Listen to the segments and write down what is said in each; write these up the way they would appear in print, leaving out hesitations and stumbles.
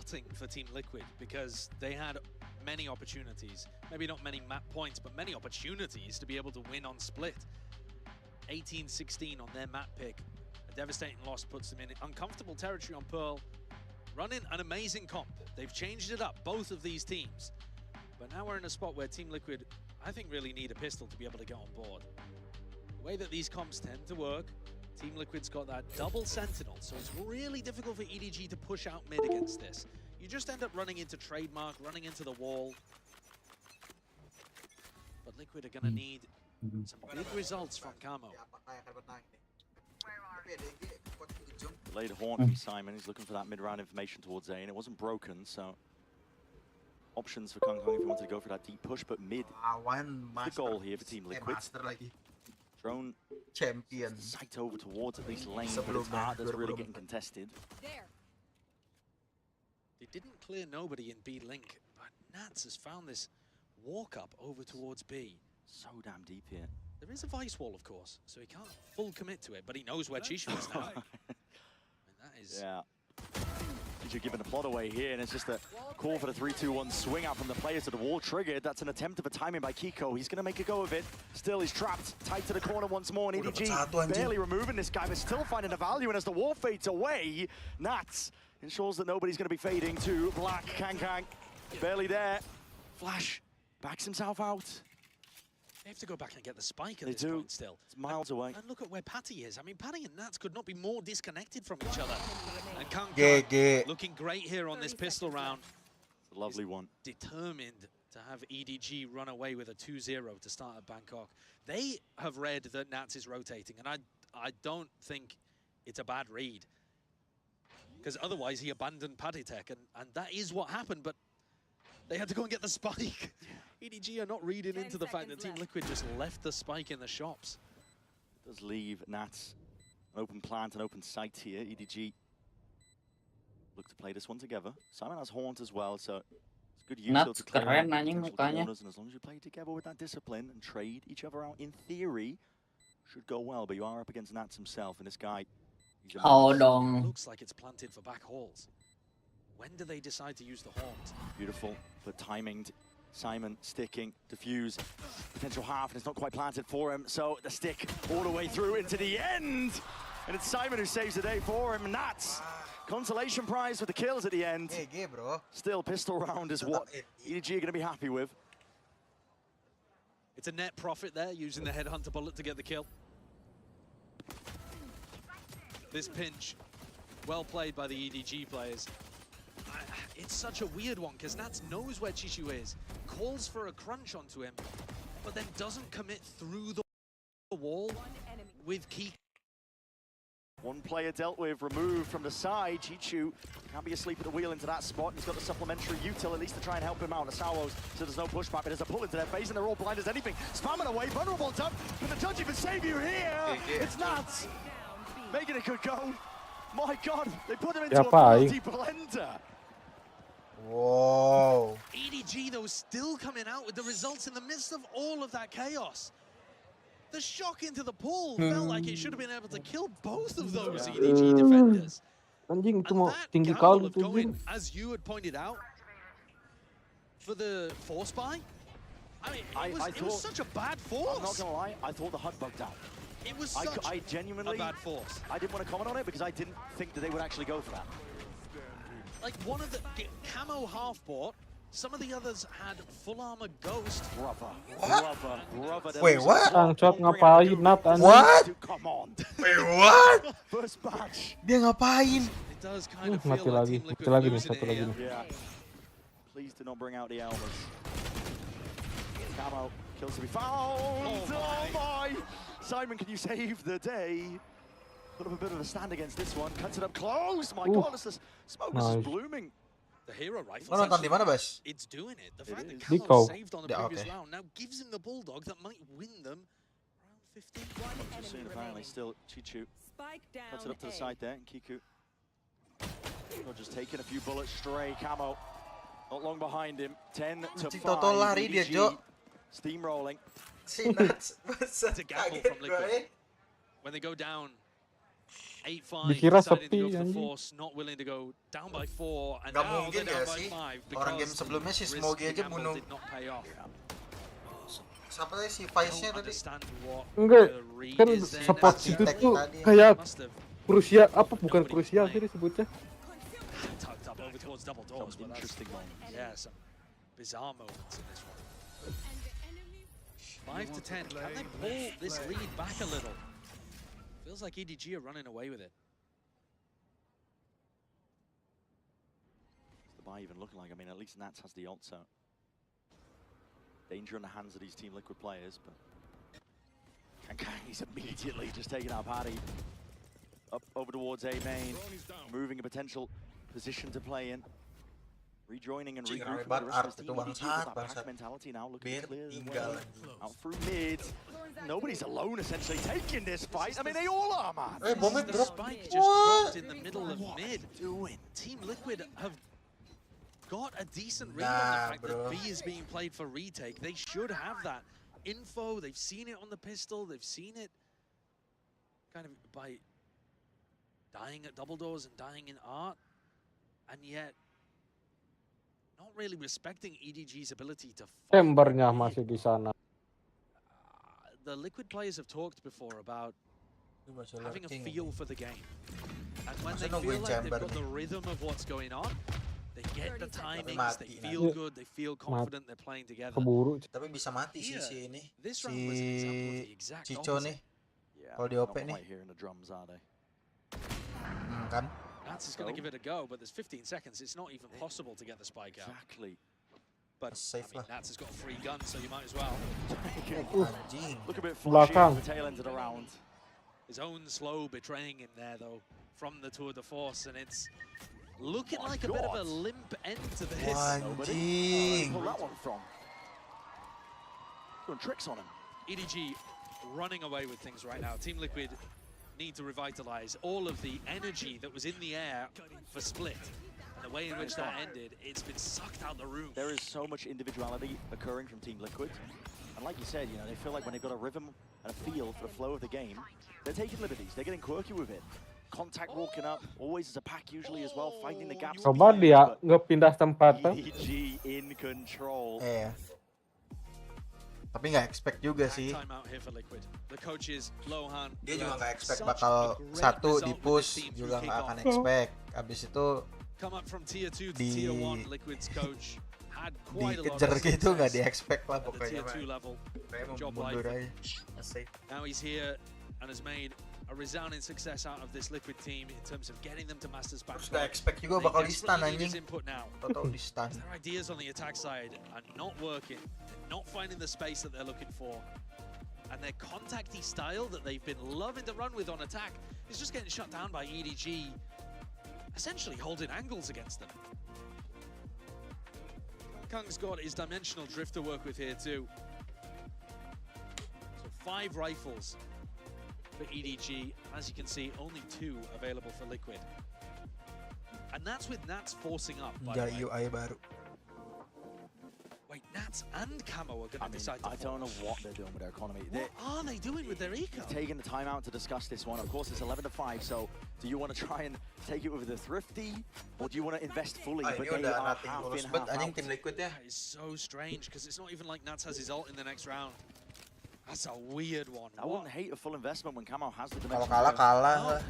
gutting for Team Liquid because they had many opportunities. Maybe not many map points, but many opportunities to be able to win on split. 18-16 on their map pick. A devastating loss puts them in uncomfortable territory on Pearl. Running an amazing comp. They've changed it up, both of these teams. But now we're in a spot where Team Liquid, I think, really need a pistol to be able to get on board. The way that these comps tend to work, Team Liquid's got that double sentinel, so it's really difficult for EDG to push out mid against this. You just end up running into trademark, running into the wall. But Liquid are going to need some big results from Camo. Delayed horn from Simon. He's looking for that mid-round information towards A, and it wasn't broken, so options for Kung Kong if you wanted to go for that deep push, but mid the goal here for Team Liquid. Drone champion sight over towards at least lane, but it's hard that's really getting contested. They didn't clear nobody in B link, but Nats has found this walk up over towards B. So damn deep here. There is a vice wall, of course, so he can't full commit to it, but he knows where Chishu is now. And that is... Yeah. Chishu giving the plot away here, and it's just a call for the 3-2-1 swing out from the players to the wall triggered. That's an attempt of a timing by Kiko. He's going to make a go of it. Still, he's trapped, tight to the corner once more, and EDG barely removing this guy, but still finding the value, and as the wall fades away, Nats ensures that nobody's going to be fading to Black. Kang barely there. Flash backs himself out. They have to go back and get the spike at this point still. It's miles away. And look at where Patty is. I mean, Patty and Nats could not be more disconnected from each other. And Kang looking great here on this pistol round. It's a lovely one. Determined to have EDG run away with a 2-0 to start at Bangkok. They have read that Nats is rotating, and I don't think it's a bad read. Because otherwise he abandoned Patty Tech, and that is what happened, but they had to go and get the spike. EDG are not reading into the fact that Team Liquid just left the spike in the shops. It does leave Nats an open plant, an open site here. EDG look to play this one together. Simon has Haunt as well, so it's good use to clear out potential corners, and as long as you play together with that discipline and trade each other out, in theory, should go well, but you are up against Nats himself, and this guy, he's looks like it's planted for back halls. When do they decide to use the Haunt? Beautiful, but timinged. Simon sticking, diffuse, potential half, and it's not quite planted for him, so the stick all the way through into the end. And it's Simon who saves the day for him. Nats, consolation prize with the kills at the end. Still, pistol round is what EDG are going to be happy with. It's a net profit there, using the Headhunter bullet to get the kill. This pinch, well played by the EDG players. It's such a weird one, because Nats knows where Chishu is, calls for a crunch onto him, but then doesn't commit through the wall with Key. One player dealt with, removed from the side. Chishu can't be asleep at the wheel into that spot. He's got the supplementary util at least to try and help him out. Asawos, so there's no pushback, but there's a pull into their face, and they're all blind as anything. Spamming away, vulnerable up, but the judge even save you here. It's Nats making a good go. My God, they put him into a bloody blender. Whoa. EDG, though, still coming out with the results in the midst of all of that chaos. The shock into the pool felt like it should have been able to kill both of those EDG defenders. And that gamble of going, as you had pointed out, for the force buy, I mean, it was such a bad force. I'm not going to lie, I thought the HUD bugged out. It was such genuinely, a bad force. I didn't want to comment on it because I didn't think that they would actually go for that. Like one of the camo half bought, some of the others had full armor ghost. Brother. Wait, what? What? Come on. Wait, what? First match. Dia ngapain? It does kind of feel like Team Liquid losing it here. Yeah. Please do not bring out the Elmas. Camo kills to be found. Oh my! Simon, can you save the day? Put up a bit of a stand against this one. Cuts it up close. My God, the smoke is blooming. The hero rifle. It's doing it. The fact that Camo saved on the previous round now gives him the bulldog that might win them round 15. Too soon, apparently. Still, Chichu cuts it up to the side there. And Kiku just taking a few bullets stray. Camo not long behind him. 10 to 5. EDG steamrolling. It's a gamble from Liquid. When they go down 8-5 Dikira deciding to sepi, go for the anjing. force, not willing to go down by 4, and Gak now mungkin they're down ya by sih. 5 Orang game because sebelumnya si risk Smogi aja gamble bunuh. did not pay off. Siapa tadi si I Vice-nya don't tadi? understand what Enggak, the read kan is there support Architect itu tuh tadi. kayak Must have krusial, apa bukan Nobody krusial playing. sih disebutnya. tucked up over towards double doors, Some but that's, interesting moments. yeah, some bizarre moments in this one. 5 to 10. Can they pull this lead back a little? Feels like EDG are running away with it. What's the buy even looking like? I mean, at least Nats has the ult, so danger in the hands of these Team Liquid players, but Kankang's immediately just taking our party up over towards A main, moving a potential position to play in. Rejoining and Cing, regrouping rame with the banget rest of art his itu team. EDG with that bangsat. pack mentality now, looking Bir to clear the tinggal way. anjing. Out through mid. Nobody's alone essentially taking this fight. I mean, they all are, man. Bomnya The drop. spike just What? dropped in the middle of What mid. are they doing? Team Liquid have got a decent read on Nah, the fact bro. that B is being played for retake. They should have that info. They've seen it on the pistol. They've seen it kind of by dying at double doors and dying in art. And yet, not really respecting EDG's ability to fight. Chambernya mid. masih di sana. The Liquid players have talked before about having a feel for the game. And when they Masa feel nungguin like they've chamber got nih? the rhythm of what's going on, they get the timings, they mati feel nanti. good, they feel confident they're playing together. Keburu. Tapi bisa mati sih Iya. si ini. This round was an example of the Si exact Cico opposite. nih. Yeah, Kalau di not OP nih. quite hearing the drums, are they? Kan? Nats is going to give it a go, but there's 15 seconds. It's not even possible to get the spike out. Exactly. But Safe I mean, lah. Nats has got a free gun, so you might as well. Anjing. Look a bit flashy Belakang. at the tail end of the round. His own slow betraying him there, though, from the Tour de Force, and it's looking My like a bit of a God. limp end to this. Anjing. Pull that one from. Doing tricks on him. EDG running away with things right now. Team Liquid need to revitalize all of the energy that was in the air for Split. And the way in which that ended, it's been sucked out the room. There is so much individuality occurring from Team Liquid. And like you said, you know, they feel like when they've got a rhythm and a feel for the flow of the game, they're taking liberties, they're getting quirky with it. Contact walking up, always as a pack usually as well, finding the gaps. Coba dia ngepindah tempat tuh. EDG in control. Tapi nggak expect juga Back sih. time out here for Liquid. The coaches, Lohan, Dia who juga had nggak expect such bakal a great satu result di with push, this team juga through nggak akan kickoff. expect. Abis itu Come up from tier 2 to Di- tier 1, Liquid's coach had quite a lot dikejar of gitu nggak di success expect lah at the pokoknya. tier 2 level. Kayak mau Job mundur life. aja. Asik. Now he's here and has made a resounding success out of this Liquid team in terms of getting them to Masters back. Terus nggak expect juga They bakal di stun desperately need his anjing. input now. Tau-tau di stun. Their ideas on the attack side are not working. They're not finding the space that they're looking for. And their contacty style that they've been loving to run with on attack is just getting shut down by EDG, essentially holding angles against them. Kang's got his dimensional drift to work with here too. So 5 rifles for EDG. As you can see, only 2 available for Liquid. And that's with Nats forcing up, by the Dari way. UI baru. Wait, Nats and Camo are going I to mean, decide to I don't know what they're doing with their economy. What are they doing with their eco? They're taking the time out to discuss this one. Of course, it's 11 to 5, so do you want to try and take it with the thrifty, or do you want to invest fully? Ah, But ini they udah are nothing half tulus in, banget half anjing out. tim Liquid ya. That is so strange, because it's not even like Nats has his ult in the next round. That's a weird one. I wouldn't hate a full investment when Camo has the Kalau dimension. kalah kalah No. lah.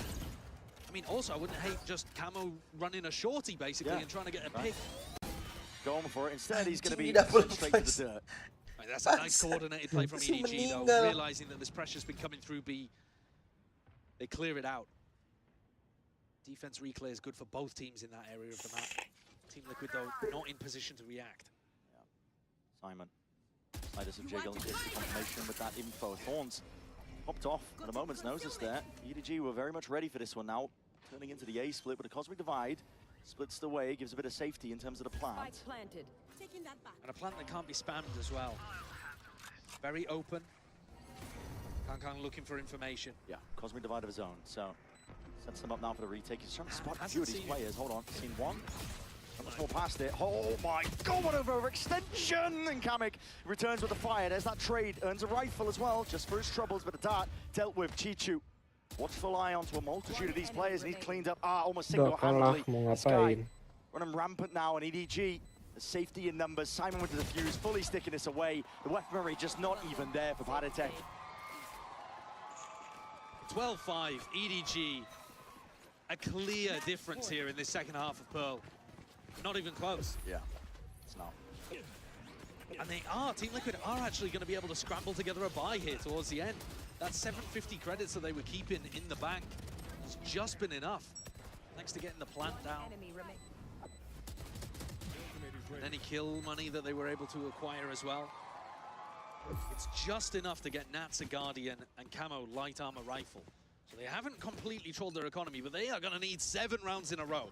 I mean, also, I wouldn't hate just Camo running a shorty, basically, Yeah. and trying to get a Right. pick. Going for it. Instead, he's going to be Anjing, double sent straight to flex. the dirt. I mean, that's a nice coordinated play from Si EDG, though, meninggal. realizing that this pressure's been coming through B. They clear it out. Defense reclear is good for both teams in that area of the map. Team Liquid, though, not in position to react. Simon, slightest of jiggle, gets the confirmation with that info. Thorns popped off at a moment's notice there. EDG were very much ready for this one now. Turning into the A split with a Cosmic Divide. Splits the way, gives a bit of safety in terms of the plant. Planted. And a plant that can't be spammed as well. Very open. Kang looking for information. Yeah, Cosmic Divide of his own. So sets them up now for the retake. He's trying to spot a Hasn't few of these seen- players. Hold on, seen one. Not much more past it. Oh my god, what an overextension! And Kamek returns with the fire. There's that trade, earns a rifle as well, just for his troubles, but a dart dealt with Chichu. Watchful eye onto a multitude of these players, and he's cleaned up almost Udah kalah, single-handedly. mau This guy ngapain? running rampant now, and EDG, the safety in numbers. Simon with the defuse, fully sticking this away. The weaponry just not even there for Paratech. 12-5, EDG. A clear difference here in this second half of Pearl. Not even close. Yeah, it's not. And Team Liquid are actually going to be able to scramble together a buy here towards the end. That 750 credits that they were keeping in the bank has just been enough. Thanks to getting the plant down. And any kill money that they were able to acquire as well. It's just enough to get Nats a Guardian and Camo light armor rifle. So they haven't completely trolled their economy, but they are going to need 7 rounds in a row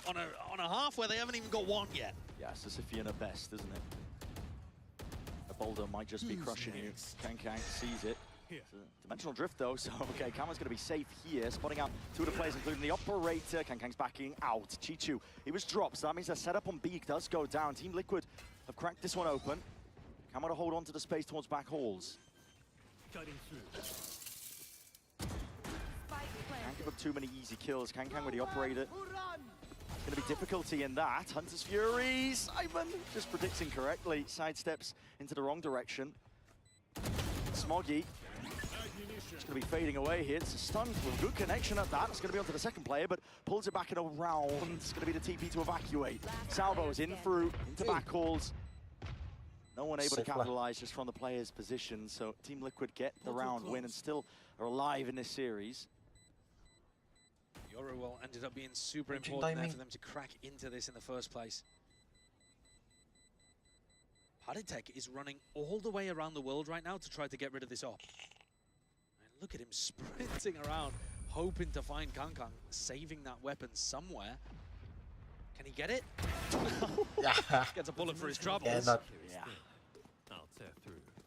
on a half where they haven't even got 1 yet. Yeah, Sisyphean at best, isn't it? A boulder might just be crushing you. Kang sees it. It's a dimensional drift though, so okay, Camo's going to be safe here. Spotting out 2 of the players, including the operator. Kang's backing out. Chichu, he was dropped, so that means their setup on B does go down. Team Liquid have cracked this one open. Camo to hold on to the space towards back halls. Can't give up too many easy kills. Kang with the operator. It's going to be difficulty in that. Hunter's Fury, Simon just predicts incorrectly. Sidesteps into the wrong direction. Smoggy. It's going to be fading away here. It's a stun for a good connection at that. It's going to be onto the second player, but pulls it back in a round. It's going to be the TP to evacuate. Salvo's in through, into back calls. No one able to capitalize just from the player's position. So Team Liquid get the round win and still are alive in this series. Yoruel ended up being super important there for them to crack into this in the first place. Paratech is running all the way around the world right now to try to get rid of this op. And look at him sprinting around, hoping to find Kang, saving that weapon somewhere. Can he get it? Gets a bullet for his troubles. Yeah.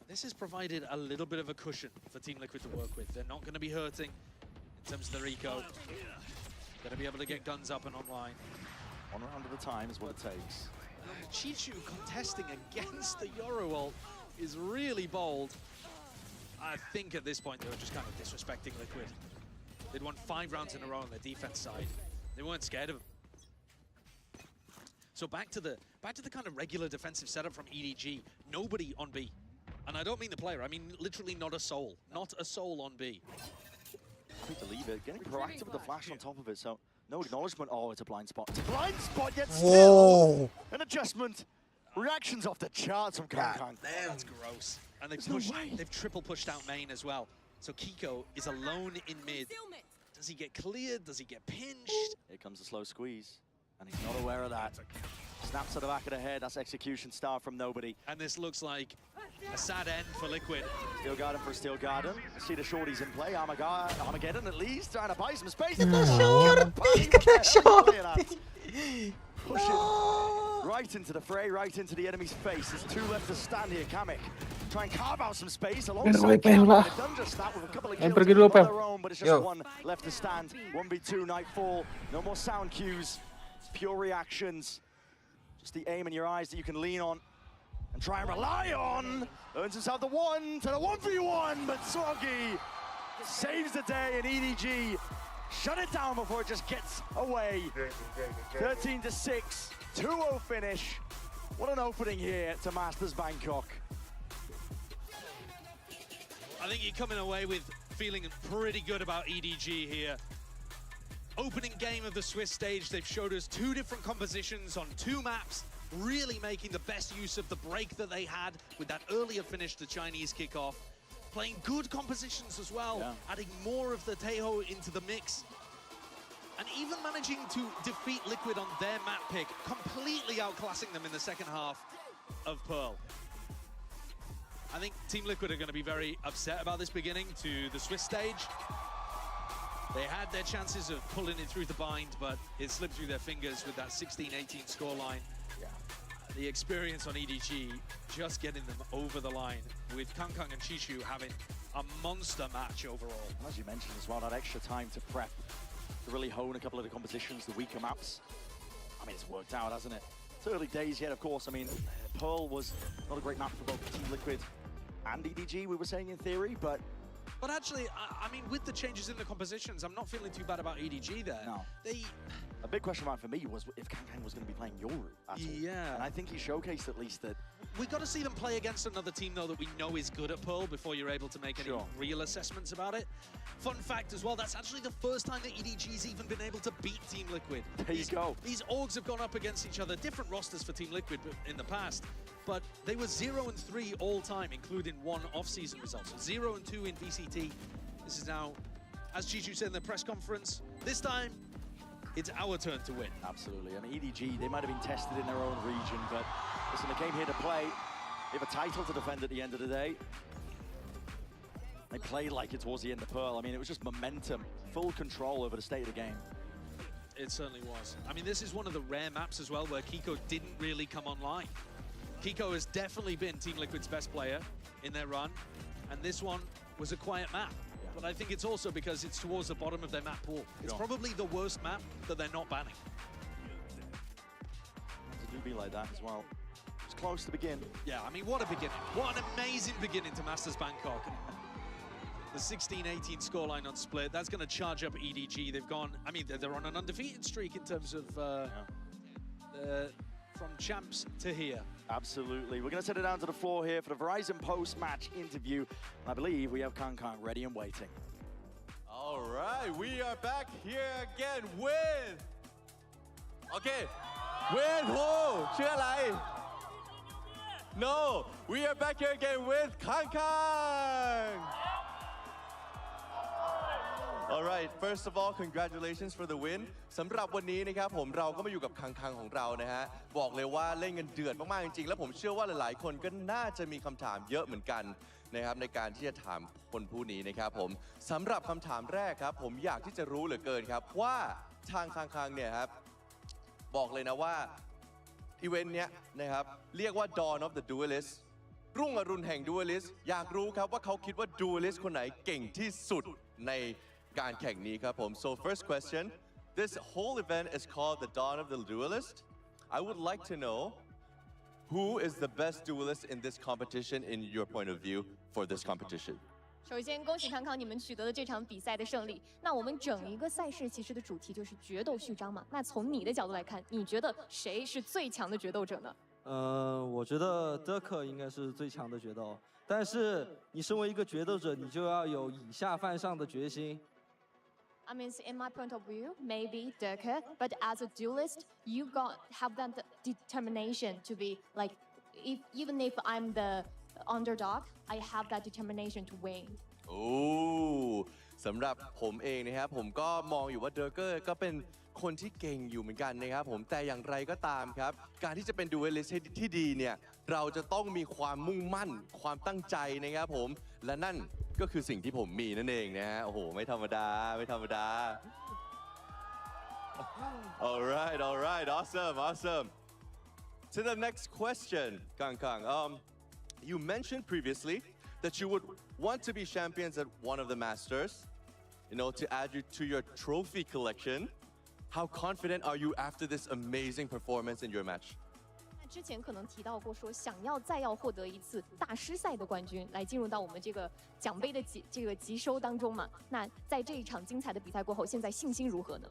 This has provided a little bit of a cushion for Team Liquid to work with. They're not going to be hurting in terms of their eco. Going to be able to get guns up and online. 1 round at a time is what it takes. Chichu contesting against the Yoruel is really bold. I think at this point they were just kind of disrespecting Liquid. They'd won 5 rounds in a row on their defense side. They weren't scared of him. So back to the kind of regular defensive setup from EDG. Nobody on B. And I don't mean the player, I mean literally not a soul. Not a soul on B. Quick to leave it, getting proactive with the flash on top of it, so no acknowledgement. Oh, it's a blind spot. It's a blind spot, yet still an adjustment. Reactions off the charts from Kang. That's gross. And they've triple pushed out main as well. So Kiko is alone in mid. Does he get cleared? Does he get pinched? Here comes the slow squeeze, and he's not aware of that. Snaps to the back of the head, that's execution star from nobody. And this looks like a sad end for Liquid. Steel Garden for Steel Garden. See the shorties in play. Armageddon at least, trying to buy some space. Push it right into the fray, right into the enemy's face. There's 2 left to stand here. Kamek try and carve out some space alongside Cam. They've done just that with a couple of kills of their own, but it's just 1 left to stand. 1v2 Nightfall. No more sound cues. Pure reactions. Just the aim in your eyes that you can lean on and try and rely on. Earns himself the 1 to the 1v1, but Swoggy saves the day, and EDG shut it down before it just gets away. 13-6, 2-0 finish. What an opening here to Masters Bangkok. I think you're coming away with feeling pretty good about EDG here. Opening game of the Swiss stage, they've showed us 2 different compositions on 2 maps, really making the best use of the break that they had with that earlier finish to Chinese kickoff. Playing good compositions as well, adding more of the Tejo into the mix. And even managing to defeat Liquid on their map pick, completely outclassing them in the second half of Pearl. I think Team Liquid are going to be very upset about this beginning to the Swiss stage. They had their chances of pulling it through the bind, but it slipped through their fingers with that 16-18 scoreline. The experience on EDG just getting them over the line, with Kang and Chichu having a monster match overall. As you mentioned as well, that extra time to prep, to really hone a couple of the compositions, the weaker maps. I mean, it's worked out, hasn't it? It's early days yet, of course. I mean, Pearl was not a great map for both Team Liquid and EDG, we were saying in theory, but But actually, I mean, with the changes in the compositions, I'm not feeling too bad about EDG there. No. A big question mark for me was if Kang was going to be playing Yoru at all. Yeah. And I think he showcased at least that. We've got to see them play against another team, though, that we know is good at Pearl before you're able to make any real assessments about it. Fun fact as well, that's actually the first time that EDG's even been able to beat Team Liquid. There you go. These orgs have gone up against each other, different rosters for Team Liquid in the past, but they were 0-3 all time, including one off-season result. So 0-2 in VCT. This is now, as Chichu said in the press conference, this time, it's our turn to win. Absolutely. I mean, EDG, they might have been tested in their own region, but listen, they came here to play. They have a title to defend at the end of the day. They played like it towards the end of Pearl. I mean, it was just momentum, full control over the state of the game. It certainly was. I mean, this is one of the rare maps as well where Kiko didn't really come online. Kiko has definitely been Team Liquid's best player in their run, and this one was a quiet map. But I think it's also because it's towards the bottom of their map pool. It's probably the worst map that they're not banning. To do be like that as well. It's close to begin. Yeah, I mean, what a beginning. What an amazing beginning to Masters Bangkok. The 16-18 scoreline on Split, that's going to charge up EDG. They've gone, I mean, they're on an undefeated streak in terms of from champs to here. Absolutely. We're going to set it down to the floor here for the Verizon post-match interview. I believe we have Kang ready and waiting. All right, we are back here again with... Okay, with who? ชื่ออะไร No, we are back here again with Kang. All right, first of all, congratulations for the win สำหรับวันนี้นะครับเราก็มาอยู่กับคังของเรานะฮะบอกเลยว่าเล่นกันเดือดมากๆจริงๆแล้วผมเชื่อว่าหลายๆคนก็น่าจะมีคำถามเยอะเหมือนกันนะครับในการที่จะถามคนผู้นี้นะครับผมสำหรับคำถามแรกครับผมอยากที่จะรู้เหลือเกินครับว่าทางคังเนี่ยครับบอกเลยนะว่าอีเวนต์เนี้ยนะครับเรียกว่า Dawn of the Duelist รุ่งอรุณแห่ง Duelist อยากรู้ครับว่าเขาคิดว่า Duelist คนไหนเก่งที่สุดในการแข่งนี้ครับผม So first question this whole event is called the Dawn of the Duelist I would like to know who is the best duelist in this competition in your point of view for this competition 首先，恭喜康康你们取得了这场比赛的胜利。那我们整一个赛事其实的主题就是决斗序章嘛。那从你的角度来看，你觉得谁是最强的决斗者呢？我觉得德克应该是最强的决斗，但是你身为一个决斗者，你就要有以下犯上的决心。I mean, in my point of view, maybe Dirk, but as a duelist, you have that determination to be like, even if I'm the underdog, I have that determination to win. โอ้สำหรับผมเองนะครับผมก็มองอยู่ว่าเดอร์เกอร์ก็เป็นคนที่เก่งอยู่เหมือนกันนะครับผมแต่อย่างไรก็ตามครับการที่จะเป็นดูเอลิสที่ดีเนี่ยเราจะต้องมีความมุ่งมั่นความตั้งใจนะครับผมและนั่นก็คือสิ่งที่ผมมีนั่นเองนะฮะโอ้โหไม่ธรรมดาไม่ธรรมดา all right awesome to the next question Kang you mentioned previously that you would want to be champions at one of the masters you know to add you to your trophy collection how confident are you after this amazing performance in your match之前可能提到过说想要再要获得一次大师赛的冠军来进入到我们这个奖杯的这个集收当中嘛那在这一场精彩的比赛过后现在信心如何呢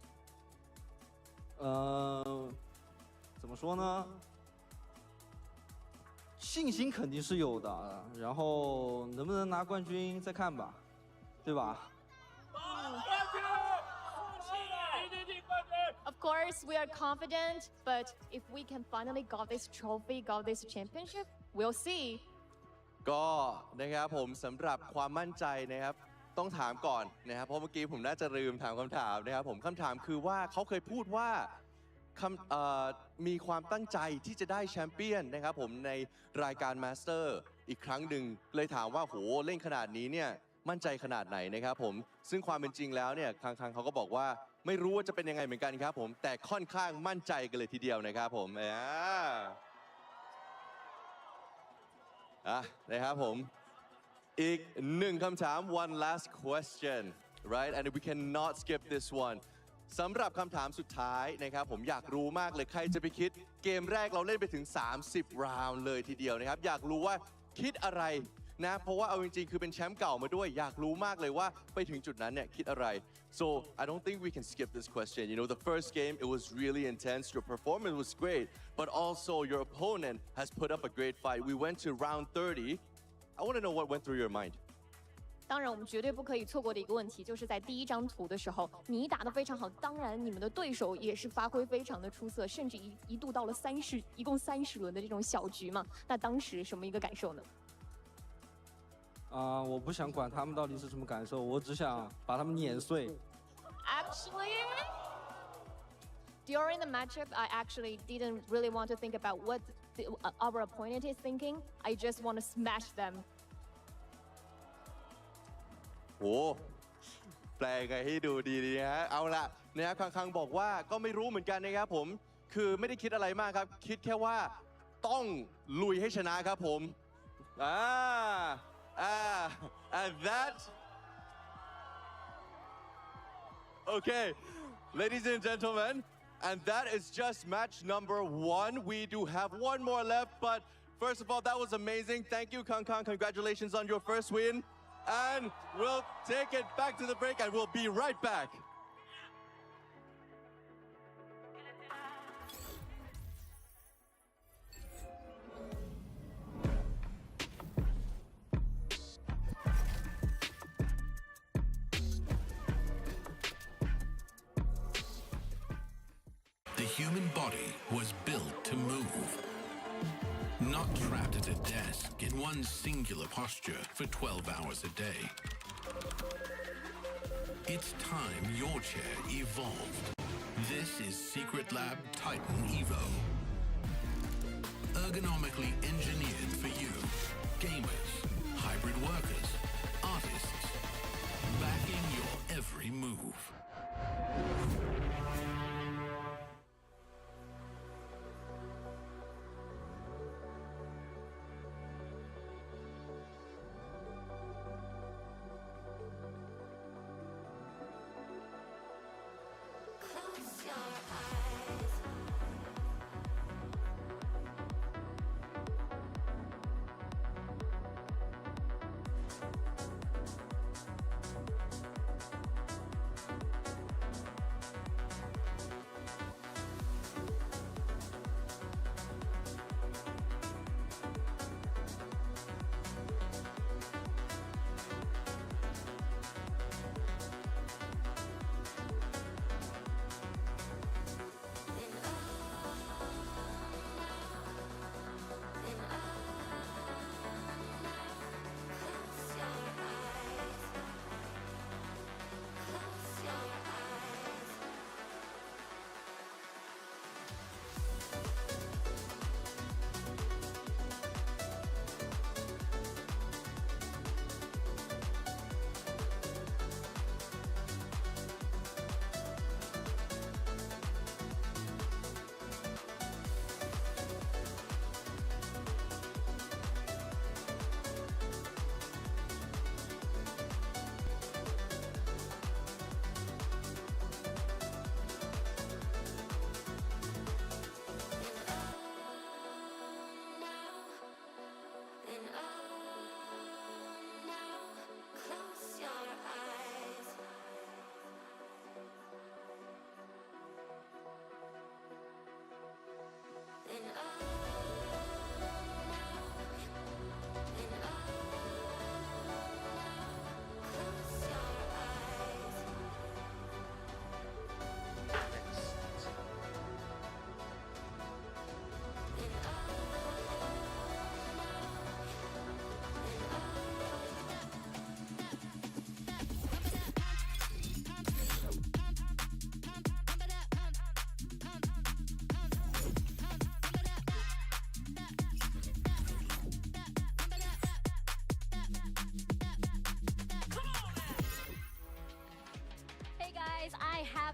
怎么说呢信心肯定是有的然后能不能拿冠军再看吧对吧Of course, we are confident, but if we can finally got this trophy, got this championship, we'll see. ก็นะครับผมสำหรับความมั่นใจนะครับต้องถามก่อนนะครับเพราะเมื่อกี้ผมน่าจะลืมถามคำถามนะครับผมคำถามคือว่าเขาเคยพูดว่ามีความตั้งใจที่จะได้แชมเปี้ยนนะครับผมในรายการมาสเตอร์อีกครั้งหนึ่งเลยถามว่าโหเล่นขนาดนี้เนี่ยมั่นใจขนาดไหนนะครับผมซึ่งความเป็นจริงแล้วเนี่ยคังเขาก็บอกว่าไม่รู้ว่าจะเป็นยังไงเหมือนกันครับผมแต่ค่อนข้างมั่นใจกันเลยทีเดียวนะครับผมนะครับผมอีกหนึ่งคำถาม one last question right and we cannot skip this one สำหรับคำถามสุดท้ายนะครับผมอยากรู้มากเลยใครจะไปคิดเกมแรกเราเล่นไปถึง30 ราวน์เลยทีเดียวนะครับอยากรู้ว่าคิดอะไร นะเพราะว่าเอาจริงๆคือเป็นแชมป์เก่ามาด้วยอยากรู้มากเลยว่าไปถึงจุดนั้นเนี่ยคิดอะไร so I don't think we can skip this question. You know, the first game it was really intense. Your performance was great, but also your opponent has put up a great fight. We went to round 30. I want to know what went through your mind. 当然，我们绝对不可以错过的一个问题，就是在第一张图的时候，你打得非常好，当然你们的对手也是发挥非常的出色，甚至一度到了一共30轮的这种小局嘛。那当时什么一个感受呢？我不想管他们到底是什么感受，我只想把他们碾碎。Actually, during the matchup, I actually didn't really want to think about what our opponent is thinking. I just want to smash them. โอ้แปลไงให้ดูดีๆฮะเอาละนะครับคังบอกว่าก็ไม่รู้เหมือนกันนะครับผมคือไม่ได้คิดอะไรมากครับคิดแค่ว่าต้องลุยให้ชนะครับผมand that okay ladies and gentlemen and that is just match number 1 we do have one more left but first of all that was amazing thank you Kang congratulations on your first win and we'll take it back to the break and we'll be right back. The human body was built to move. Not trapped at a desk in one singular posture for 12 hours a day. It's time your chair evolved. This is Secret Lab Titan Evo. Ergonomically engineered for you, gamers, hybrid workers, artists, backing your every move.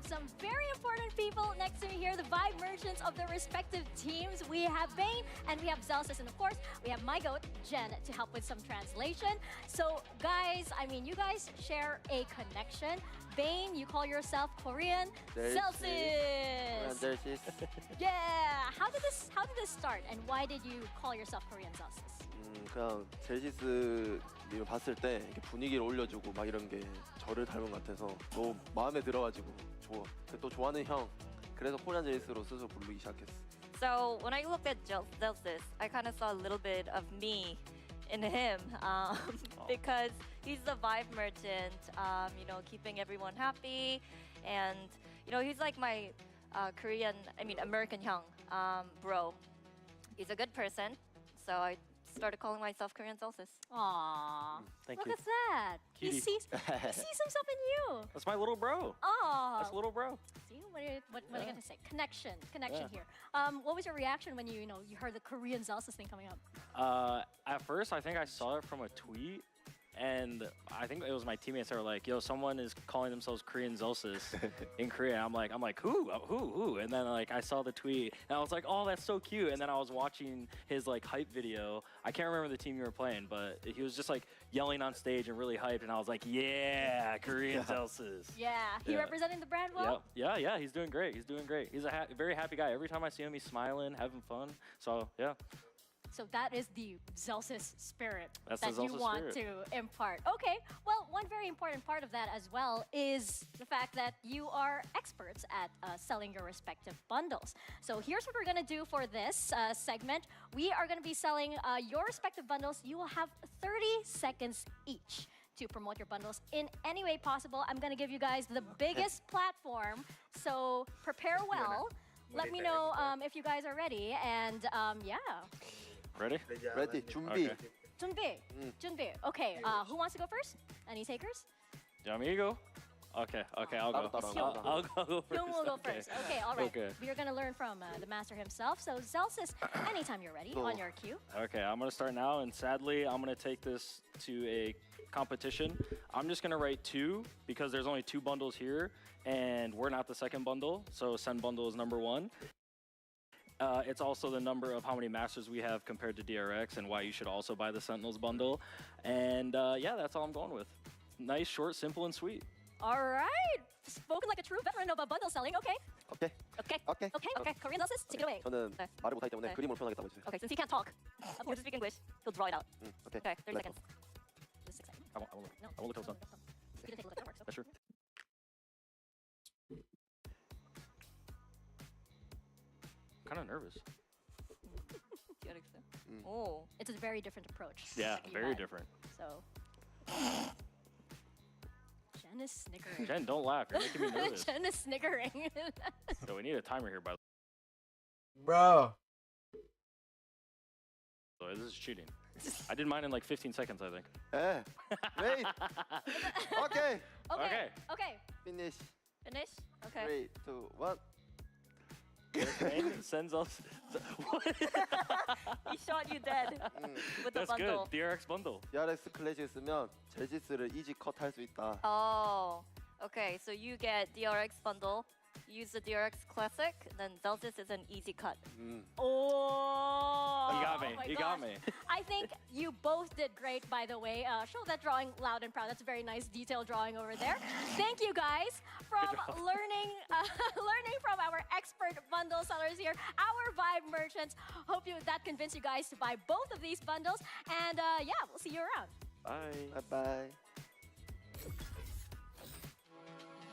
some very important people next to me here, the Vibe Merchants of their respective teams. We have Bane and we have Zelsis, and of course, we have my goat, Jen, to help with some translation. So guys, I mean, you guys share a connection. Bane, you call yourself Korean. Zelsis! Yeah! How did this start, and why did you call yourself Korean Zelsis? 그냥 젤시스님을 봤을 때 이렇게 분위기를 올려주고 막 이런 게 저를 닮은 것 같아서 너무 마음에 들어가지고 또 좋아하는 형 그래서 코리안 젤시스로 스스로 부르기 시작했어. So when I looked at Zelsis, I kind of saw a little bit of me in him because he's the vibe merchant, you know, keeping everyone happy, and you know, he's like my American hyung bro. He's a good person, so I started calling myself Korean Zelsis. Aww, Thank look you. at that. He sees himself in you. That's my little bro. Aww. That's little bro. See, what are you gonna say? Connection here. What was your reaction when you heard the Korean Zelsis thing coming up? At first, I think I saw it from a tweet, and I think it was my teammates that were like, "Yo, someone is calling themselves Korean Zelsis in Korea." I'm like, who? And then like I saw the tweet, and I was like, "Oh, that's so cute." And then I was watching his like hype video. I can't remember the team you were playing, but he was just like yelling on stage and really hyped, and I was like, "Yeah, Korean Zelsis." Yeah, he representing the brand well. Yeah, he's doing great. He's a very happy guy. Every time I see him, he's smiling, having fun. So yeah. So that is the Zelsis spirit That's that the you Zelsis want spirit. to impart. Okay, well, one very important part of that as well is the fact that you are experts at selling your respective bundles. So here's what we're going to do for this segment. We are going to be selling your respective bundles. You will have 30 seconds each to promote your bundles in any way possible. I'm going to give you guys the biggest platform, so prepare well. Let me know if you guys are ready, and yeah. Ready? Ready. 준비. Okay. 준비. Okay, who wants to go first? Any takers? Do you want me to go? Okay, I'll go. I'll go first. Hyung will go Okay. first. Okay, all right. Okay. We are going to learn from the master himself. So Zelsis, anytime you're ready, on your cue. Okay, I'm gonna start now, and sadly, I'm gonna take this to a competition. I'm just gonna write 2 because there's only 2 bundles here, and we're not the second bundle, so send bundle is number 1. It's also the number of how many masters we have compared to DRX, and why you should also buy the Sentinels bundle. And yeah, that's all I'm going with. Nice, short, simple, and sweet. All right. Spoken like a true veteran of bundle selling. Okay. Okay. Korean Zelsis, take it away. 저는 말을 못하기 때문에 그림으로 표현하겠다고 해주세요. Okay, since he can't talk, he'll just speak English. He'll draw it out. Okay. Okay, 30 seconds. This is exciting. I won't look those up. You can take a look at the work. That's true. Kind of nervous. Oh, it's a very different approach. Yeah, you very had. different. So, Jen is snickering. Jen, don't laugh. You're making me nervous. Jen is snickering. So we need a timer here, by the Bro. way. This is cheating. I did mine in like 15 seconds, I think. Wait. Okay. Okay. Finish. finish? Okay. 3, 2, 1. Sends us. He shot you dead with the That's bundle. good. DRX bundle. DRX 클래식을 쓰면 젤시스를 이지 컷 할 수 있다. Oh, okay. So you get DRX bundle, use the DRX classic, then Zelsis is an easy cut. Oh, You got me. oh my You gosh. got me. I think you both did great, by the way. Show that drawing loud and proud. That's a very nice detailed drawing over there. Thank you guys from learning from our expert bundle sellers here, our Vibe merchants. Hope that convinced you guys to buy both of these bundles. And yeah, we'll see you around. Bye. Bye.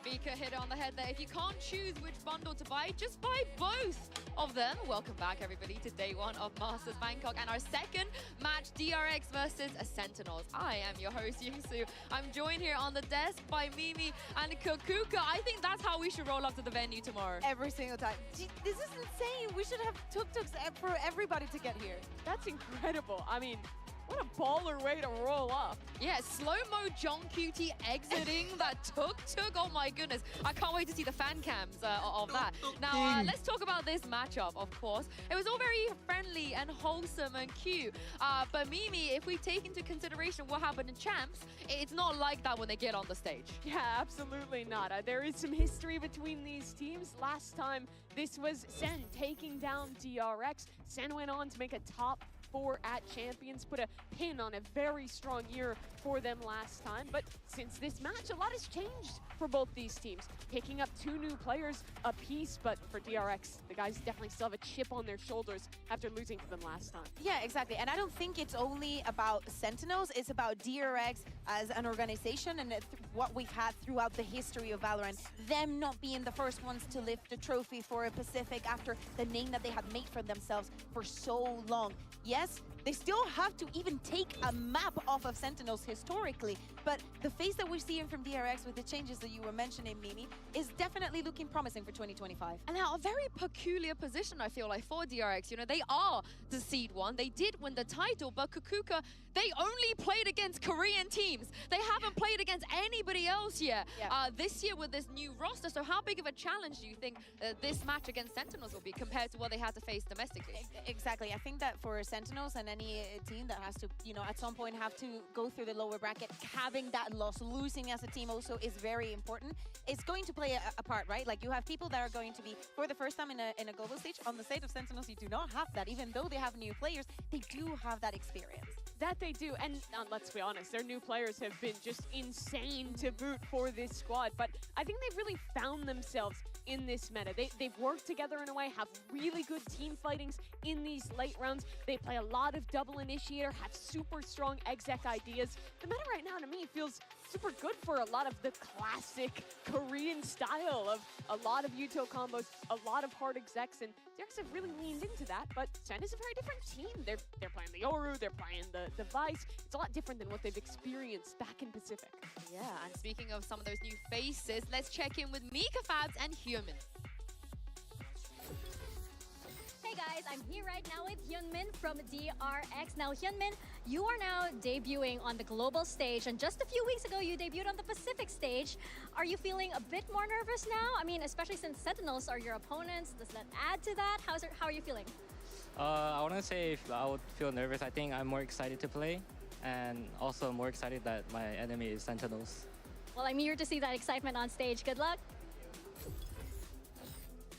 Vika hit it on the head there. If you can't choose which bundle to buy, just buy both of them. Welcome back, everybody, to day 1 of Masters Bangkok and our second match, DRX versus Sentinels. I am your host, Yoongsu. I'm joined here on the desk by Mimi and Kokuka. I think that's how we should roll up to the venue tomorrow. Every single time. This is insane. We should have tuk-tuks for everybody to get here. That's incredible. I mean, What a baller way to roll up. Yeah, slow-mo John QT exiting that tuk. Oh my goodness. I can't wait to see the fan cams of that. Now, let's talk about this matchup, of course. It was all very friendly and wholesome and cute. But Mimi, if we take into consideration what happened in Champs, it's not like that when they get on the stage. Yeah, absolutely not. There is some history between these teams. Last time, this was Sen taking down DRX. Sen went on to make a top 4 at Champions, put a pin on a very strong year for them last time. But since this match, a lot has changed for both these teams. Picking up 2 new players apiece, but for DRX, the guys definitely still have a chip on their shoulders after losing to them last time. Yeah, exactly. And I don't think it's only about Sentinels, it's about DRX as an organization and what we've had throughout the history of Valorant. Them not being the first ones to lift the trophy for a Pacific after the name that they have made for themselves for so long. Yes, they still have to even take a map off of Sentinels historically, but the face that we're seeing from DRX with the changes that you were mentioning, Mimi, is definitely looking promising for 2025. And now a very peculiar position, I feel like, for DRX. You know, they are the seed 1. They did win the title, but Kukuka, they only played against Korean teams. They haven't played against anybody else yet this year with this new roster. So how big of a challenge do you think this match against Sentinels will be compared to what they had to face domestically? Exactly. I think that for Sentinels and any team that has to, you know, at some point have to go through the lower bracket, having that loss, losing as a team also is very important. It's going to play a part, right? Like you have people that are going to be for the first time in a global stage. On the side of Sentinels, you do not have that. Even though they have new players, they do have that experience. That they do, and let's be honest, their new players have been just insane to boot for this squad, but I think they've really found themselves in this meta. They've worked together in a way, have really good team fightings in these late rounds. They play a lot of double initiator, have super strong exec ideas. The meta right now, to me, feels super good for a lot of the classic Korean style of a lot of Yuto combos, a lot of hard execs, and DRX have really leaned into that, but Sen is a very different team. They're playing the Yoru, they're playing the Vice. It's a lot different than what they've experienced back in Pacific. Yeah, and speaking of some of those new faces, let's check in with Mika Fabs and Hyunmin. Hey guys, I'm here right now with Hyunmin from DRX. Now Hyunmin, you are now debuting on the global stage, and just a few weeks ago you debuted on the Pacific stage. Are you feeling a bit more nervous now? I mean, especially since Sentinels are your opponents. Does that add to that? How are you feeling? I want to say if I would feel nervous, I think I'm more excited to play, and also more excited that my enemy is Sentinels. Well, I'm here to see that excitement on stage. Good luck.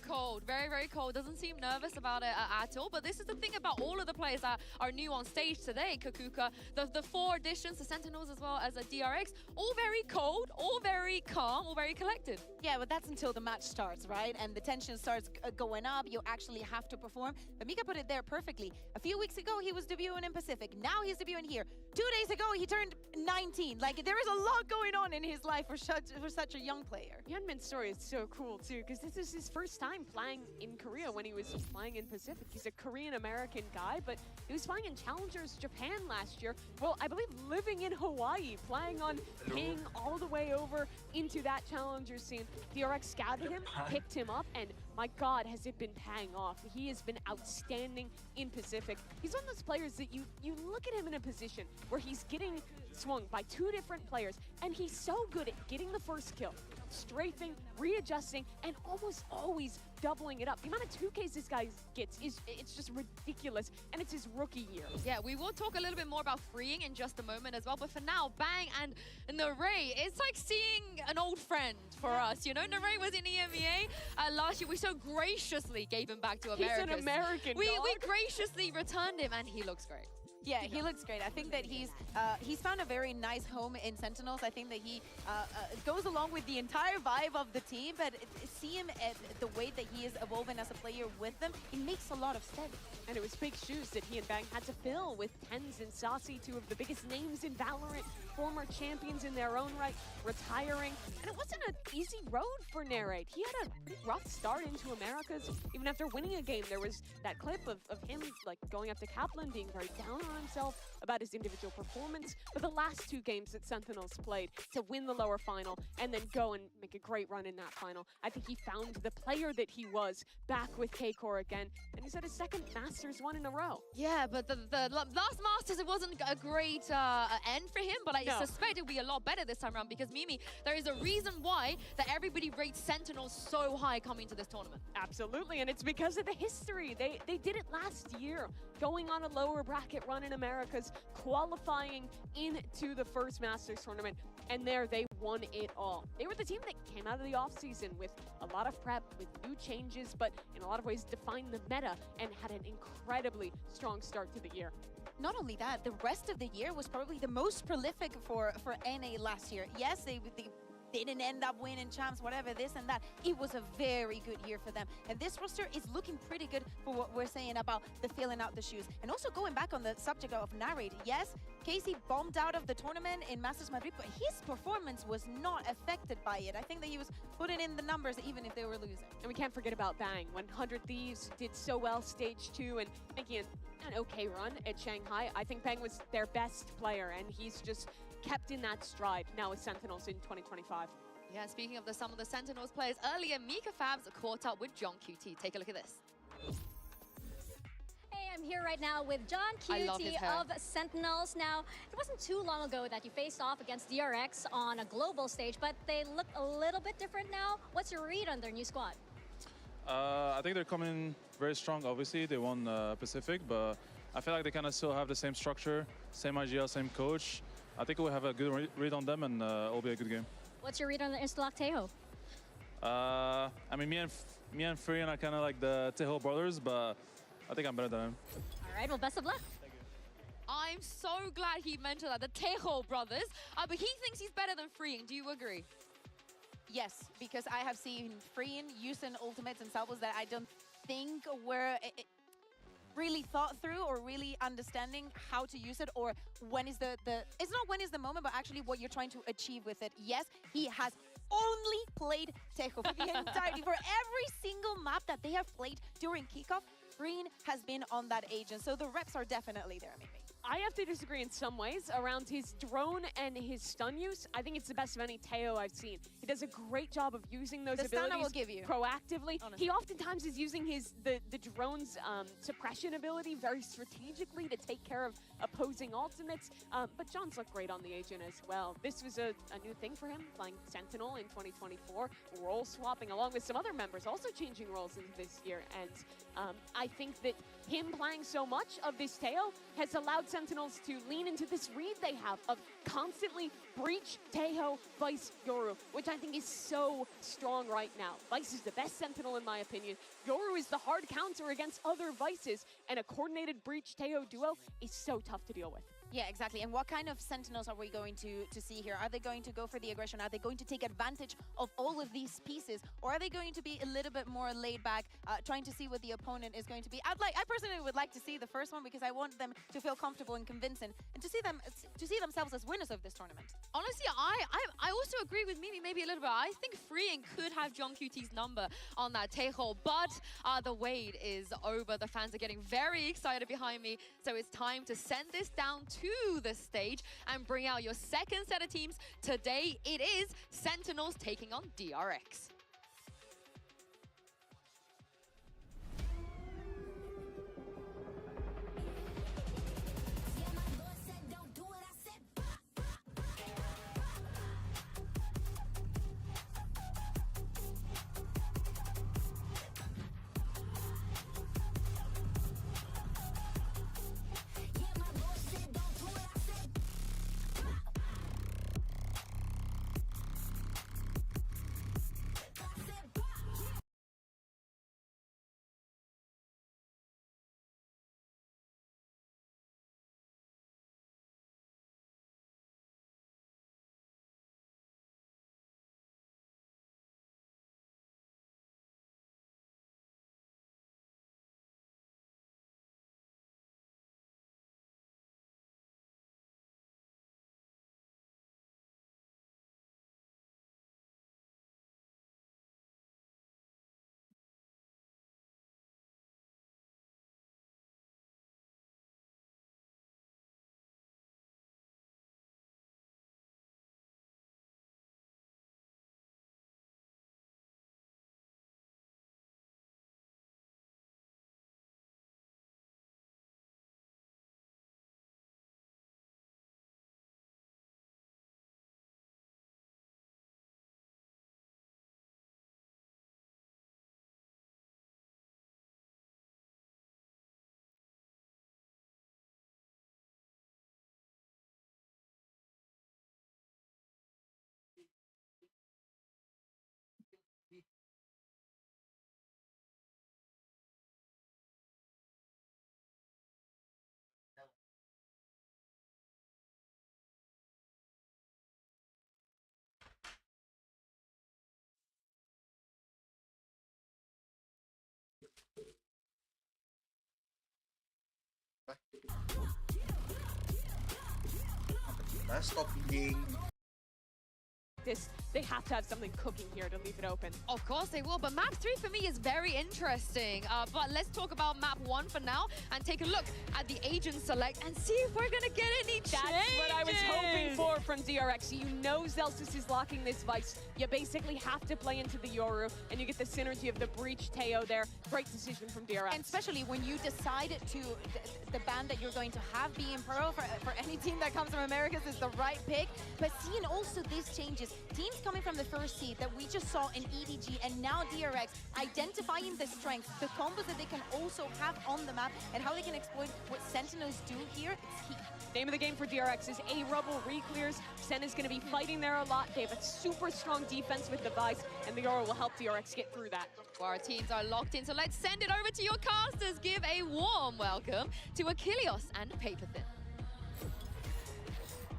Cold, very, very cold. Doesn't seem nervous about it at all. But this is the thing about all of the players that are new on stage today. Kukuka, the 4 additions, the Sentinels as well as a DRX, all very cold, all very calm, all very collected. Yeah, but that's until the match starts, right? And the tension starts going up. You actually have to perform. But Mika put it there perfectly. A few weeks ago, he was debuting in Pacific. Now he's debuting here. 2 days ago, he turned 19. Like, there is a lot going on in his life for such a young player. Hyunmin's story is so cool, too, because this is his first time playing in Korea when he was playing in Pacific. He's a Korean-American guy, but he was playing in Challengers Japan last year. Well, I believe living in Hawaii, playing on ping all the way over into that Challenger scene. DRX scouted him, picked him up, and my God, has it been paying off. He has been outstanding in Pacific. He's one of those players that you look at him in a position where he's getting swung by 2 different players, and he's so good at getting the first kill, strafing, readjusting, and almost always doubling it up. The amount of 2Ks this guy gets it's just ridiculous, and it's his rookie year. Yeah, we will talk a little bit more about freeing in just a moment as well, but for now, Bang and Naray, it's like seeing an old friend for us, you know? Naray was in EMEA last year. We so graciously gave him back to America. He's an American We graciously returned him, and he looks great. Yeah, he looks great. I think that he's found a very nice home in Sentinels. I think that he goes along with the entire vibe of the team, but see him at the way that he is evolving as a player with them, it makes a lot of sense. And it was big shoes that he and Bang had to fill with Tens and Saucy, 2 of the biggest names in Valorant, former champions in their own right, retiring. And it wasn't an easy road for Narrate. He had a pretty rough start into Americas. Even after winning a game, there was that clip of him like going up to Kaplan, being very down on himself about his individual performance, but the last 2 games that Sentinels played to win the lower final and then go and make a great run in that final, I think he found the player that he was back with K-Core again, and he's at his 2nd Masters 1 in a row. Yeah, but the last Masters, it wasn't a great end for him, but I suspect it'll be a lot better this time around because, Mimi, there is a reason why that everybody rates Sentinels so high coming to this tournament. Absolutely, and it's because of the history. They did it last year, going on a lower bracket run in Americas, qualifying into the first Masters tournament, and there they won it all. They were the team that came out of the offseason with a lot of prep, with new changes, but in a lot of ways defined the meta and had an incredibly strong start to the year. Not only that, the rest of the year was probably the most prolific for NA last year. Yes, they didn't end up winning champs, whatever, this and that. It was a very good year for them. And this roster is looking pretty good for what we're saying about the filling out the shoes. And also going back on the subject of narrate, yes, Casey bombed out of the tournament in Masters Madrid, but his performance was not affected by it. I think that he was putting in the numbers even if they were losing. And we can't forget about Bang. When 100 Thieves did so well stage 2 and making an okay run at Shanghai, I think Bang was their best player, and he's just kept in that stride now with Sentinels in 2025. Yeah, speaking of some of the Sentinels players, earlier Mika Fabs caught up with John QT. Take a look at this. Hey, I'm here right now with John QT of Sentinels. Now, it wasn't too long ago that you faced off against DRX on a global stage, but they look a little bit different now. What's your read on their new squad? I think they're coming very strong. Obviously, they won Pacific, but I feel like they kind of still have the same structure, same idea, same coach. I think we'll have a good read on them, and it'll be a good game. What's your read on the Instalock Tejo? I mean, me and Frian are kind of like the Tejo brothers, but I think I'm better than him. All right, well, best of luck. I'm so glad he mentioned that, the Tejo brothers, but he thinks he's better than Freeing. Do you agree? Yes, because I have seen Freeing using ultimates and salvos that I don't think were really thought through or really understanding how to use it, or when is it's not when is the moment, but actually what you're trying to achieve with it. Yes, he has only played Tejo for the entirety, for every single map that they have played during kickoff, Green has been on that agent, so the reps are definitely there, maybe. I have to disagree in some ways around his drone and his stun use. I think it's the best of any Tejo I've seen. He does a great job of using those abilities will give you. proactively. Honestly. He oftentimes is using the drone's suppression ability very strategically to take care of opposing ultimates. But John's looked great on the agent as well. This was a new thing for him, playing Sentinel in 2024, role swapping along with some other members, also changing roles into this year. And I think that him playing so much of this Tejo has allowed Sentinels to lean into this read they have of constantly breach Tejo, Vice, Yoru, which I think is so strong right now. Vice is the best Sentinel in my opinion. Yoru is the hard counter against other Vices, and a coordinated breach Tejo duo is so tough to deal with. Yeah, exactly. And what kind of Sentinels are we going to see here? Are they going to go for the aggression? Are they going to take advantage of all of these pieces? Or are they going to be a little bit more laid back, trying to see what the opponent is going to be? I personally would like to see the first one because I want them to feel comfortable and convincing and to see themselves as winners of this tournament. Honestly, I also agree with Mimi maybe a little bit. I think Freeing could have John QT's number on that Tejo, but the wait is over. The fans are getting very excited behind me, so it's time to send this down to the stage and bring out your second set of teams. Today it is Sentinels taking on DRX. Stop pinging. They have to have something cooking here to leave it open. Of course they will, but map 3 for me is very interesting. But let's talk about map 1 for now and take a look at the agent select and see if we're gonna get any changes. That's what I was hoping for from DRX. You know Zelsis is locking this Vice. You basically have to play into the Yoru, and you get the synergy of the Breach Teo there. Great decision from DRX. And especially when you decide to, the band that you're going to have be in Pearl for any team that comes from Americas is the right pick. But seeing also these changes, teams coming from the first seed that we just saw in EDG and now DRX, identifying the strengths, the combos that they can also have on the map, and how they can exploit what Sentinels do here, it's key. Name of the game for DRX is A Rubble re-clears. Sen is going to be fighting there a lot. They have a super strong defense with the Vice, and the Yoru will help DRX get through that. Well, our teams are locked in, so let's send it over to your casters. Give a warm welcome to Achilles and Paperthin.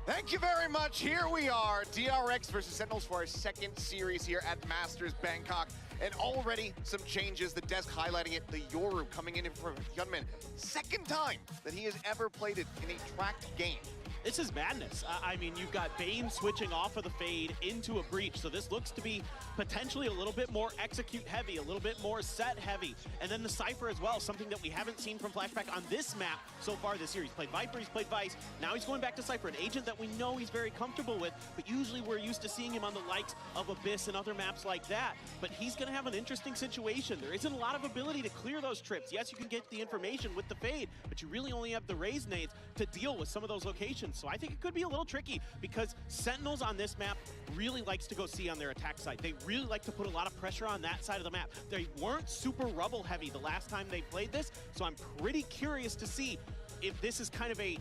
Thank you very much. Here we are, DRX versus Sentinels for our second series here at Masters Bangkok. And already some changes, the desk highlighting it, the Yoru coming in for Hyunmin. Second time that he has ever played it in a tracked game. This is madness. I mean, you've got Bane switching off of the Fade into a Breach, so this looks to be potentially a little bit more execute heavy, a little bit more set heavy. And then the Cypher as well, something that we haven't seen from Flashback on this map so far this year. He's played Viper, he's played Vice, now he's going back to Cypher, an agent that we know he's very comfortable with, but usually we're used to seeing him on the likes of Abyss and other maps like that. But he's gonna have an interesting situation. There isn't a lot of ability to clear those trips. Yes, you can get the information with the Fade, but you really only have the raise nades to deal with some of those locations. So I think it could be a little tricky because Sentinels on this map really likes to go C on their attack side. They really like to put a lot of pressure on that side of the map. They weren't super rubble heavy the last time they played this, so I'm pretty curious to see if this is kind of a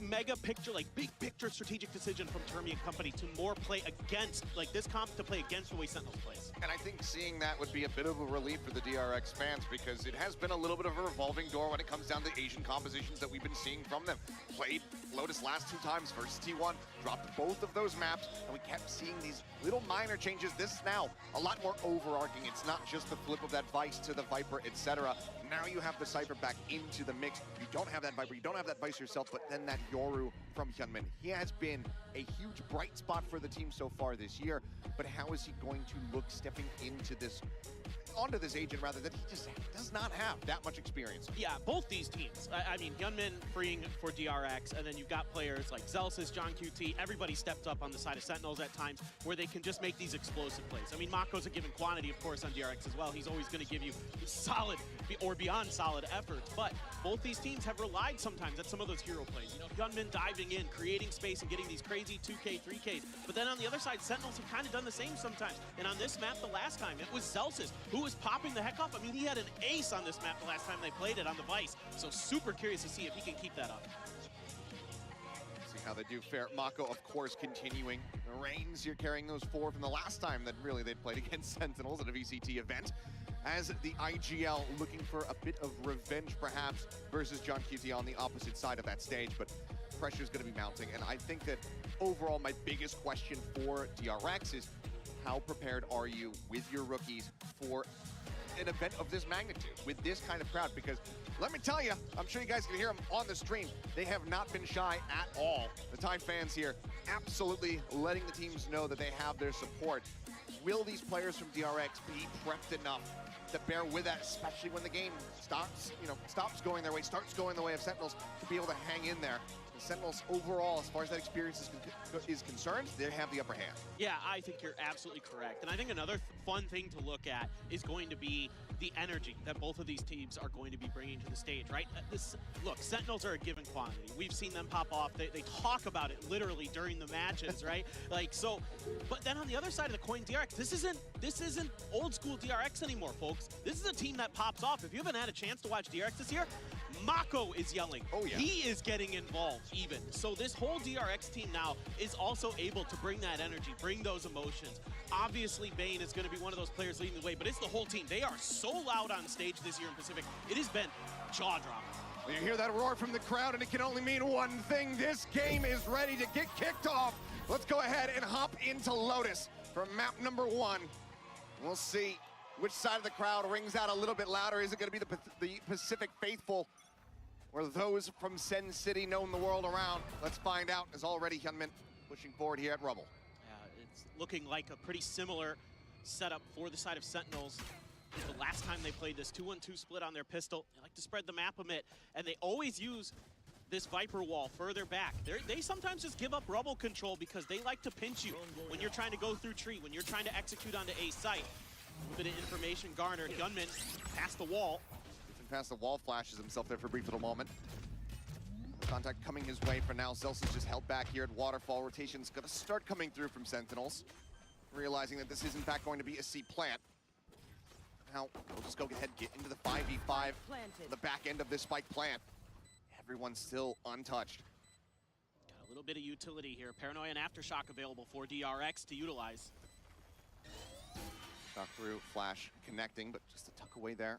mega picture, like big picture strategic decision from Termi and company to more play against, like this comp to play against the way Sentinels plays. And I think seeing that would be a bit of a relief for the DRX fans because it has been a little bit of a revolving door when it comes down to Asian compositions that we've been seeing from them. Played Lotus last 2 times versus T1, dropped both of those maps, and we kept seeing these little minor changes. This now a lot more overarching. It's not just the flip of that Vice to the Viper, etc. Now you have the Cypher back into the mix. You don't have that Viper, you don't have that Vice yourself, but then that Yoru from Hyunmin. He has been a huge bright spot for the team so far this year, but how is he going to look stepping into this, onto this agent rather, that he just does not have that much experience? Yeah, both these teams. I mean, Hyunmin freeing for DRX, and then you've got players like Zelsis, John QT, everybody stepped up on the side of Sentinels at times where they can just make these explosive plays. I mean, Mako's a given quantity, of course, on DRX as well. He's always going to give you solid or beyond solid efforts, but both these teams have relied sometimes at some of those hero plays. You know, Hyunmin diving in, creating space, and getting these crazy 2K, 3Ks. But then on the other side, Sentinels have kind of done the same sometimes. And on this map the last time, it was Zelsis who was popping the heck off. I mean, he had an ace on this map the last time they played it on the Vice. So super curious to see if he can keep that up. See how they do fare. Mako, of course, continuing the reigns. You're carrying those 4 from the last time that really they'd played against Sentinels at a VCT event. As the IGL looking for a bit of revenge, perhaps, versus John QT on the opposite side of that stage, but pressure is going to be mounting. And I think that overall, my biggest question for DRX is how prepared are you with your rookies for an event of this magnitude, with this kind of crowd? Because let me tell you, I'm sure you guys can hear them on the stream, they have not been shy at all. The Tide fans here absolutely letting the teams know that they have their support. Will these players from DRX be prepped enough to bear with that, especially when the game stops going their way, starts going the way of Sentinels, to be able to hang in there? The Sentinels overall, as far as that experience is concerned, they have the upper hand. Yeah, I think you're absolutely correct. And I think another fun thing to look at is going to be the energy that both of these teams are going to be bringing to the stage, right? Look, Sentinels are a given quantity. We've seen them pop off. They talk about it literally during the matches, right? Like, so, but then on the other side of the coin, DRX, this isn't old school DRX anymore, folks. This is a team that pops off. If you haven't had a chance to watch DRX this year, Mako is yelling. Oh, yeah. He is getting involved even. So this whole DRX team now is also able to bring that energy, bring those emotions. Obviously, Bane is going to be one of those players leading the way, but it's the whole team. They are so loud on stage this year in Pacific. It has been jaw-dropping. Well, you hear that roar from the crowd, and it can only mean one thing. This game is ready to get kicked off. Let's go ahead and hop into Lotus from map number 1. We'll see which side of the crowd rings out a little bit louder. Is it going to be the Pacific faithful or those from Sen City known the world around? Let's find out, as already Hyunmin pushing forward here at Rubble. Yeah, it's looking like a pretty similar setup for the side of Sentinels. The last time they played this 2-1-2 split on their pistol, they like to spread the map a bit, and they always use this Viper wall further back. They sometimes just give up Rubble control because they like to pinch you when you're trying to go through tree, when you're trying to execute onto A site. A bit of information garnered. Hyunmin past the wall. Past the wall, flashes himself there for a brief little moment. Contact coming his way for now. Zels is just held back here at Waterfall. Rotation's gonna start coming through from Sentinels, realizing that this is in fact going to be a C plant. Now, we'll just go ahead and get into the 5v5, the back end of this spike plant. Everyone's still untouched. Got a little bit of utility here. Paranoia and Aftershock available for DRX to utilize. Shot through, flash connecting, but just a tuck away there.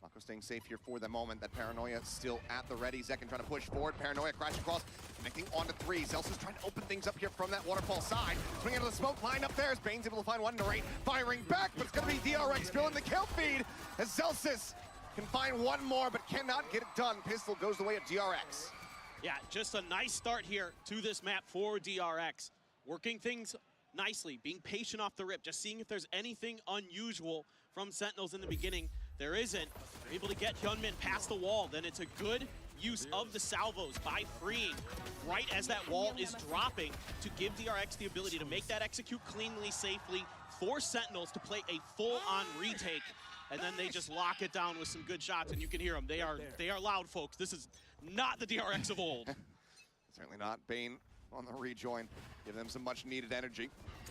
Mako staying safe here for the moment. That Paranoia still at the ready. Zekin trying to push forward. Paranoia crash across, connecting onto 3. Zels is trying to open things up here from that waterfall side. Swinging into the smoke line up there as Bane's able to find one Narrate. Firing back, but it's going to be DRX filling the kill feed as Zelsis can find one more, but cannot get it done. Pistol goes the way of DRX. Yeah, just a nice start here to this map for DRX. Working things nicely, being patient off the rip, just seeing if there's anything unusual from Sentinels in the beginning. There isn't. They're able to get Hyunmin past the wall. Then it's a good use of the salvos by freeing right as that wall is dropping to give DRX the ability to make that execute cleanly, safely, force Sentinels to play a full-on retake. And then they just lock it down with some good shots, and you can hear them. They are loud, folks. This is not the DRX of old. Certainly not. Bane on the rejoin, give them some much-needed energy,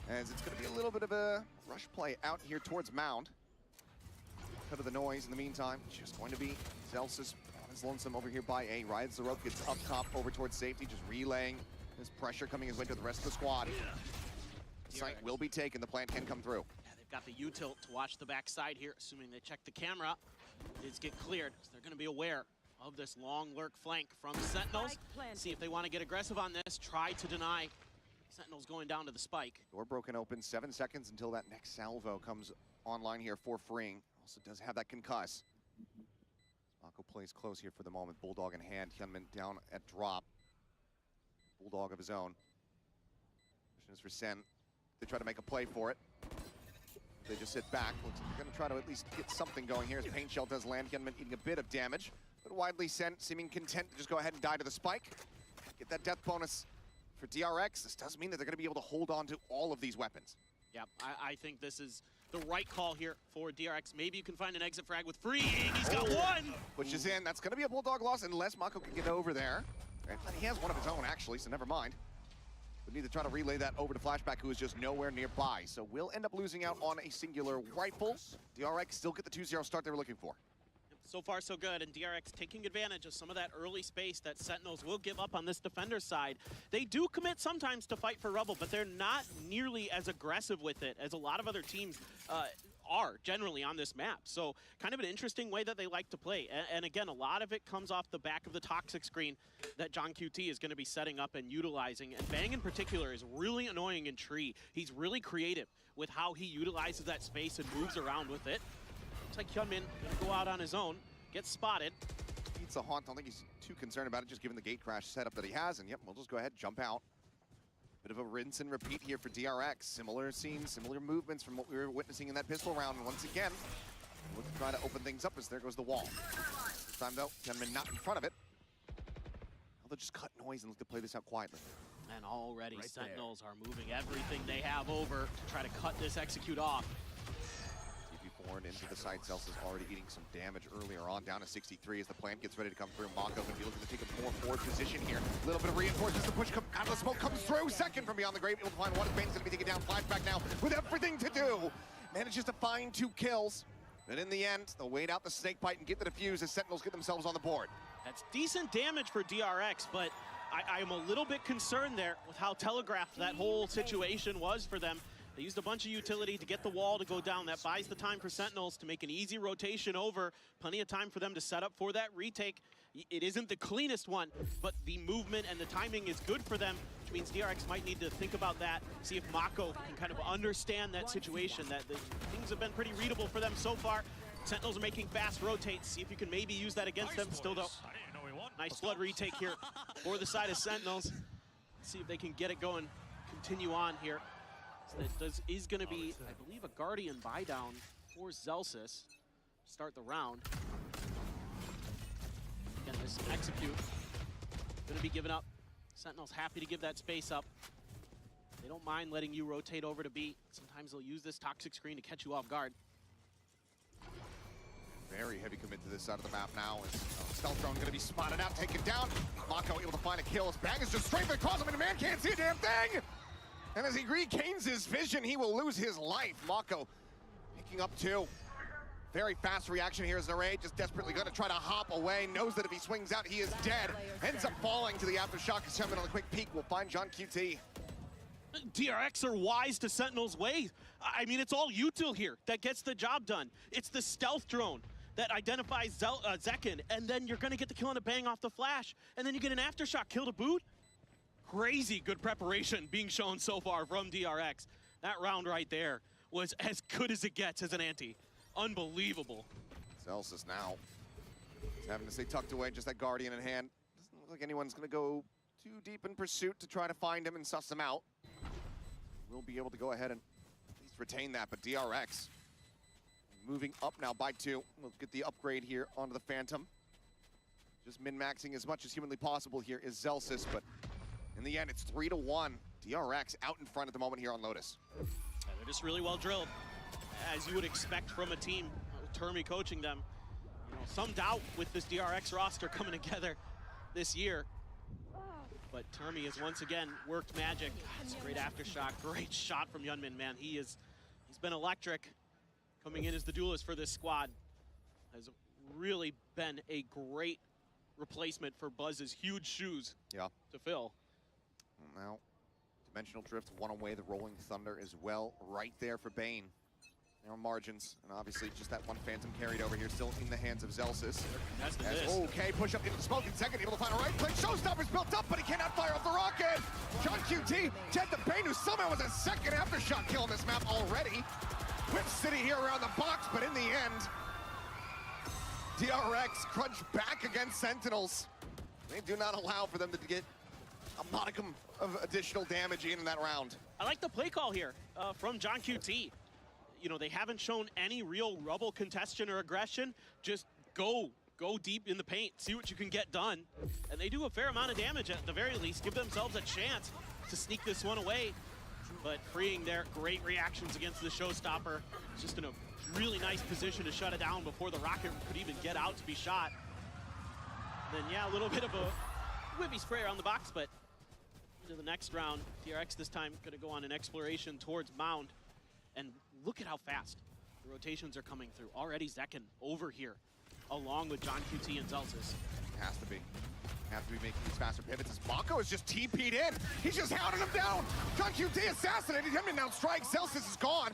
as it's going to be a little bit of a rush play out here towards Mound. Cut of the noise in the meantime, just going to be Zelsis on his lonesome over here by A. Rides the rope, gets up top over towards safety, just relaying his pressure coming his way to the rest of the squad. Site will be taken, the plant can come through. Yeah, they've got the U-tilt to watch the backside here, assuming they check the camera. It's get cleared, so they're going to be aware of this long lurk flank from Sentinels. See if they want to get aggressive on this, try to deny Sentinels going down to the spike. Door broken open, 7 seconds until that next salvo comes online here for freeing. Also does have that concuss. Mako plays close here for the moment. Bulldog in hand. Hyunmin down at drop. Bulldog of his own. Mission is for Sen. They try to make a play for it. They just sit back. Looks like they're going to try to at least get something going here as Pain Shell does land. Hyunmin eating a bit of damage, but widely sent, seeming content to just go ahead and die to the spike. Get that death bonus for DRX. This does mean that they're going to be able to hold on to all of these weapons. Yeah, I think this is the right call here for DRX. Maybe you can find an exit frag with freeing. He's got one! Pushes in. That's going to be a Bulldog loss unless Mako can get over there. And he has one of his own, actually, so never mind. We need to try to relay that over to Flashback, who is just nowhere nearby. So we'll end up losing out on a singular rifle. DRX still get the 2-0 start they were looking for. So far, so good, and DRX taking advantage of some of that early space that Sentinels will give up on this defender side. They do commit sometimes to fight for Rubble, but they're not nearly as aggressive with it as a lot of other teams are generally on this map. So kind of an interesting way that they like to play. And again, a lot of it comes off the back of the toxic screen that John QT is going to be setting up and utilizing. And Bang in particular is really annoying in tree. He's really creative with how he utilizes that space and moves around with it. Looks like Hyunmin gonna go out on his own, gets spotted. Beats a haunt. I don't think he's too concerned about it, just given the gate crash setup that he has. And yep, we'll just go ahead and jump out. Bit of a rinse and repeat here for DRX. Similar scenes, similar movements from what we were witnessing in that pistol round. And once again, look to try to open things up as there goes the wall. This time though, Hyunmin not in front of it. Now they'll just cut noise and look to play this out quietly. And already Sentinels are moving everything they have over to try to cut this execute off. Forward into the side. Zels is already eating some damage earlier on, down to 63 as the plant gets ready to come through. Mako going to be looking to take a more forward position here. A little bit of reinforcements. The push out of the smoke comes through. Second from beyond the grave. Able to find one. Bane's going to be taken down. Flashback now with everything to do. Manages to find 2 kills. But in the end, they'll wait out the snake bite and get the defuse as Sentinels get themselves on the board. That's decent damage for DRX, but I am a little bit concerned there with how telegraphed that whole situation was for them. They used a bunch of utility to get the wall to go down. That buys the time for Sentinels to make an easy rotation over. Plenty of time for them to set up for that retake. It isn't the cleanest one, but the movement and the timing is good for them, which means DRX might need to think about that, see if Mako can kind of understand that situation, that things have been pretty readable for them so far. Sentinels are making fast rotates. See if you can maybe use that against them. Still though, Nice flood retake here for the side of Sentinels. Let's see if they can get it going, continue on here. So that is going to be, I believe, a Guardian buy down for Zelsis to start the round. Again, this execute going to be given up. Sentinels happy to give that space up. They don't mind letting you rotate over to B. Sometimes they'll use this toxic screen to catch you off guard. Very heavy commit to this side of the map now. As Stealth Drone going to be spotted out, taken down. Mako able to find a kill. His bang is just straight across him, and the man can't see a damn thing. And as he regains his vision, he will lose his life. Mako picking up 2. Very fast reaction here as Narade, just desperately going to try to hop away. Knows that if he swings out, he is dead. Ends up falling to the aftershock. As on a quick peek, we'll find John QT. DRX are wise to Sentinel's way. I mean, it's all util here that gets the job done. It's the stealth drone that identifies Zekin, and then you're going to get the kill on a bang off the flash, and then you get an aftershock kill to boot. Crazy good preparation being shown so far from DRX. That round right there was as good as it gets as an ante. Unbelievable. Zelsis now is having to stay tucked away, just that Guardian in hand. Doesn't look like anyone's going to go too deep in pursuit to try to find him and suss him out. We'll be able to go ahead and at least retain that, but DRX moving up now by 2. We'll get the upgrade here onto the Phantom. Just min-maxing as much as humanly possible here is Zelsis, but in the end, it's 3-1. DRX out in front at the moment here on Lotus. Yeah, they're just really well drilled, as you would expect from a team with Termi coaching them. You know, some doubt with this DRX roster coming together this year. But Termi has once again worked magic. It's a great aftershock, great shot from Yunmin, man. He's been electric coming in as the duelist for this squad. Has really been a great replacement for Buzz's huge shoes to fill. Now, Dimensional Drift one away, the Rolling Thunder as well, right there for Bane. There are margins, and obviously just that one Phantom carried over here, still in the hands of Zelsis. Okay, push up into the smoke in second, able to find a right click. Showstopper's built up, but he cannot fire off the rocket. John QT, Jed the Bane, who somehow was a second aftershock kill on this map already. Whip City here around the box, but in the end, DRX crunch back against Sentinels. They do not allow for them to get a modicum of additional damage in that round. I like the play call here from John QT. You know, they haven't shown any real rubble congestion or aggression. Just go deep in the paint, see what you can get done. And they do a fair amount of damage at the very least, give themselves a chance to sneak this one away. But freeing their great reactions against the showstopper, just in a really nice position to shut it down before the rocket could even get out to be shot. And then, yeah, a little bit of a whippy spray around the box, but into the next round, DRX this time going to go on an exploration towards Mound. And look at how fast the rotations are coming through. Already Zekin over here, along with John QT and Zelsis. Has to be. Have to be making these faster pivots as Mako is just TP'd in. He's just hounding him down. John QT assassinated him and now strike. Zelsis is gone.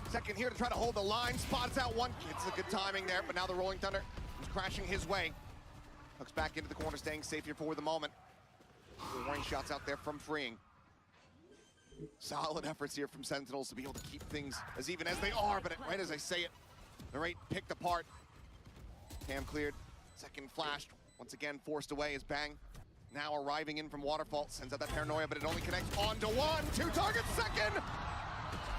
Second here to try to hold the line. Spots out one. It's a good timing there, but now the Rolling Thunder is crashing his way. Hooks back into the corner, staying safe here for the moment. Warning shots out there from Freeing. Solid efforts here from Sentinels to be able to keep things as even as they are, but right as I say it, the rate picked apart. Cam cleared. Second flashed. Once again, forced away as Bang, now arriving in from Waterfall, sends out that paranoia, but it only connects onto one. 2 targets, second!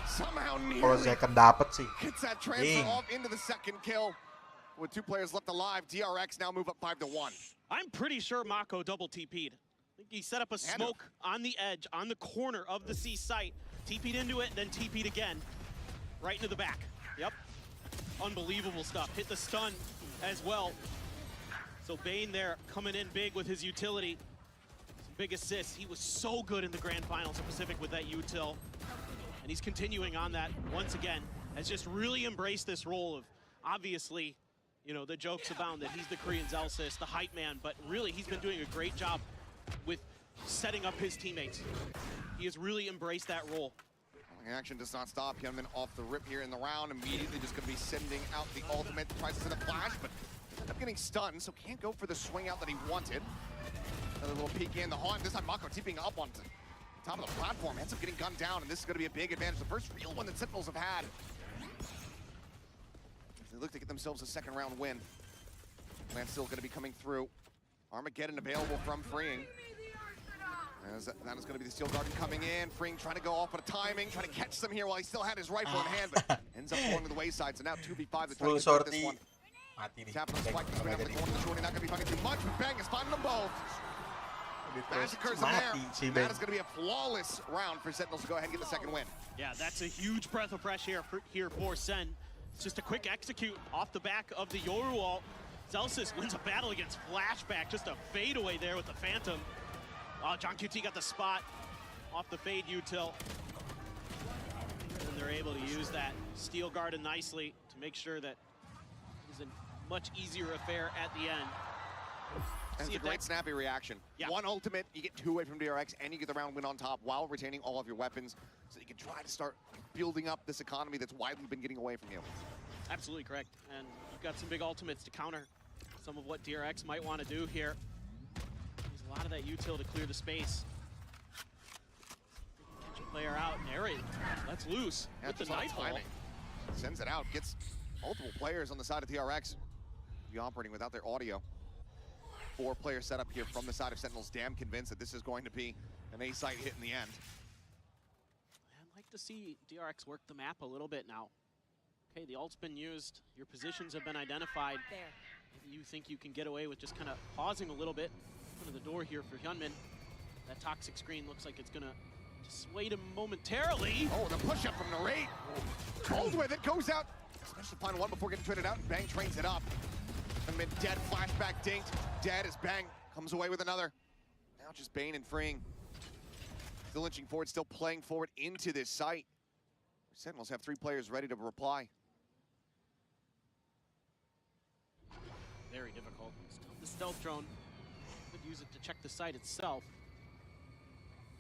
Somehow nearly gets that transfer off into the second kill. With 2 players left alive, DRX now move up 5-1. I'm pretty sure Mako double TP'd. I think he set up a smoke on the edge, on the corner of the C site, TP'd into it, then TP'd again, right into the back. Yep, unbelievable stuff. Hit the stun as well. So Bane there coming in big with his utility. Some big assists. He was so good in the grand finals of Pacific with that util. And he's continuing on that once again. Has just really embraced this role of, obviously, you know, the jokes abound that he's the Korean Zelsis, the hype man, but really he's been doing a great job with setting up his teammates. He has really embraced that role. Action does not stop. Hyunmin off the rip here in the round. Immediately just going to be sending out the ultimate. Tries to send a flash, but ends up getting stunned, so can't go for the swing out that he wanted. Another little peek in the haunt. This time Mako TPing up on top of the platform. Ends up getting gunned down, and this is going to be a big advantage. The first real one that Sentinels have had. They look to get themselves a second round win. Land's still going to be coming through Armageddon available from Freeing. As that is going to be the Steel Garden coming in. Freeing trying to go off on a timing, trying to catch them here while he still had his rifle in hand, but ends up falling to the wayside. So now 2v5, the Full Titans sortie. this one. Mati nih. Tapping the spike between them, the corner, the shorty, not going to be finding too much, but Bang is finding them both. Massacres them there. That is going to be a flawless round for Sentinels to go ahead and get the second win. Yeah, that's a huge breath of fresh air for Sen. It's just a quick execute off the back of the Yoru ult. Celsius wins a battle against Flashback, just a fadeaway there with the Phantom. Oh, John QT got the spot off the fade util. And they're able to use that Steel Garden nicely to make sure that it is a much easier affair at the end. And it's a great snappy reaction. Yeah. One ultimate, you get 2 away from DRX, and you get the round win on top while retaining all of your weapons, so you can try to start building up this economy that's widely been getting away from you. Absolutely correct. And you've got some big ultimates to counter some of what DRX might want to do here. There's a lot of that util to clear the space. Catch a player out, and Aaron lets loose with the Nightfall. Sends it out, gets multiple players on the side of TRX. Be operating without their audio. 4-player setup here from the side of Sentinels. Damn convinced that this is going to be an A-site hit in the end. I'd like to see DRX work the map a little bit now. Okay, the ult's been used. Your positions have been identified. Maybe you think you can get away with just kind of pausing a little bit in front of the door here for Hyunmin. That toxic screen looks like it's going to just wait him momentarily. Oh, the push-up from Narrate. Hold with it, goes out. Especially final one before getting traded out, and Bang trains it up. And then dead, Flashback dinked. Dead as Bang comes away with another. Now just Bane and Freeing. Still inching forward, still playing forward into this site. Sentinels have 3 players ready to reply. Very difficult. Still the stealth drone. Could use it to check the site itself.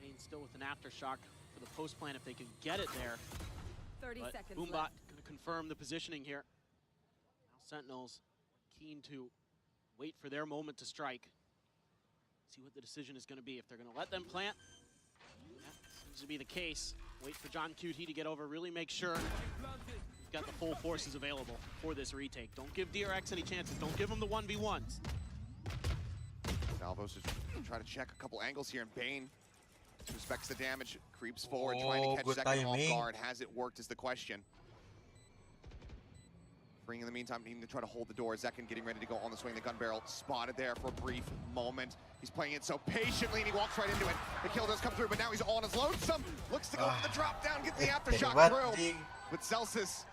Bane still with an aftershock for the post plan if they can get it there. 30 but seconds Boombot left. going to confirm the positioning here. Now Sentinels keen to wait for their moment to strike. See what the decision is going to be. If they're going to let them plant, that seems to be the case. Wait for John QT to get over, really make sure you've got the full forces available for this retake. Don't give DRX any chances. Don't give them the 1v1s. Salvos is trying to check a couple angles here, and Bane respects the damage, creeps forward, trying to catch good second off timing. guard. Has it worked is the question. Freeing in the meantime, needing to try to hold the door. Zekin getting ready to go on the swing. The gun barrel spotted there for a brief moment. He's playing it so patiently, and he walks right into it. The kill does come through, but now he's on his lonesome. Looks to go for the drop down, get the aftershock through. But Celsius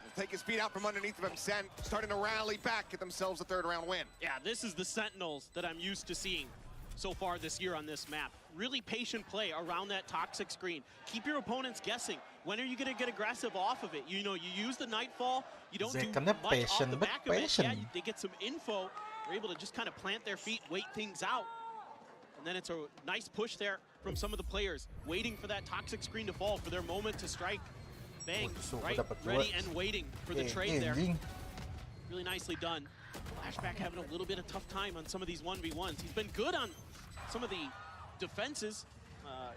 will take his feet out from underneath of him. Sen starting to rally back, get themselves a 3rd round win. Yeah, this is the Sentinels that I'm used to seeing so far this year on this map. Really patient play around that toxic screen. Keep your opponents guessing. When are you going to get aggressive off of it? You know, you use the Nightfall. You don't do much off the back of it. Yeah, they get some info. They're able to just kind of plant their feet, wait things out. And then it's a nice push there from some of the players, waiting for that toxic screen to fall, for their moment to strike. Bang, right, ready and waiting for the trade there. Really nicely done. Flashback having a little bit of tough time on some of these 1v1s. He's been good on some of the defenses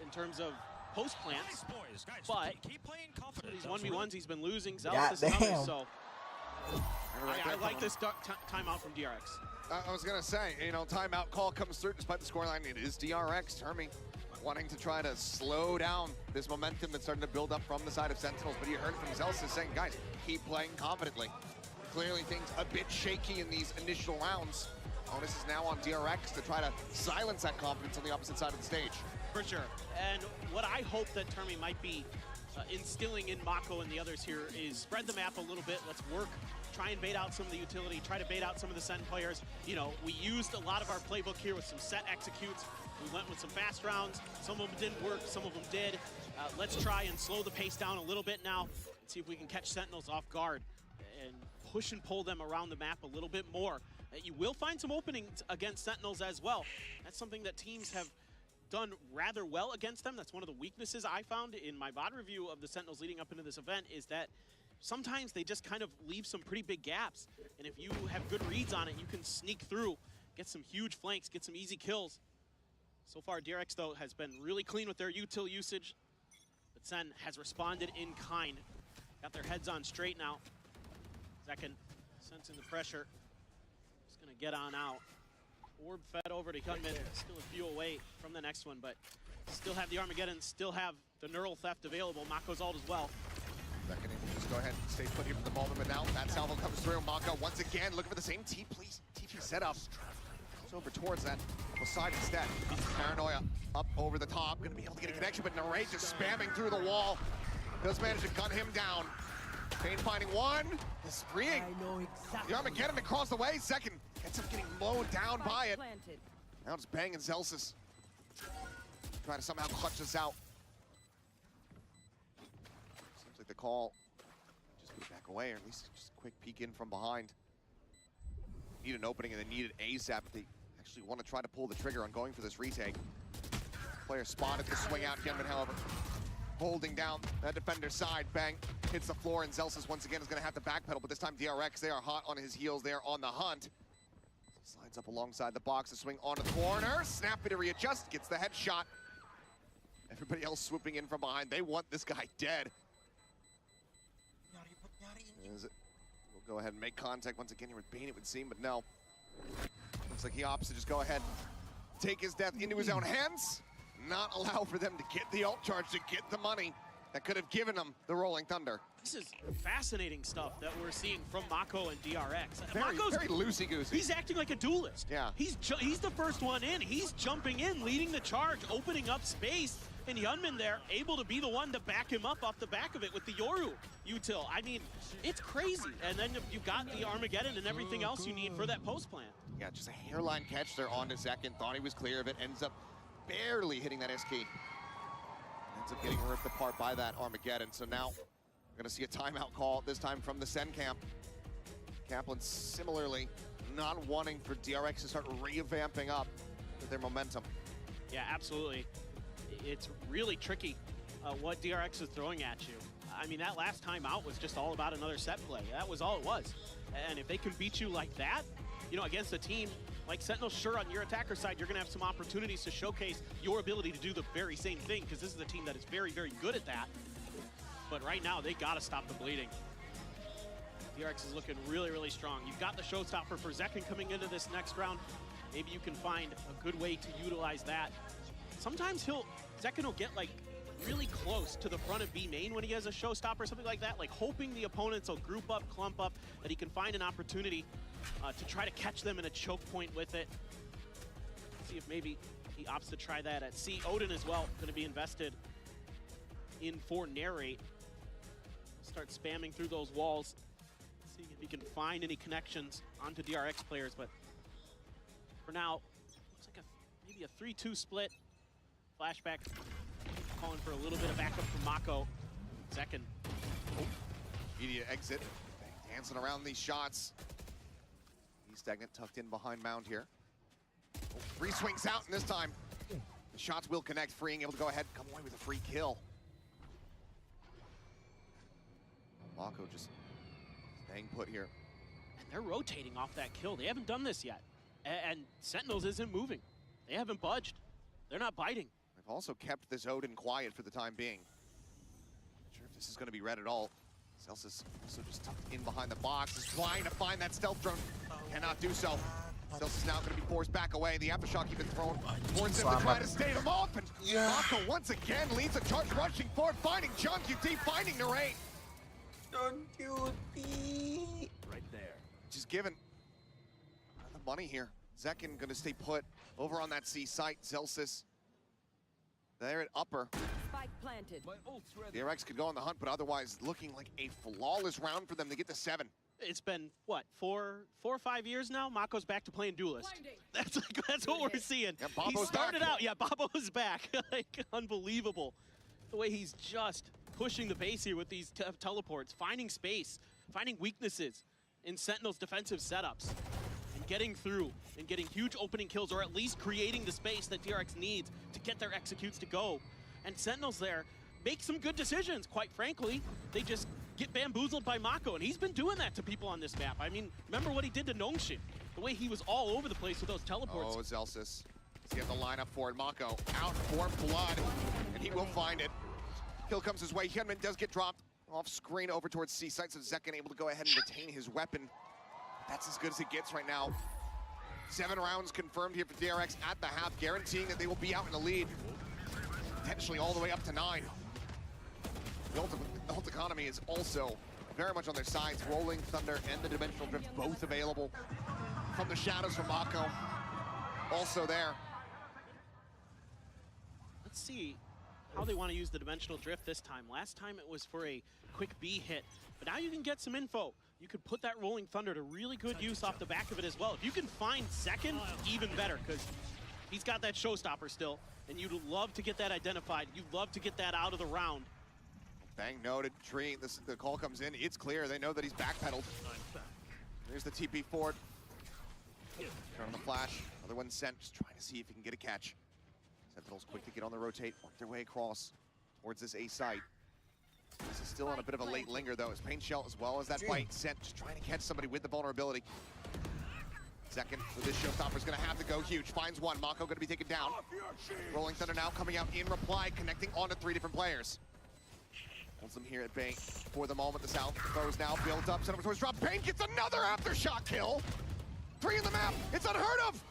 in terms of post plants, but some of these 1v1s he's been losing. Zealous and others, so I like this timeout from DRX. I was going to say, you know, timeout call comes through despite the scoreline. It is DRX. Termi wanting to try to slow down this momentum that's starting to build up from the side of Sentinels, but you heard it from Zelsis saying, guys, keep playing confidently. Clearly things a bit shaky in these initial rounds. Onus is now on DRX to try to silence that confidence on the opposite side of the stage. For sure. And what I hope that Termi might be instilling in Mako and the others here is spread the map a little bit. Let's work, try and bait out some of the utility, try to bait out some of the Sen players. You know, we used a lot of our playbook here with some set executes. We went with some fast rounds. Some of them didn't work, some of them did. Let's try and slow the pace down a little bit now and see if we can catch Sentinels off guard and push and pull them around the map a little bit more. You will find some openings against Sentinels as well. That's something that teams have done rather well against them. That's one of the weaknesses I found in my VOD review of the Sentinels leading up into this event, is that sometimes they just kind of leave some pretty big gaps. And if you have good reads on it, you can sneak through, get some huge flanks, get some easy kills. So far, DRX, though, has been really clean with their util usage. But Sen has responded in kind. Got their heads on straight now. Zekin sensing the pressure. Just going to get on out. orb fed over to Hyunmin. Still a few away from the next one, but still have the Armageddon, still have the Neural Theft available. Mako's ult as well. Second in, just go ahead and stay put here for the moment, but now that salvo comes through. Mako once again looking for the same TP setup. Goes over towards that side instead. Paranoia up over the top, gonna be able to get a connection, but Narrate just spamming through the wall. Does manage to gun him down. Kane finding one, is freeing. The Armageddon across the way, second. Ends up getting mowed down by it. Now just banging Zelsis. Trying to somehow clutch this out. Seems like the call just be back away, or at least just a quick peek in from behind. Need an opening and they need it ASAP if they actually want to try to pull the trigger on going for this retake. Player spotted the swing out, Hyunmin, however, holding down that defender's side. Bang, hits the floor, and Zelsis once again is going to have to backpedal, but this time DRX, they are hot on his heels. They are on the hunt. Slides up alongside the box, a swing onto the corner. Snappy to readjust, gets the headshot. Everybody else swooping in from behind. They want this guy dead. We'll go ahead and make contact once again here with Bane, it would seem, but no. Looks like he opts to just go ahead, take his death into his own hands, not allow for them to get the ult charge, to get the money that could have given them the Rolling Thunder. This is fascinating stuff that we're seeing from Mako and DRX. Mako's very loosey-goosey. He's acting like a duelist. Yeah. He's the first one in. He's jumping in, leading the charge, opening up space. And Hyunmin there, able to be the one to back him up off the back of it with the Yoru util. I mean, it's crazy. And then you've got the Armageddon and everything else you need for that post plant. Yeah, just a hairline catch there onto second. Thought he was clear of it. Ends up barely hitting that S key. Ends up getting ripped apart by that Armageddon. So now we're going to see a timeout call, this time from the Sen camp. Kaplan similarly not wanting for DRX to start revamping up with their momentum. Yeah, absolutely. It's really tricky what DRX is throwing at you. I mean, that last time out was just all about another set play. That was all it was. And if they can beat you like that, you know, against a team like Sentinel, sure, on your attacker side, you're going to have some opportunities to showcase your ability to do the very same thing, because this is a team that is very, very good at that. But right now, they got to stop the bleeding. DRX is looking really, really strong. You've got the showstopper for Zekken coming into this next round. Maybe you can find a good way to utilize that. Sometimes Zekken will get like really close to the front of B main when he has a showstopper, something like that, like hoping the opponents will group up, clump up, that he can find an opportunity to try to catch them in a choke point with it. See if maybe he opts to try that at C. Odin as well, going to be invested in for Narrate. Start spamming through those walls, see if he can find any connections onto DRX players, but for now, looks like maybe a 3-2 split. Flashback, calling for a little bit of backup from Mako. Zekken. Oh. Media exit, dancing around these shots. He's stagnant, tucked in behind Mound here. Oh, 3 swings out, and this time the shots will connect, freeing, able to go ahead and come away with a free kill. Mako just staying put here. And they're rotating off that kill. They haven't done this yet. And Sentinels isn't moving. They haven't budged. They're not biting. They've also kept this Odin quiet for the time being. Not sure if this is going to be red at all. Celsius also just tucked in behind the box, is trying to find that stealth drone. Cannot do so. Celsius now going to be forced back away. The aftershock even thrown towards him to try to stave him off. And Mako once again leads a charge, rushing forward, finding John QT, finding Narrate. John QT. Right there. Just given the money here. Zekken going to stay put over on that C site. Zelsis there at upper. Spike planted. DRX could go on the hunt, but otherwise looking like a flawless round for them to get to 7. It's been, what, four or 5 years now? Mako's back to playing Duelist. That's what we're seeing. Yeah, he started back. out, yeah, Babo's back. Like, unbelievable. The way he's just pushing the pace here with these teleports, finding space, finding weaknesses in Sentinel's defensive setups, and getting through and getting huge opening kills, or at least creating the space that DRX needs to get their executes to go. And Sentinels there make some good decisions, quite frankly. They just get bamboozled by Mako, and he's been doing that to people on this map. I mean, remember what he did to Nongshin? The way he was all over the place with those teleports. Oh, Zelsis. He has the lineup for it. Mako out for blood, and he will find it. Kill comes his way. Hyunmin does get dropped off screen over towards C site, so Zekken able to go ahead and retain his weapon. That's as good as it gets right now. 7 rounds confirmed here for DRX at the half, guaranteeing that they will be out in the lead. Potentially all the way up to 9. The ult economy is also very much on their sides. Rolling Thunder and the Dimensional Drift both available. From the shadows from Mako, also there. Let's see how they want to use the Dimensional Drift this time. Last time it was for a quick B hit, but now you can get some info. You could put that Rolling Thunder to really good use off the back of it as well. If you can find second, even better, because he's got that showstopper still, and you'd love to get that identified. You'd love to get that out of the round. Bang noted, Tree, the call comes in, it's clear. They know that he's backpedaled. There's the TP forward. Turn on the flash, other one sent, just trying to see if he can get a catch. Sentinels quick to get on the rotate, work their way across towards this A site. This is still on a bit of a late linger though, as Paint Shell as well as that bite sent, just trying to catch somebody with the vulnerability. Second for this showstopper's gonna have to go huge. Finds one, Mako gonna be taken down. Rolling Thunder now coming out in reply, connecting onto 3 different players. Holds them here at Bang for the moment. The South throws now built up, set up towards drop. Bang gets another aftershock kill. 3 in the map, it's unheard of.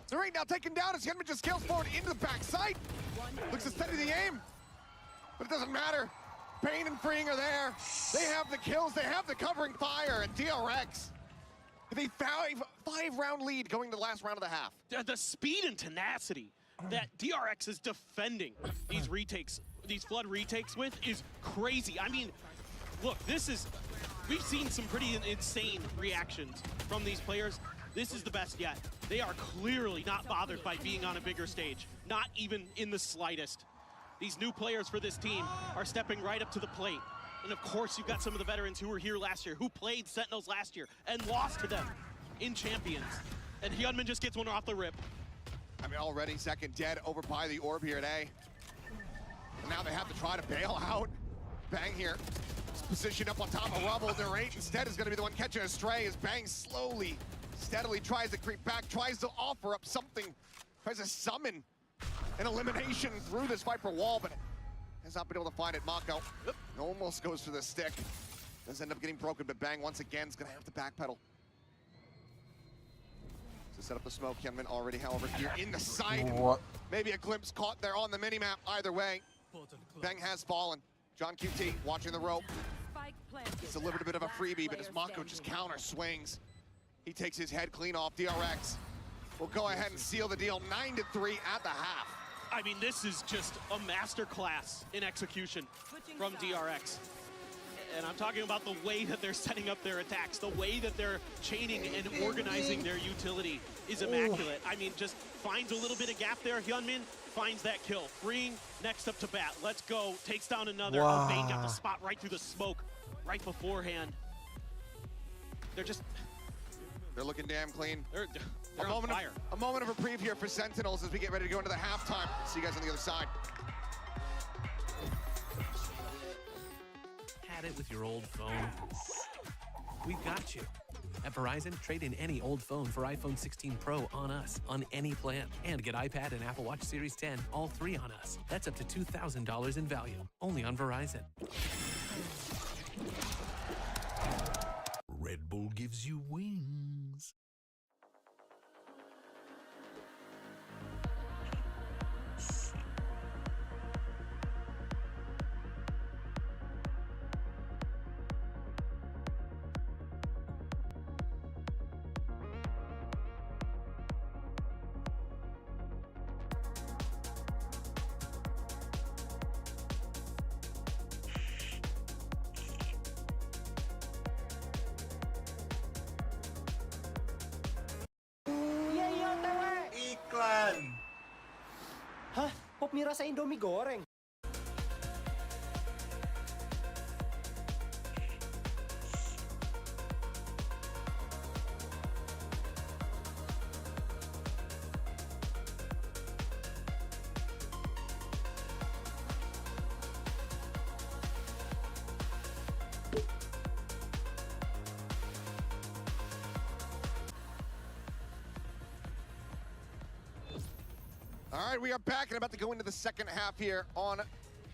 Zerate now taken down as Hyunmin just scales forward into the backside. Looks to steady the aim, but it doesn't matter. Pain and Freeing are there. They have the kills, they have the covering fire, and DRX with a 5-round lead going to the last round of the half. The speed and tenacity that DRX is defending these retakes, these flood retakes with is crazy. I mean, look, we've seen some pretty insane reactions from these players. This is the best yet. They are clearly not bothered by being on a bigger stage, not even in the slightest. These new players for this team are stepping right up to the plate. And of course, you've got some of the veterans who were here last year, who played Sentinels last year and lost to them in Champions. And Hyunmin just gets one off the rip. I mean, already second dead over by the orb here at A. And now they have to try to bail out. Bang here, positioned up on top of rubble. Zerate instead is gonna be the one catching a stray as Bang slowly, steadily tries to creep back, tries to offer up something, tries to summon an elimination through this Viper wall, but has not been able to find it. Mako almost goes for the stick. Does end up getting broken, but Bang once again is gonna have to backpedal. To set up the smoke, Hyunmin already, however, here in the side. Maybe a glimpse caught there on the minimap. Either way, Bang has fallen. John QT watching the rope. He's delivered a bit of a freebie, but as Mako just counter swings, he takes his head clean off. DRX will go ahead and seal the deal, 9-3 at the half. I mean, this is just a masterclass in execution from DRX. And I'm talking about the way that they're setting up their attacks, the way that they're chaining and organizing their utility is immaculate. I mean, just finds a little bit of gap there. Hyunmin finds that kill. Freeing next up to bat. Let's go. Takes down another. Wow. Bane got the spot right through the smoke right beforehand. They're looking damn clean. They're on fire. A moment of reprieve here for Sentinels as we get ready to go into the halftime. See you guys on the other side. Had it with your old phone? We've got you. At Verizon, trade in any old phone for iPhone 16 Pro on us, on any plan. And get iPad and Apple Watch Series 10, all 3 on us. That's up to $2,000 in value, only on Verizon. Red Bull gives you wings. Hah? Pop mira sa Indomie goreng? All right, we are back and about to go into the second half here on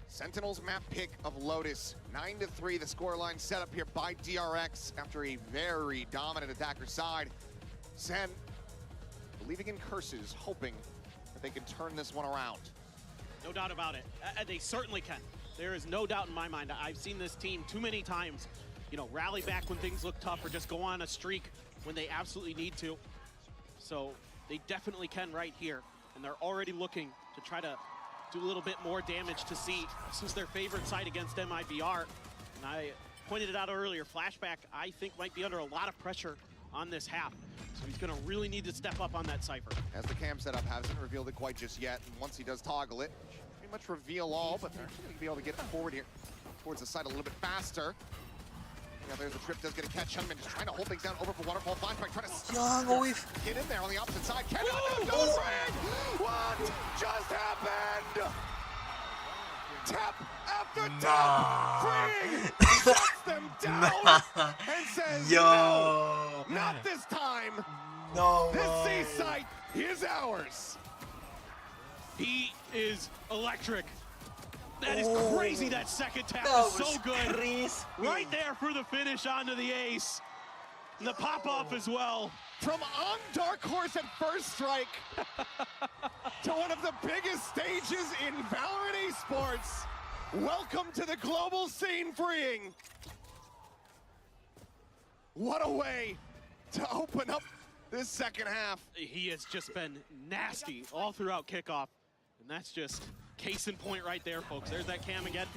Sentinels map pick of Lotus. 9-3, the scoreline set up here by DRX after a very dominant attacker side. Sen believing in curses, hoping that they can turn this one around. No doubt about it. They certainly can. There is no doubt in my mind. I've seen this team too many times, you know, rally back when things look tough or just go on a streak when they absolutely need to. So they definitely can right here. And they're already looking to try to do a little bit more damage to see. This is their favorite side against MIBR. And I pointed it out earlier, Flashback, I think, might be under a lot of pressure on this half. So he's going to really need to step up on that Cypher. As the cam setup hasn't revealed it quite just yet, and once he does toggle it, should pretty much reveal all, but they're going to be able to get forward here towards the side a little bit faster. Yeah, there's the trip, does get a catch. Hunman just trying to hold things down over for Waterfall. Flashback trying to get in there on the opposite side. Cannot no frag! What just happened? Tap after tap! Freeing shuts them down and says, no, not this time. No This C-site is ours. He is electric. That is crazy, that second tap is so good. Right there for the finish onto the ace. And the pop-off as well. From on Dark Horse at first strike to one of the biggest stages in Valorant esports. Welcome to the global scene, Freeing. What a way to open up this second half. He has just been nasty all throughout kickoff. And that's just case in point right there, folks. There's that cam again.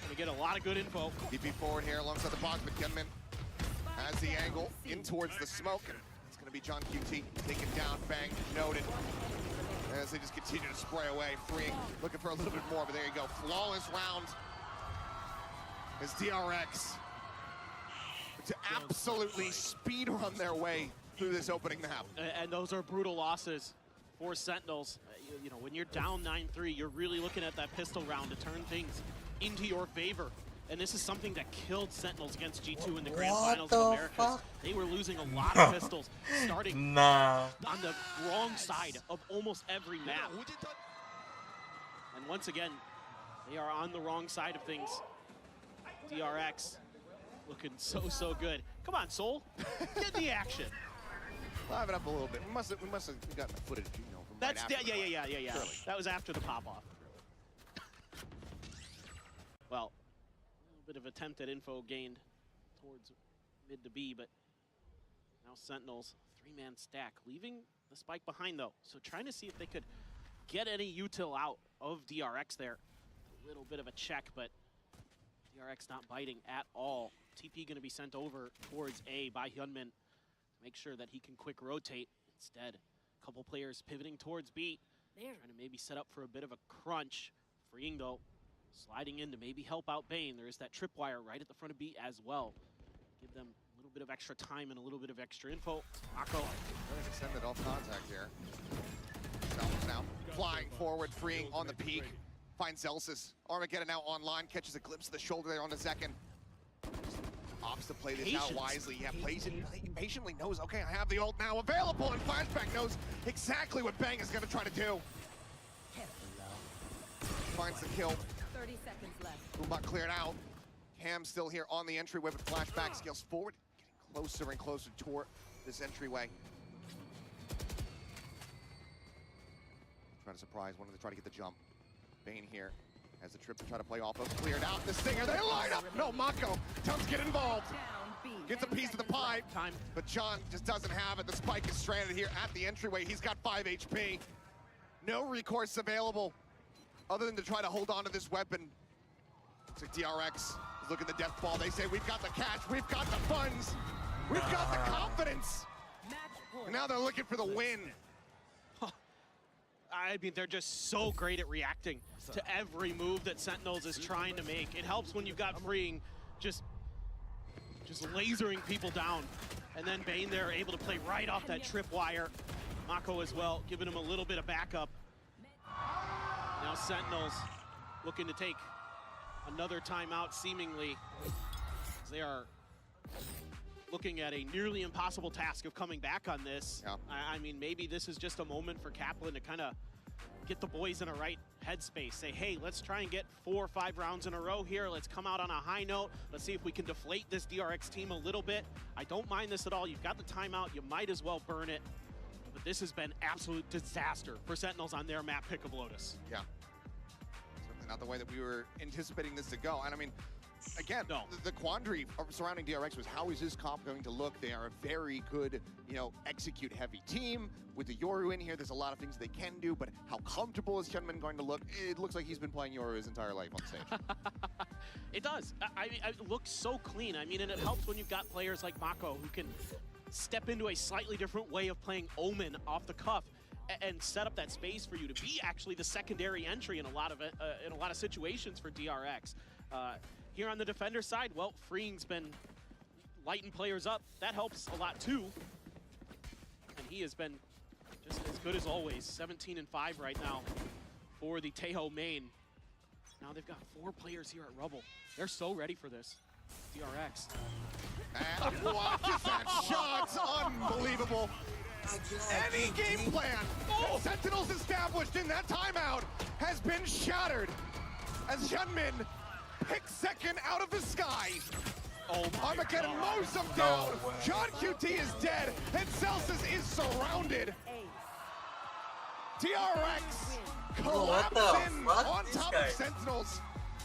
Gonna get a lot of good info. DP forward here alongside the box, but Gunman has the angle in towards the smoke. It's gonna be John QT taken down, bang, noted. As they just continue to spray away, Freeing, looking for a little bit more, but there you go. Flawless round as DRX to absolutely speed run their way through this opening map. And those are brutal losses for Sentinels. You know, when you're down 9-3, you're really looking at that pistol round to turn things into your favor. And this is something that killed Sentinels against G2 in the Grand Finals of Americas. They were losing a lot of pistols, starting on the wrong side of almost every map. And once again, they are on the wrong side of things. DRX looking so good. Come on, Soul, get the action. Live it up a little bit. We must have gotten the footage, you know, from That's right after. Yeah. Surely. That was after the pop-off. Well, a little bit of attempt at info gained towards mid to B, but now Sentinels, three-man stack, leaving the spike behind though. So trying to see if they could get any util out of DRX there. A little bit of a check, but DRX not biting at all. TP gonna be sent over towards A by Hyunmin to make sure that he can quick rotate. Instead, a couple players pivoting towards B, trying to maybe set up for a bit of a crunch. Freeing though, sliding in to maybe help out Bane. There is that tripwire right at the front of B as well. Give them a little bit of extra time and a little bit of extra info. Mako. Really extended off contact here. Zelsis now flying forward, Freeing on the peak. Finds Zelsis. Armageddon now online, catches a glimpse of the shoulder there on the Zekin. Opts to play this out wisely. Yeah, plays it patiently, knows, okay, I have the ult now available, and Flashback knows exactly what Bang is gonna try to do. Finds the kill. 30 seconds left. Boombot cleared out. Cam still here on the entryway, but Flashback scales forward, getting closer and closer toward this entryway. Trying to surprise, wanted to try to get the jump. Bane here has the trip to try to play off of, cleared out the Stinger, they line up! No, Mako, Tums get involved. Gets a piece of the pie, but John just doesn't have it. The spike is stranded here at the entryway. He's got 5 HP. No recourse available other than to try to hold on to this weapon. It's like DRX is looking at the death ball. They say, we've got the cash, we've got the funds, we've got the confidence. And now they're looking for the win. I mean, they're just so great at reacting to every move that Sentinels is trying to make. It helps when you've got Freeing just lasering people down. And then Bane there able to play right off that tripwire. Mako as well, giving him a little bit of backup. Now Sentinels looking to take another timeout seemingly, as they are looking at a nearly impossible task of coming back on this. Yeah. I mean, maybe this is just a moment for Kaplan to kind of get the boys in a right headspace. Say, hey, let's try and get 4 or 5 rounds in a row here. Let's come out on a high note. Let's see if we can deflate this DRX team a little bit. I don't mind this at all. You've got the timeout. You might as well burn it. But this has been absolute disaster for Sentinels on their map pick of Lotus. Yeah. Certainly not the way that we were anticipating this to go. And I mean, again, the quandary surrounding DRX was how is this comp going to look? They are a very good, execute heavy team. With the Yoru in here, there's a lot of things they can do, but how comfortable is Hyunmin going to look? It looks like he's been playing Yoru his entire life on stage. It does. It looks so clean. I mean, and it helps when you've got players like Mako who can step into a slightly different way of playing Omen off the cuff and set up that space for you to be actually the secondary entry in a lot of situations for DRX. Here on the defender side, well, Freeing's been lighting players up. That helps a lot too. And he has been just as good as always. 17-5 right now for the Tejo main. Now they've got 4 players here at Rubble. They're so ready for this. DRX. And what is that shot? Unbelievable. Any game plan that Sentinels established in that timeout has been shattered as Hyunmin picks second out of the sky. Armageddon mows him down. John QT is dead, and Celsius is surrounded. DRX collapsing on top of Sentinels,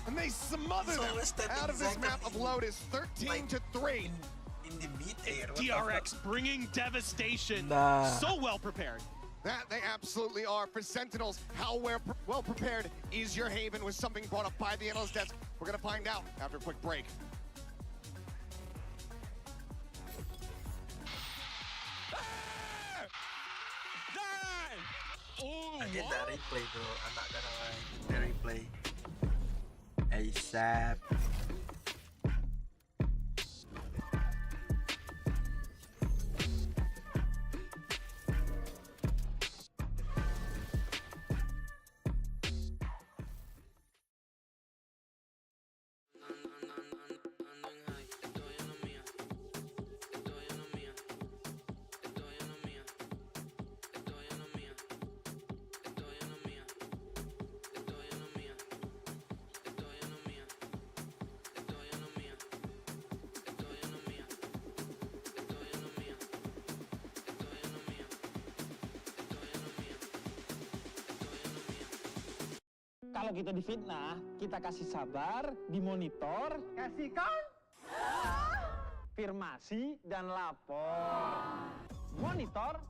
and they smother them out of this map of Lotus, 13-3. DRX bringing devastation. So well prepared. That they absolutely are. For Sentinels, how well prepared is your Haven was something brought up by the analyst desk. We're going to find out after a quick break. I get that replay, bro. I'm not gonna lie. The replay. ASAP. Kalau kita difitnah, kita kasih sabar, dimonitor, kasihkan afirmasi dan lapor. Monitor.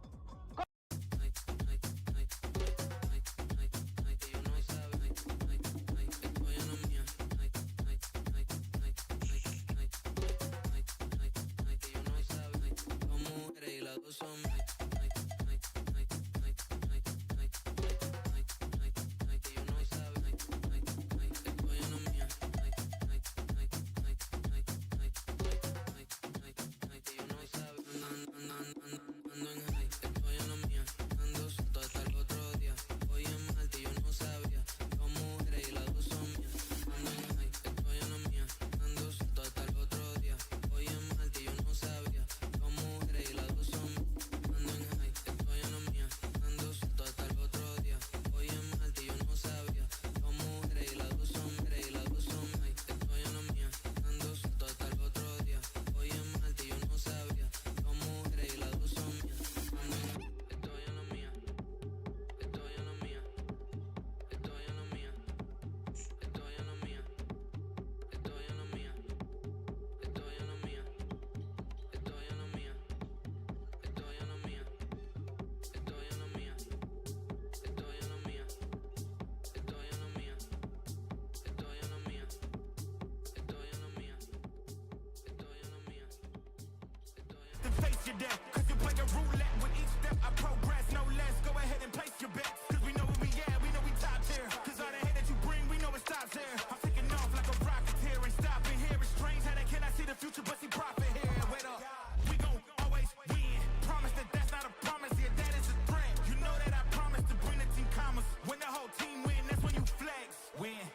Face your death, cause you play a roulette with each step I progress, no less. Go ahead and place your bets, cause we know where we at, we know we top tier. Cause all the hate that you bring, we know it stops here. I'm taking off like a rocket here and stopping here. It's strange how they cannot see the future, but see profit here. Wait up, we gon' always win. Promise that that's not a promise, yeah, that is a threat. You know that I promise to bring the team commas. When the whole team win, that's when you flex. Win,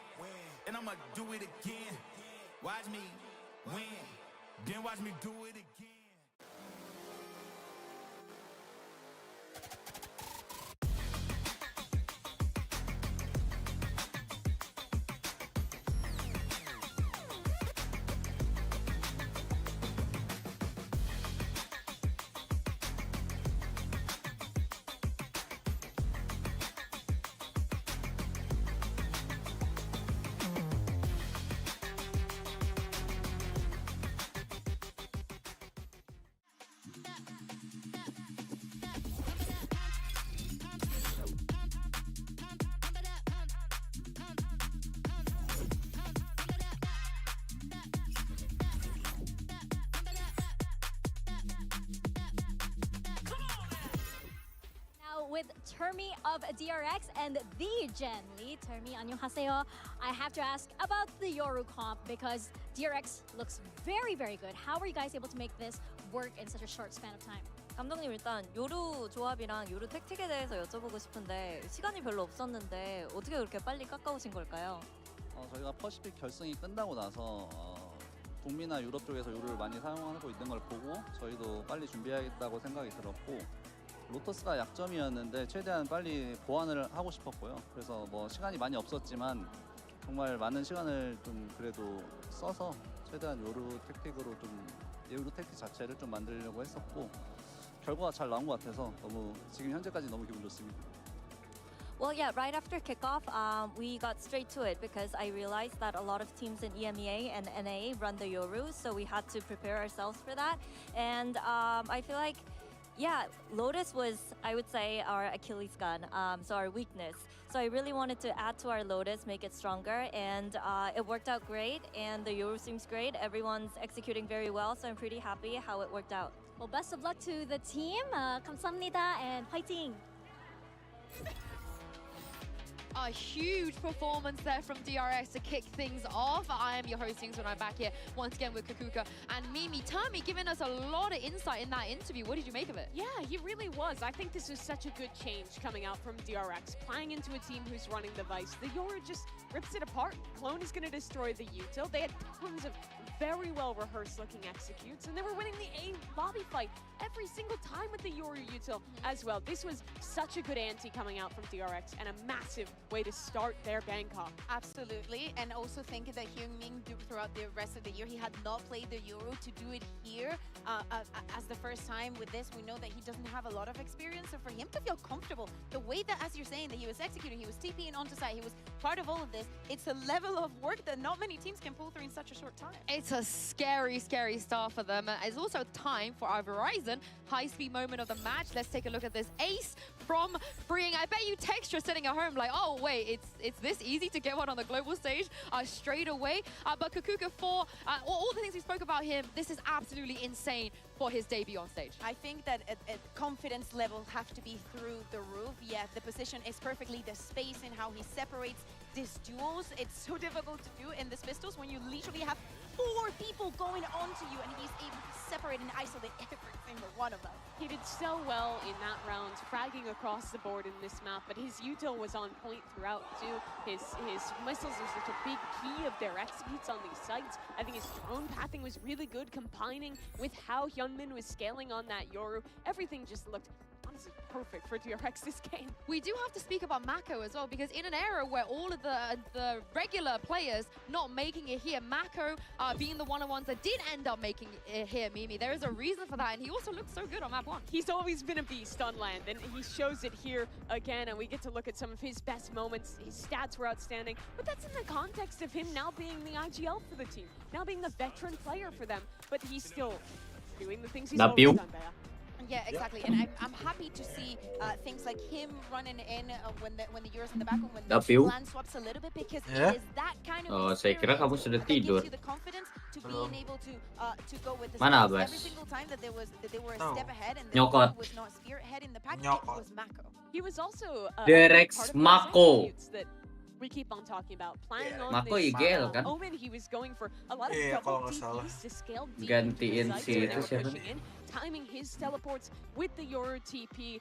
and I'ma do it again. Watch me win, then watch me do it again. with Termi of DRX and the Jen Lee. Termi, 안녕하세요. I have to ask about the Yoru comp because DRX looks very, very good. How were you guys able to make this work in such a short span of time? 감독님 일단 요루 조합이랑 요루 택틱에 대해서 여쭤보고 싶은데 시간이 별로 없었는데 어떻게 그렇게 빨리 깎아오신 걸까요? 저희가 퍼시픽 결승이 끝나고 나서 북미나 유럽 쪽에서 요루를 많이 사용하고 있는 걸 보고 저희도 빨리 준비해야겠다고 생각이 들었고 로터스가 약점이었는데 최대한 빨리 보완을 하고 싶었고요. 그래서 뭐 시간이 많이 없었지만 정말 많은 시간을 좀 그래도 써서 최대한 요루 택틱으로 좀 요루 택틱 자체를 좀 만들려고 했었고 결과가 잘 나온 것 같아서 너무 지금 현재까지 너무 기분 좋습니다. Well, yeah, right after kickoff, we got straight to it because I realized that a lot of teams in EMEA and NA run the Yoru, so we had to prepare ourselves for that. And I feel like, yeah, Lotus was, I would say, our Achilles gun, so our weakness. So I really wanted to add to our Lotus, make it stronger, and it worked out great, and the Yoru seems great. Everyone's executing very well, so I'm pretty happy how it worked out. Well, best of luck to the team. 감사합니다 and fighting. A huge performance there from DRX to kick things off. I am your host, Yingsun. I'm back here once again with Kakuka and Mimi. Termi giving us a lot of insight in that interview. What did you make of it? Yeah, he really was. I think this was such a good change coming out from DRX. Playing into a team who's running the Vice. The Yoru just rips it apart. Clone is going to destroy the util. They had tons of very well rehearsed looking executes, and they were winning the A lobby fight every single time with the Yoru util as well. This was such a good ante coming out from DRX and a massive way to start their Bangkok. Absolutely, and also think that Hyungmin throughout the rest of the year, he had not played the Euro. To do it here as the first time with this, we know that he doesn't have a lot of experience, so for him to feel comfortable, the way that, as you're saying, that he was executing, he was TPing onto site, he was part of all of this, it's a level of work that not many teams can pull through in such a short time. It's a scary, scary start for them. It's also time for our Verizon high-speed moment of the match. Let's take a look at this ace from Freeing. I bet you Texture sitting at home like, oh wait, it's this easy to get one on the global stage straight away. But Kakuka, for all the things we spoke about him, this is absolutely insane for his debut on stage. I think that confidence level have to be through the roof. Yeah, the position is perfectly, the space and how he separates these duels. It's so difficult to do in this pistols when you literally have 4 people going onto you and he's able to separate and isolate every single one of them. He did so well in that round, fragging across the board in this map, but his util was on point throughout too. His missiles are such a big key of their executes on these sites. I think his drone pathing was really good, combining with how Hyunmin was scaling on that Yoru. Everything just looked honestly perfect for DRX this game. We do have to speak about Mako as well, because in an era where all of the regular players not making it here, Mako being the one-on-ones that did end up making it here, Mimi, there is a reason for that, and he also looked so good on map 1. He's always been a beast on land, and he shows it here again, and we get to look at some of his best moments. His stats were outstanding, but that's in the context of him now being the IGL for the team, now being the veteran player for them, but he's still doing the things he's always done better. Yeah, exactly. And I'm happy to see things like him running in when the Euro's in the back, when the plan swaps a little bit, because it is that kind of saya kira kamu sudah that tidur. gives you the confidence to being able to go with the Mana, space. Abbas? Every single time that they were a step ahead and Nyokot. was not spearhead in the pack, it was Mako. He was also DRX Mako. that we keep on talking about. Playing on Mako this IGL kan? Omen, he was going for a lot of Iya, double kalau nggak salah. TPs to scale deep Gantiin into the sites si when they itu were siapa? pushing in, timing his teleports with the Yoru TP,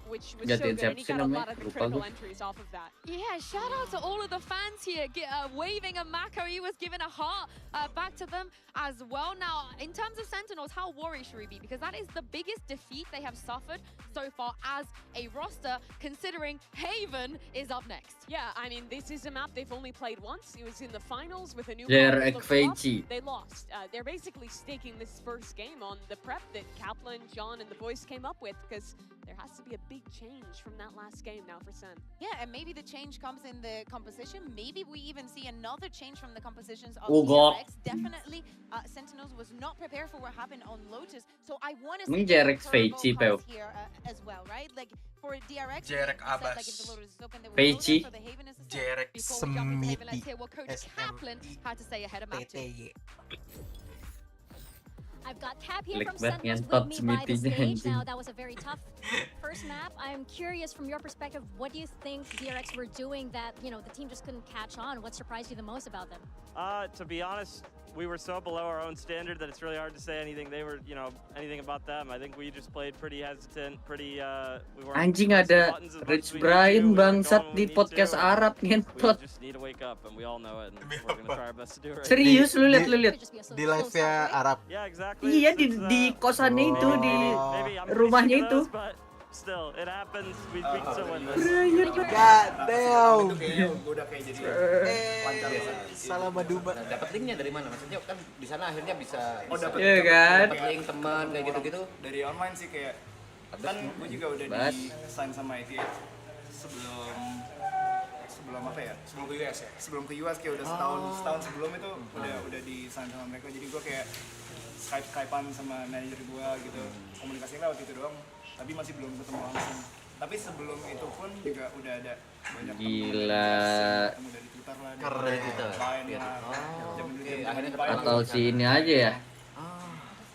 which was so Gantiin good, and he siapa sih got a namanya? lot of the Lupa critical gue. entries off of that. Yeah, shout out to all of the fans here waving a Mako. He was giving a heart back to them as well. Now, in terms of Sentinels, how worried should we be? Because that is the biggest defeat they have suffered so far as a roster, considering Haven is up next. Yeah, I mean, this is a map they've only played once. It was in the finals with a new DRX look Feichi. They lost. They're basically staking this first game on the prep that Kaplan, John, and the boys came up with, because there has to be a big change from that last game now for Sen. Yeah, and maybe the change comes in the composition. Maybe we even see another change from the compositions of Ugo. DRX. Definitely, Sentinels was not prepared for what happened on Lotus. So I want to Emang see DRX Turbo Feichi, comes Peo? here as well, right? Like for DRX, DRX you said, like, Abbas. if the Lotus is open, they will Feichi. go there, for the Haven is the same. DRX Before we jump into Haven, let's Smithy. hear what Coach Kaplan had to say ahead of map 2. I've got Cap here Jelek from banget Sentinels ngentot with me by the Smithy-nya, stage. anjing. Now, that was a very tough first map. I'm curious from your perspective, what do you think DRX were doing that, you know, the team just couldn't catch on? What surprised you the most about them? To be honest, we were so below our own standard that it's really hard to say anything. They were, anything about them. I think we just played pretty hesitant, pretty. We weren't Anjing pressing ada buttons as much Rich as we need to. Brian We weren't bangsat going when di we need podcast to, and Arab We ngentot. just need to wake up, and we all know it, and we're gonna try our best to do it. Right. Serius lu lihat. Di live-nya Arab. Yeah, exactly. Iya di kosannya itu di rumahnya itu. Still, it happens. We still win this. God damn. Gue udah kayak jadi lancar Salah Maduma. Dapat linknya dari mana? Maksudnya kan di sana akhirnya bisa. Oh dapat kan? Dapat link teman kayak gitu-gitu. Dari online sih kayak kan gue juga udah di sign sama ITH sebelum apa ya? Sebelum ke US ya. Sebelum ke US kayak udah setahun sebelum itu udah di sign sama mereka. Jadi gue kayak Skype-an sama manajer gue gitu. Komunikasinya lewat itu doang. Tapi masih belum ketemu langsung. Tapi sebelum itu pun juga udah ada banyak Gila. ketemu dari Twitter lah, Keren gitu. Lain lah. Akhirnya Atau si ini aja ya.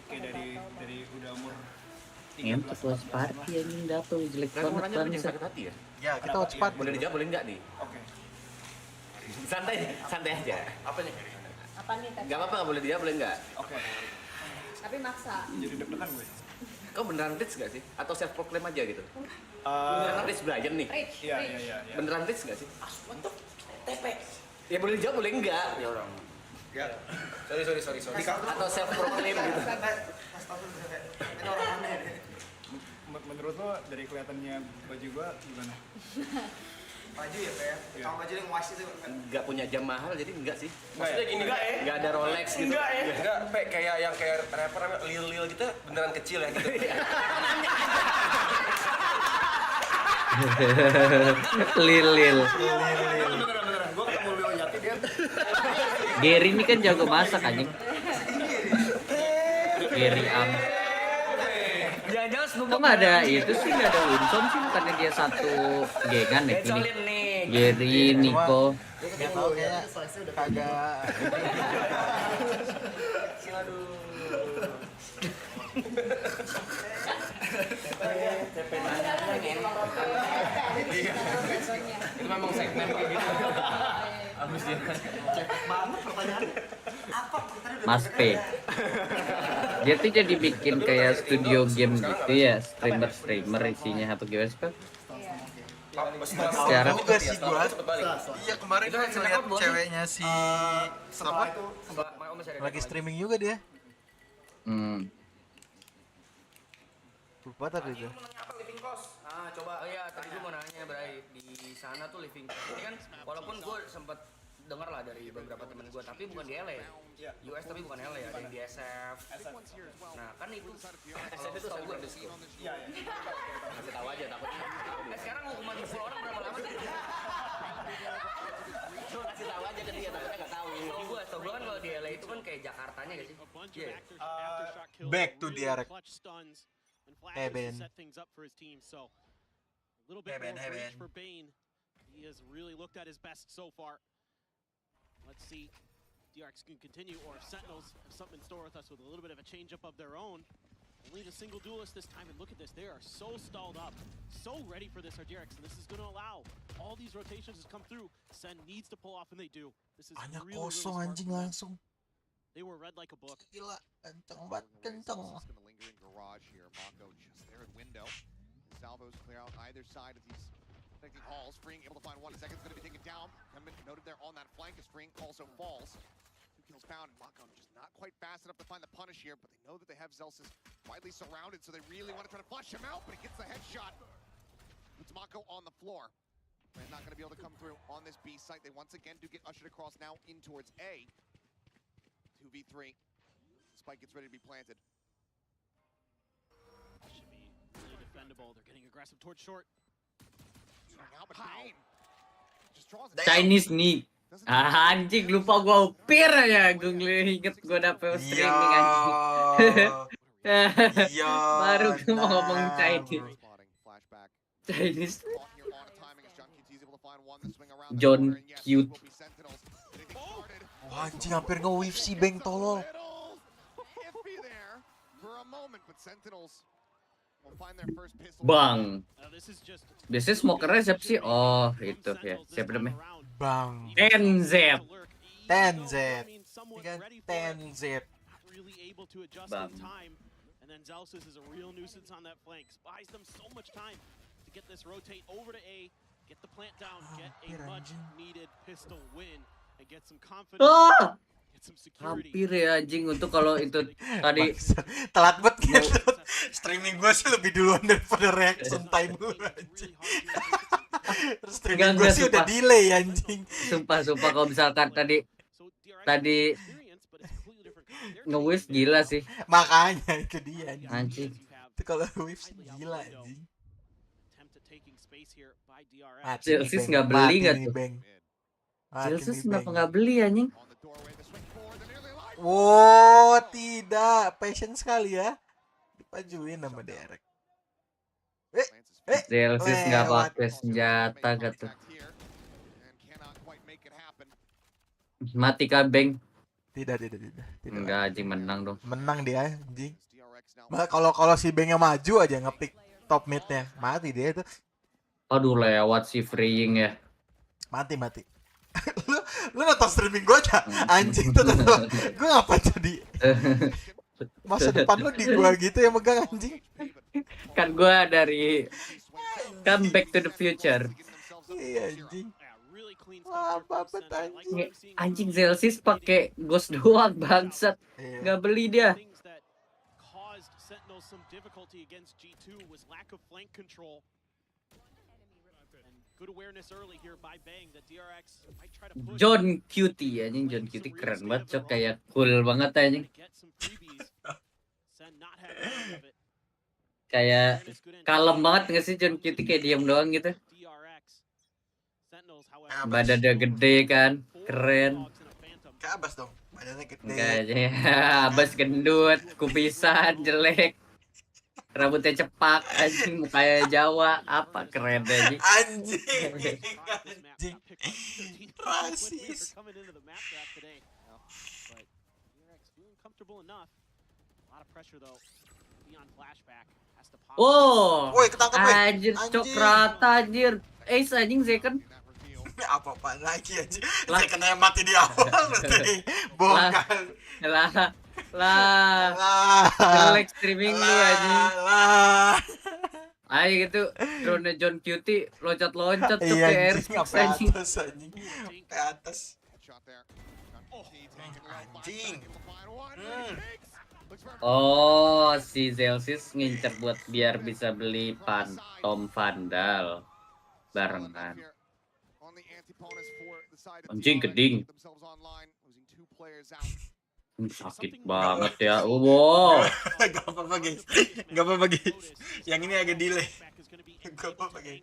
Kayak dari udah umur Ngentot was party anjing dapet jelek Kan mau banget nanya punya bangsat. sakit hati ya? Ya, kita watch part. Boleh dijawab, boleh enggak nih? Oke. Santai aja. Apa nih? Apa nih? Enggak apa-apa, nggak boleh dijawab, boleh enggak? Oke. Tapi maksa. Jadi deg-degan gue. Kau beneran rich gak sih? Atau self proclaim aja gitu? Beneran rich Brian nih? Iya. Beneran rich gak sih? TP. Ya boleh dijawab, boleh enggak? Ya orang. Ya. Sorry. Atau self proclaim gitu. Ini orang aneh. Menurut lo dari kelihatannya baju gua gimana? Baju ya kayak. Kalau baju yang wash itu Enggak punya jam mahal jadi enggak sih? Maksudnya gini enggak ya? Enggak ada Rolex gitu. Enggak ya? Enggak. Kayak yang kayak rapper lil gitu beneran kecil ya gitu. Lil. Beneran. Gua ketemu Lil Yati dia. Gary ini kan jago masak anjing. Gary Am. Kok nggak ada itu sih, nggak ada Winston sih, bukannya dia satu gengan ya ini. Gary, Nico. Gak tau kayaknya kagak. Itu memang segmen kayak gitu. Habis dia Cepet banget pertanyaannya. Apa? Mas P. Dia tuh jadi bikin kayak studio game gitu ya, streamer isinya apa gimana sih, Pak? Secara juga sih gua. Iya kemarin Itu gua hasil ngeliat record bukan ceweknya si Setelah siapa? itu Lagi streaming juga dia. Lupa tapi itu. Coba. Oh iya, tadi gue mau nanya, Bray. Di sana tuh living cost. Ini kan walaupun gue sempet dengar lah dari beberapa temen gue, tapi bukan di LA. US tapi bukan LA, ada yang di SF. Nah, kan itu SF itu San Francisco. Iya. Kasih tahu aja takutnya. Sekarang hukuman full orang berapa lama sih? Cuma kasih tahu aja ke dia, takutnya nggak tahu. Tau gue kan kalau di LA itu kan kayak Jakartanya gak sih? Iya. Back to DRX. Hey Ben. Little bit more reach for Bane. He has really looked at his best so far. Let's see if DRX can continue or if Sentinels have something in store with us with a little bit of a change up of their own. Only the single duelist this time, and look at this, they are so stalled up, so ready for this RDRX, and this is going to allow all these rotations to come through. Sen needs to pull off, and they do. This is Hanya really, kosong really anjing smart. langsung. They were read like a book. Gila, kenceng banget, kenceng. Just gonna linger in garage here. Mako just there at window. Salvos clear out either side of these connecting halls. Freeing able to find one. Second's gonna be taken down. Coming noted there on that flank as Freeing also falls. 2 kills found, and Mako just not quite fast enough to find the punish here, but they know that they have Zelsis widely surrounded, so they really want to try to flush him out, but he gets the headshot. Puts Mako on the floor. And not gonna be able to come through on this B site. They once again do get ushered across now in towards A. 2v3. Spike gets ready to be planted. Should be really defendable. They're getting aggressive towards short. Now, but Bane just draws it. Chinese nih. Anjing lupa gua upir ya, gue inget gua dapet streaming anjing. Baru gua mau ngomong Chinese. Chinese. John Cute. Wah anjing hampir nge-whiff si Bang tolol. Bang. Biasanya smokernya siapa sih? Oh, itu ya. Siapa namanya? Bang. NZ. Ini kan TNZ. Really able to adjust Bang. in time, and then Zelsis is a real nuisance on that flank. Buys them so much time to get this rotate over to A, get the plant down, get a much-needed pistol win, and get some confidence. Ah! Get some security. Hampir ya anjing untuk kalau itu tadi Telat banget gitu. Streaming gue sih lebih duluan daripada reaction time gue anjing. Streaming gue sih udah delay anjing. Sumpah kalau misalkan tadi nge-wish gila sih. Makanya itu dia anjing. Itu kalau wish gila anjing. Celsius nggak beli nggak tuh? Celsius kenapa nggak beli anjing? Wow, tidak. Passion sekali ya. Dipajuin sama Derek. Celsius nggak pakai senjata gitu. Mati kah, Bang? Tidak. Enggak, anjing menang dong. Menang dia anjing. Kalau si Bengnya maju aja ngepick top mid-nya, mati dia itu. Aduh, lewat si freeing ya. Mati. lu nonton streaming gue aja anjing tuh. Gue ngapa jadi masa depan lu di gua gitu ya megang anjing. Kan gue dari Back to the Future. Iya anjing. Apa anjing. Anjing Celsius pakai ghost doang bangsat. Nggak beli dia. John Cutie anjing, John Cutie keren banget cok, kayak cool banget anjing. Kayak kalem banget nggak sih John Cutie, kayak diem doang gitu. Badannya gede kan, keren. Kayak Abbas dong, badannya gede. Kayaknya Abbas gendut, kupisan, jelek. Rambutnya cepak, anjing, mukanya Jawa, apa keren anjing. Anjing. Rasis. Oh, woi ketangkep anjir, cok rata anjir. Ace anjing Zeken. Apa-apa lagi anjing. Zeken yang mati di awal berarti. Bongkar. Lah. Jelek streaming lu anjing. Ayo gitu, drone John Cutie loncat-loncat tuh ke air anjing. Ke atas. Anjing. Oh, si Celsius ngincer buat biar bisa beli Phantom Vandal barengan. Anjing keding. Sakit banget ya. Wow. Gak apa-apa guys. Yang ini agak delay. Gak apa-apa guys.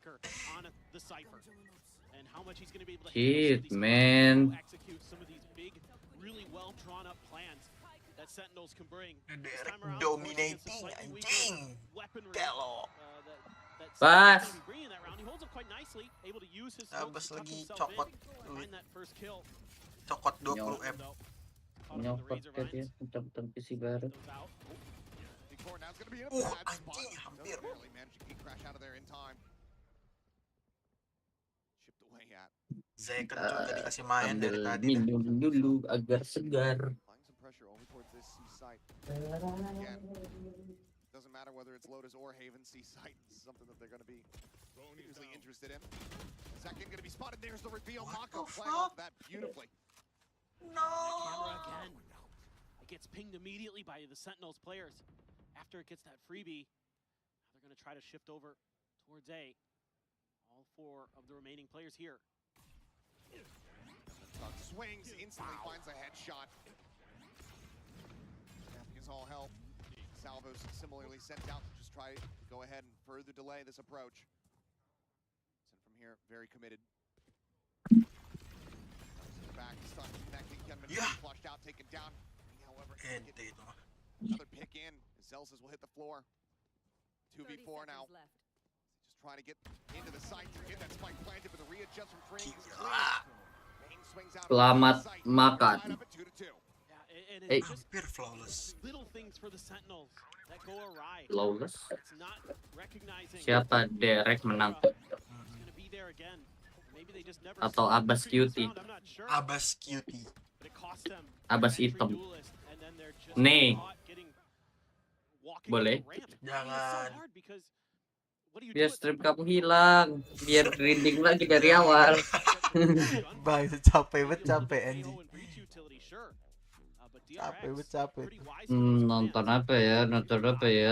Shit man. Dominating anjing. Telo. Pas. Abas lagi cokot duit. Cokot 20M. Nyokot ke dia, tentang PC baru. Anjing hampir. Zeken juga dikasih main dari tadi. Minum dulu agar segar. Doesn't matter whether it's Lotus or Haven, C site is something that they're going to be usually interested in. Second going to be spotted. There's the reveal. Mako playing off that beautifully. No. Camera again. It gets pinged immediately by the Sentinels players. After it gets that freebie, now they're going to try to shift over towards A. All four of the remaining players here. Swings, instantly finds a headshot. Is all help. Salvos similarly sent out to just try to go ahead and further delay this approach. Sent from here, very committed. Back, stuck, connecting, flushed out, taken down. However, another pick in. Zelsis will hit the floor. 2v4 now. Just trying to get into the site to get that spike planted, but the readjust from Frame is clear. Selamat makan. And it's just flawless. little things for the Sentinels Lawless. Siapa Derek menang? Atau Abbas Cutie? Abbas Cutie. Abbas hitam. Nih. Boleh. Jangan. Biar stream kamu hilang. Biar grinding lagi dari awal. Bang, capek anjing. Capek. Nonton apa ya?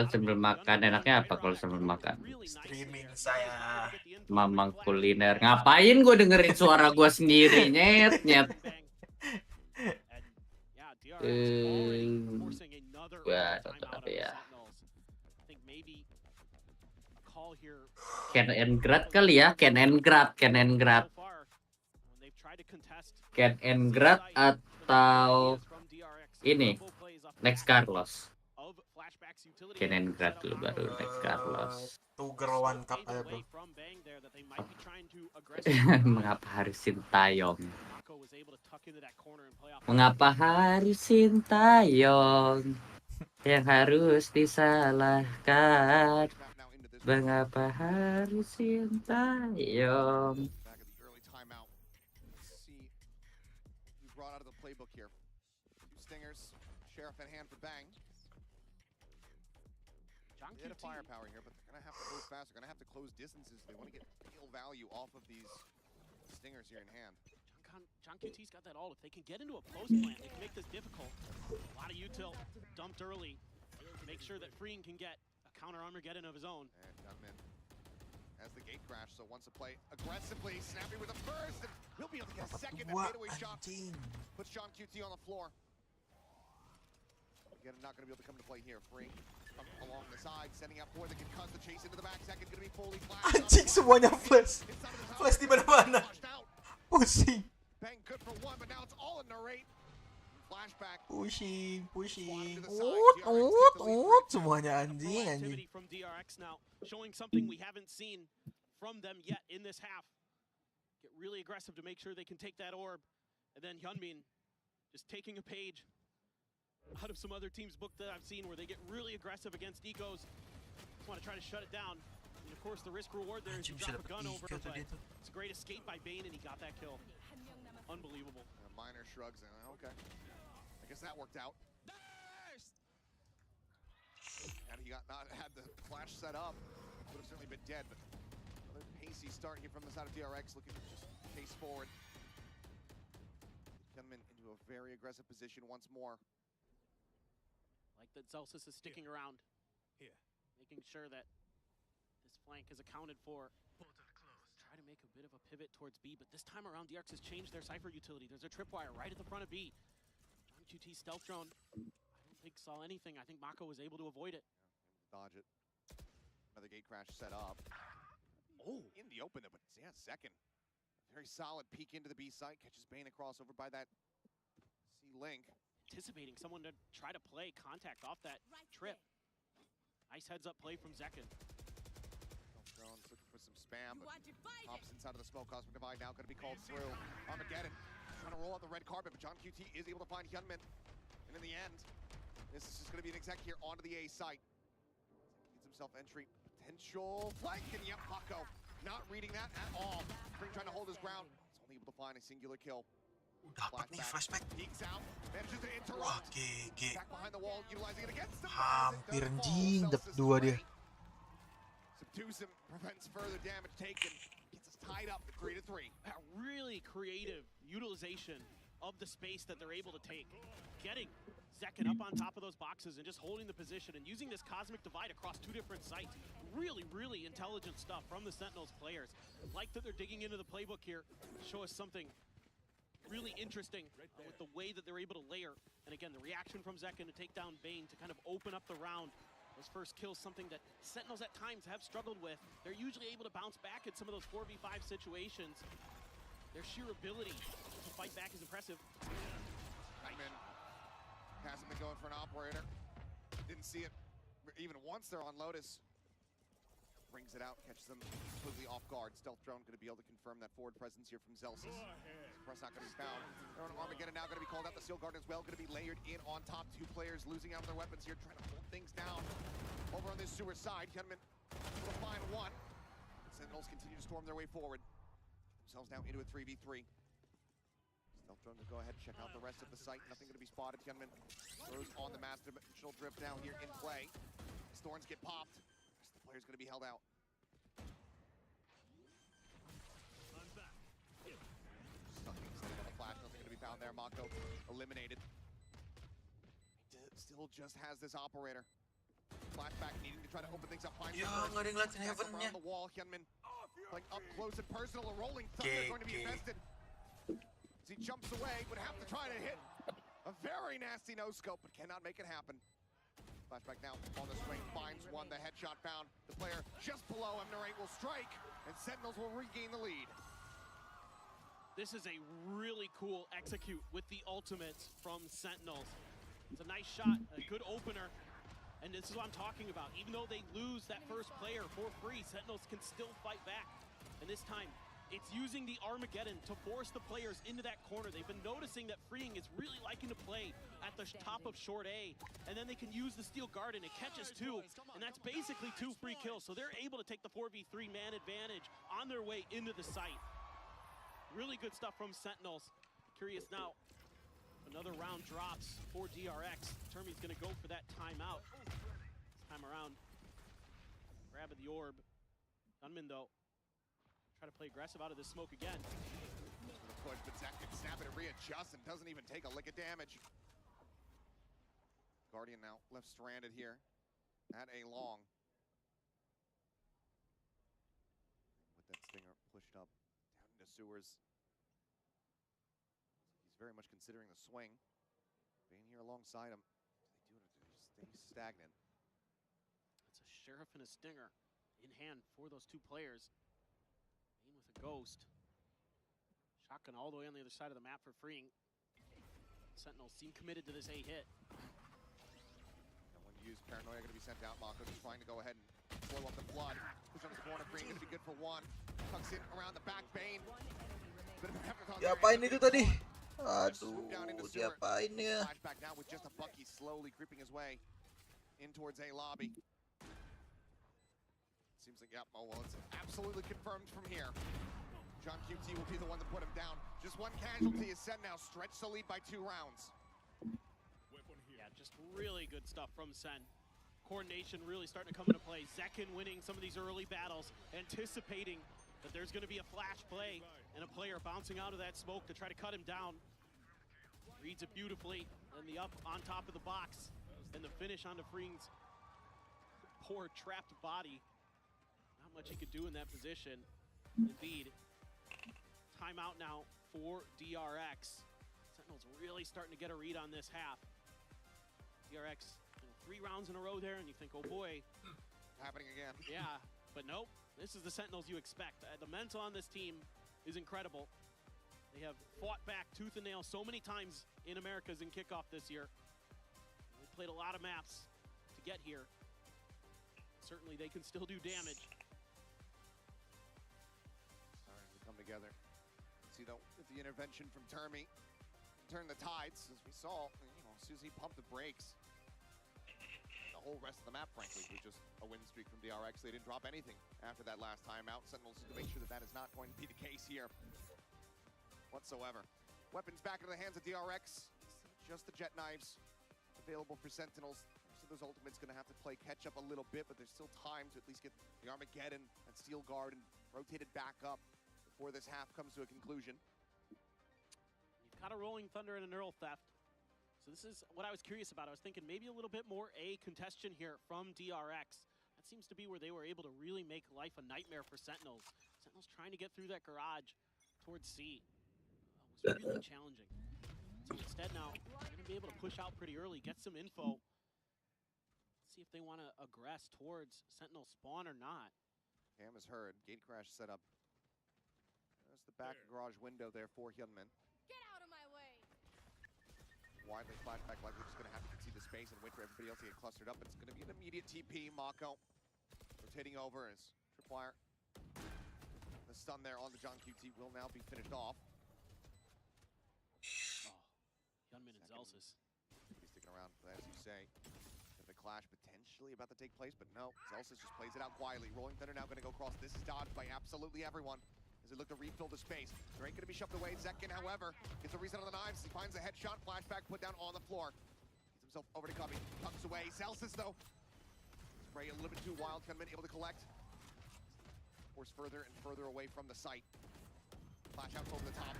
Sambil makan. Enaknya apa kalau sambil makan? Streaming saya. Mamang kuliner. Ngapain gue dengerin suara gue sendiri? Nyet. Gue nonton apa ya? Ken and Grad kali ya? Ken and Grad atau ini Next Carlos. Ken and Grad dulu baru Next Carlos. Tuger One Cup aja bro. Mengapa harus Sintayong? Mengapa harus Sintayong yang harus disalahkan? Mengapa harus Sintayong? Brought out of the playbook here. Two stingers, sheriff at hand for Bang. They had a firepower here, but they're gonna have to close fast. They're gonna have to close distances. They want to get real value off of these stingers here in hand. John QT's got that all. If they can get into a close plant, they can make this difficult. A lot of util dumped early. Make sure that Freen can get a counter Armageddon of his own. And Gunman has the gate crash, so wants to play aggressively. Snappy with a burst, and he'll be able to get a second fadeaway shot. Puts John QT on the floor. Again, not going to be able to come to play here. Free along the side, sending out for the concuss, the chase into the back. Second going to be fully flashed. Anjing semuanya flash. Flash di mana-mana. Pusing. Bang good for one, but now it's all in narrate. Flashback. Pushing. Semuanya anjing. From DRX now, showing something we haven't seen from them yet in this half. Get really aggressive to make sure they can take that orb, and then Hyunmin just taking a page out of some other teams' book that I've seen where they get really aggressive against ecos. Just want to try to shut it down. And of course, the risk reward there is to drop a gun over, but it's a great escape by Bane, and he got that kill. Unbelievable. Minor shrugs, and okay. I guess that worked out. And he not had the flash set up, would have certainly been dead, but another pacey start here from the side of DRX, looking to just chase forward. Coming into a very aggressive position once more. Like that Celsius is sticking around here, making sure that this flank is accounted for. Try to make a bit of a pivot towards B, but this time around DRX has changed their Cypher utility. There's a tripwire right at the front of B. John QT stealth drone, I don't think saw anything. I think Mako was able to avoid it. Dodge it. Another gate crash set up. Oh, in the open, but yeah, second. Very solid peek into the B site, catches Bane across over by that C-Link. Anticipating someone to try to play contact off that trip. Nice heads up play from Zekin. Drones looking for some spam, but pops inside of the smoke. Cosmic Divide now going to be called through. Armageddon trying to roll out the red carpet, but John QT is able to find Hyunmin. And in the end, this is just going to be an exec here onto the A site. Gets himself entry. Potential flank, and yep, Mako not reading that at all. Spring trying to hold his ground. He's only able to find a singular kill. Dapat nih flashback. Wah, GG. Hampir anjing dapat 2 dia. Subdues him, prevents further damage taken. Gets us tied up at 3-3. A really creative utilization of the space that they're able to take. Getting Zekin up on top of those boxes and just holding the position and using this Cosmic Divide across 2 different sites. Really, really intelligent stuff from the Sentinels players. Like that they're digging into the playbook here to show us something really interesting with the way that they're able to layer. And again, the reaction from Zekin to take down Bane to kind of open up the round. Those first kills, something that Sentinels at times have struggled with. They're usually able to bounce back in some of those 4v5 situations. Their sheer ability to fight back is impressive. Nightman hasn't been going for an operator. Didn't see it even once there on Lotus. brings it out, catches them completely off guard. Stealth drone going to be able to confirm that forward presence here from Zelsis. Press not going to be found. They're on Armageddon now, going to be called out. The Steel Guard as well, going to be layered in on top. Two players losing out on their weapons here, trying to hold things down. Over on this sewer side, Hyunmin will find one. Sentinels continue to storm their way forward. Themselves now into a 3v3. Stealth drone to go ahead and check out the rest of the site. Nothing going to be spotted. Hyunmin throws on the master dimensional drift down here in play. Thorns get popped. The rest of the player's going to be held out. Stucking, setting on a flash. Nothing going to be found there. Mako eliminated. Still just has this operator. Flashback needing to try to open things up. Ya, nggak ada yang ngeliatin heaven-nya. Around the wall, Hyunmin playing up close and personal. A rolling thunder going to be invested. As he jumps away, would have to try to hit a very nasty no-scope, but cannot make it happen. Flashback now on the swing, finds one, the headshot found. The player just below him, Narrate will strike, and Sentinels will regain the lead. This is a really cool execute with the ultimates from Sentinels. It's a nice shot, a good opener, and this is what I'm talking about. Even though they lose that first player for free, Sentinels can still fight back. And this time, it's using the Armageddon to force the players into that corner. They've been noticing that Freeing is really liking to play at the top of short A, and then they can use the Steel Guard and it catches two, and that's basically 2 free kills. So they're able to take the 4v3 man advantage on their way into the site. Really good stuff from Sentinels. Curious now, another round drops for DRX. Termi's gonna go for that timeout. This time around, grabbing the orb. Gunman though, try to play aggressive out of this smoke again. Push, but Zach can snap it and readjust and doesn't even take a lick of damage. Guardian now left stranded here at a long. With that stinger pushed up down into sewers. He's very much considering the swing. Being here alongside him, they do it to stay stagnant. That's a Sheriff and a Stinger in hand for those 2 players. Bane with a Ghost. Shotgun all the way on the other side of the map for Freeing. Sentinels seem committed to this A hit. And when you use Paranoia, going to be sent out. Mako just trying to go ahead and slow up the flood. Push on his corner. Freeing going to be good for 1. Tucks in around the back. Bane. Diapain itu tadi? Aduh, diapain ya? Flashback now with just a Bucky slowly creeping his way in towards A lobby. Seems like, yep, oh well, it's absolutely confirmed from here. John QT will be the one to put him down. Just 1 casualty is Sen now. Stretch the lead by 2 rounds. Yeah, just really good stuff from Sen. Coordination really starting to come into play. Zekin winning some of these early battles, anticipating that there's going to be a flash play and a player bouncing out of that smoke to try to cut him down. Reads it beautifully, and the up on top of the box, and the finish onto Freeing's poor trapped body. Not much he could do in that position. Indeed. Timeout now for DRX. Sentinels really starting to get a read on this half. DRX, 3 rounds in a row there, and you think, oh boy. Happening again. Yeah, but nope. This is the Sentinels you expect. The mental on this team is incredible. They have fought back tooth and nail so many times in Americas in kickoff this year. They played a lot of maps to get here. Certainly they can still do damage. Starting to come together. See though, with the intervention from Termi, turn the tides, as we saw, as soon as he pumped the brakes. The whole rest of the map, frankly, was just a win streak from DRX. They didn't drop anything after that last timeout. Sentinels to make sure that that is not going to be the case here whatsoever. Weapons back into the hands of DRX. Just the jet knives available for Sentinels. So those ultimates going to have to play catch up a little bit, but there's still time to at least get the Armageddon and Steel Guard and rotated back up before this half comes to a conclusion. You've got a Rolling Thunder and a Neural Theft. So this is what I was curious about. I was thinking maybe a little bit more A congestion here from DRX. That seems to be where they were able to really make life a nightmare for Sentinels. Sentinels trying to get through that garage towards C. Was really challenging. So instead now, they're going to be able to push out pretty early, get some info. See if they want to aggress towards Sentinel spawn or not. Cam is heard. Gate crash set up. There's the back garage window there for Hyunmin. Get out of my way! Widely flashback, likely just going to have to concede the space and wait for everybody else to get clustered up. It's going to be an immediate TP. Mako rotating over as Tripwire. The stun there on the John QT will now be finished off. Gunman and Zelsis. He's sticking around, but as you say, the clash potentially about to take place, but no, Zelsis just plays it out quietly. Rolling Thunder now gonna go across. This is dodged by absolutely everyone as they look to refill the space. Drake gonna be shoved away. Zekin, however, gets a reset on the knives. He finds a headshot, flashback put down on the floor. Gets himself over to Cubby, tucks away. Zelsis though, spray a little bit too wild. Gunman able to collect. Force further and further away from the site. Flash out over the top.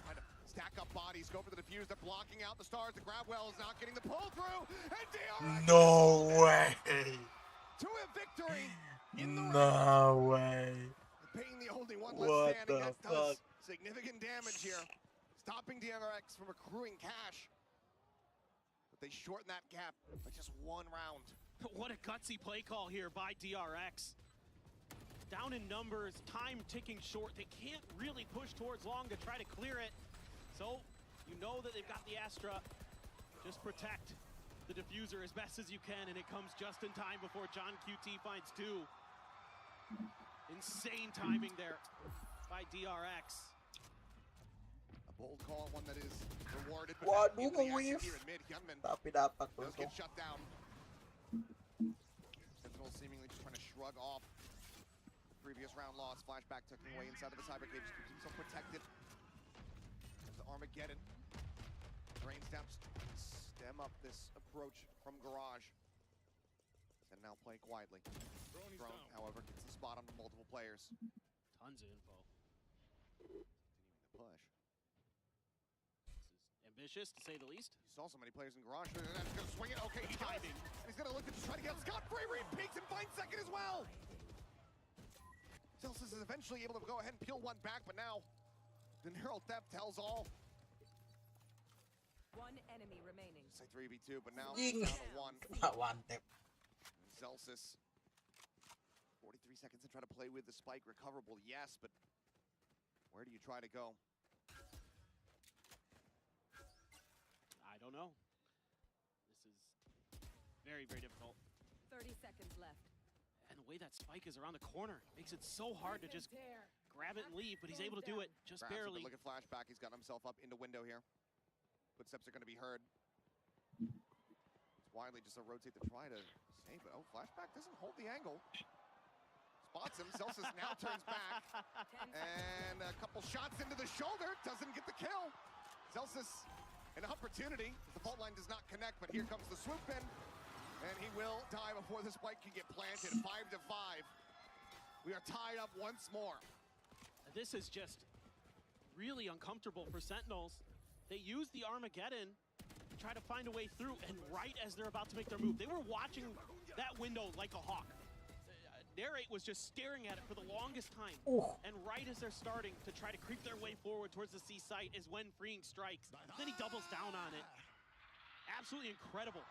Trying to stack up bodies, go for the defuse. They're blocking out the stars. The grab well is not getting the pull through. And DRX No way. to a victory. No way. Being the only one What left standing, the that does fuck? significant damage here. Stopping DRX from accruing cash. But they shorten that gap by just one round. What a gutsy play call here by DRX. Down in numbers, time ticking short. They can't really push towards long to try to clear it. So, you know that they've got the Astra. Just protect the diffuser as best as you can, and it comes just in time before John QT finds two. Insane timing there by DRX. A bold call, one that is rewarded. Waduh, Into the action nge-whiff. here in mid. Gunman Tapi dapat does untung. get shut down. Sentinel seemingly just trying to shrug off the previous round loss. Flashback tucking away inside of the cyber cage, keeps himself protected. There's the Armageddon. Rains down, stem up this approach from Garage. And now play quietly. Drone, however, gets the spot on multiple players. Tons of info. Continuing the push. Ambitious, to say the least. You saw so many players in Garage. And that's gonna swing it. Okay, he does. And he's gonna look to just try to get scot-free. Reed peeks and finds second as well. Zelsis is eventually able to go ahead and peel one back, but now the neural theft tells all. One enemy remaining. Say 3v2, but now Ying. down to one. One tap. Zelsis. 43 seconds to try to play with the spike. Recoverable, yes, but where do you try to go? I don't know. This is very, very difficult. 30 seconds left. And the way that spike is around the corner makes it so hard to just grab it and leave, but he's able to do it just Grabs it, but barely. look at flashback. He's got himself up into window here. Footsteps are going to be heard. It's widely just a rotate to try to save it. Oh, flashback doesn't hold the angle. Spots him. Celsius now turns back. And a couple shots into the shoulder. Doesn't get the kill. Celsius, an opportunity. The fault line does not connect, but here comes the swoop in. And he will die before the spike can get planted. 5-5. We are tied up once more. This is just really uncomfortable for Sentinels. They use the Armageddon to try to find a way through, and right as they're about to make their move, they were watching that window like a hawk. Narrate was just staring at it for the longest time. And right as they're starting to try to creep their way forward towards the C site is when Freeing strikes. Then he doubles down on it. Absolutely incredible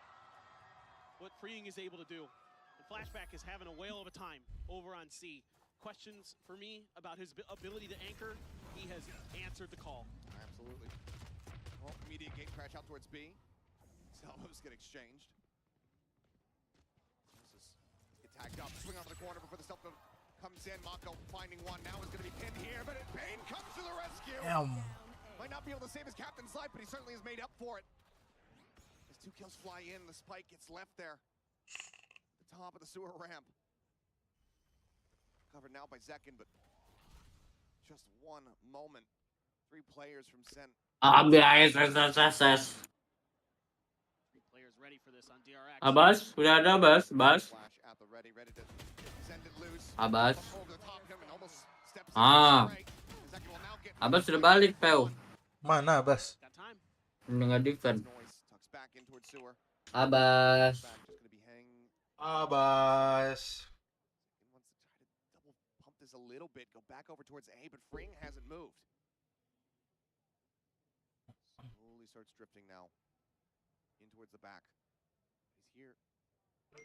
what Freeing is able to do. And Flashback is having a whale of a time over on C. Questions for me about his ability to anchor, he has answered the call. Absolutely. Well, immediate gate crash out towards B. Salvos get exchanged. Get tagged up, swing out of the corner before the stealth comes in. Mako finding one, now is going to be pinned here, but Bane comes to the rescue. Might not be able to save his captain's life, but he certainly has made up for it. As 2 kills fly in, the spike gets left there. The top of the sewer ramp. Covered now by Zekin, but just one moment. 3 players from Sen. Three players ready for this on DRX. Abbas, udah ada Abbas, Abbas. Flash at the ready to send it loose. Abbas. Over the top, and almost steps Ah. in. Zekin will now get Abbas sudah balik, Pel. Mana, Bas? Mendengar defend. tucks back in towards sewer. Abbas. Just gonna be hanging. Abbas. Wants to try to double pump this a little bit, go back over towards A, but Fring hasn't moved. Slowly starts drifting now in towards the back. He's here,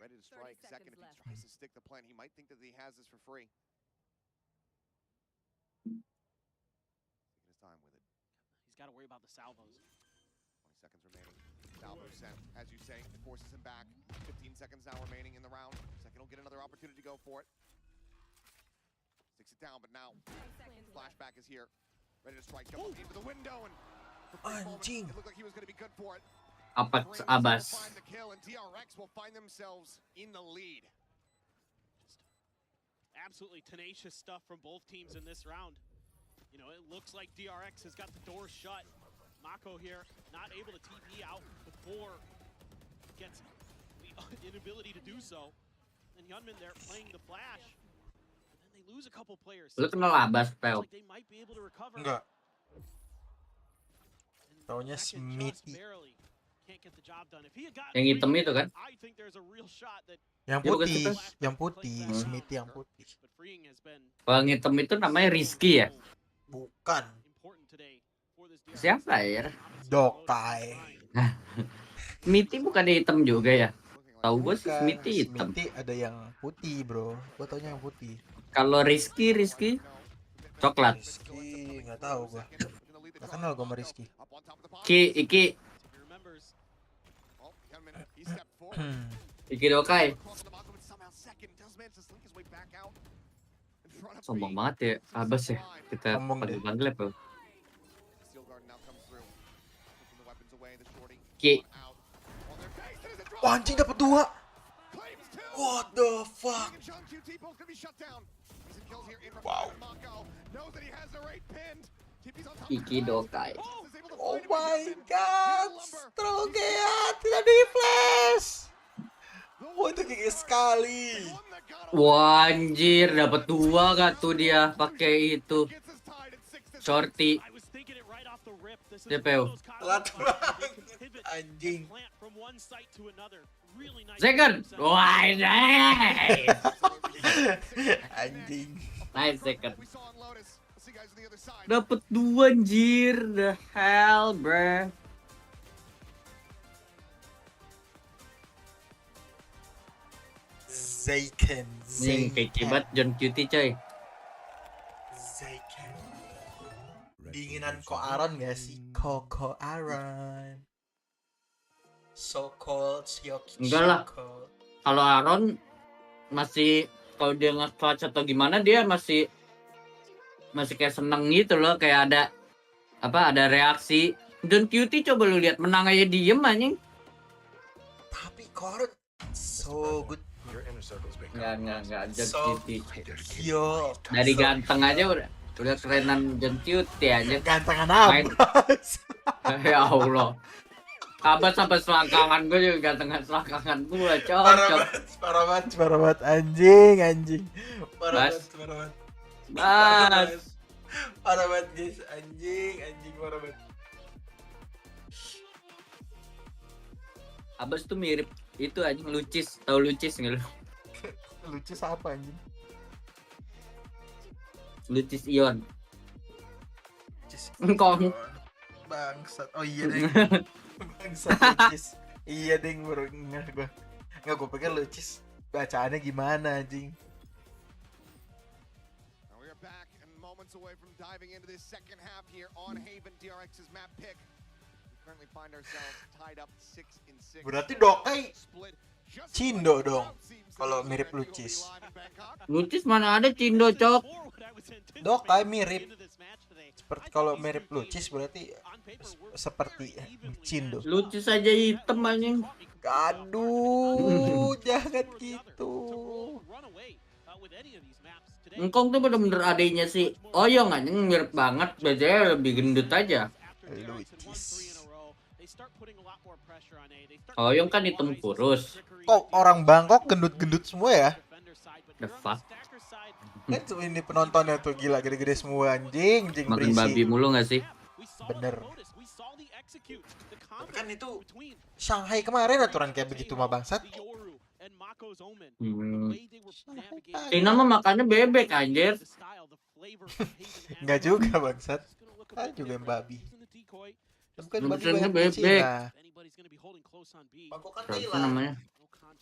ready to strike. Second, if he tries to stick the plan, he might think that he has this for free. Taking his time with it. He's got to worry about the salvos. 27 seconds remaining. Valvo sent, as you say, forces him back. 15 seconds now remaining in the round. Second will get another opportunity to go for it. Sticks it down, but now flashback is here. Ready to strike, jump into the window, and for a brief moment, it looked like he was going to be good for it. Apa Abbas? Find the kill, and DRX will find themselves in the lead. Absolutely tenacious stuff from both teams in this round. You know, it looks like DRX has got the door shut. Mako here, not able to TP out before gets the inability to do so. And Yunmin there playing the flash. And then they lose a couple players. Lu kenal Abbas, Pel? Like they might be able to recover. Enggak. Taunya Smithy. Yang hitam itu kan? Yang putih, Smithy yang putih. Kalau yang hitam itu namanya Rizky ya? Bukan. Siapa ya? Dokai. Smithy bukan hitam juga ya? Tahu gue sih Smithy hitam. Smithy ada yang putih, bro. Gue taunya yang putih. Kalau Rizky coklat. Rizky nggak tahu gue. Gak kenal gue sama Rizky. Iki Dokai. Sombong banget ya Abbas ya. Kita panggil apa? Ki. Wah, anjing dapat 2. What the fuck? Wow. Iki Dokai. Oh my god, Strogea tidak di flash. Wah, itu gigi sekali. Wah anjir, dapat 2 gak tuh dia pakai itu shorty. DPO. Anjing. Second. Wah, nice. Anjing. Nice second. Dapat 2 anjir, the hell, bruh. Zayken. Nih, kayak kibat John Cutie coy. Zayken. Dinginan Ko Aaron gak sih? Ko Aaron. So cold, Shioki. Enggak lah. Kalau Aaron masih, kalau dia nge-clutch atau gimana, dia masih kayak seneng gitu loh, kayak ada ada reaksi. John Cutie coba lu lihat, menang aja diem anjing. Tapi Aaron so good. Enggak John Cutie. Yo, dari ganteng aja udah kerenan John Cutie aja. Gantengan Abbas. Ya Allah. Abbas sampai selangkangan gue juga gantengan selangkangan gue, Parah banget, anjing. Parah banget. Parah banget guys, anjing parah banget. Abbas tuh mirip itu anjing Lucis, tahu Lucis nggak lu? Lucis apa anjing? Lucis Ion. Engkong. Bangsat. Oh iya deh. Bangsat Lucis. Iya deh, baru ngeh gue. Nggak, gue pikir Lucis bacaannya gimana anjing. Away from diving into this second half here on Haven, DRX's map pick. We currently find ourselves tied up 6-6. Berarti Dokai Cindo dong. Kalau mirip Lucis. Lucis mana ada Cindo, Cok? Dokai mirip. Seperti kalau mirip Lucis berarti seperti Cindo. Lucis aja hitam anjing. Aduh, jangan gitu. Engkong tuh bener-bener adanya si Oyong anjing, mirip banget, bedanya lebih gendut aja. Oyong kan hitam kurus. Kok orang Bangkok gendut-gendut semua ya? The fuck? Kan tuh ini penontonnya tuh gila, gede-gede semua anjing makin berisi. Babi mulu gak sih? Bener. Tapi kan itu Shanghai kemarin aturan kayak begitu mah bangsat. Cina mah makannya bebek anjir. Enggak juga bangsat. Ah juga yang babi. Bukan maksudnya bebek. Bangkok kan Apa namanya?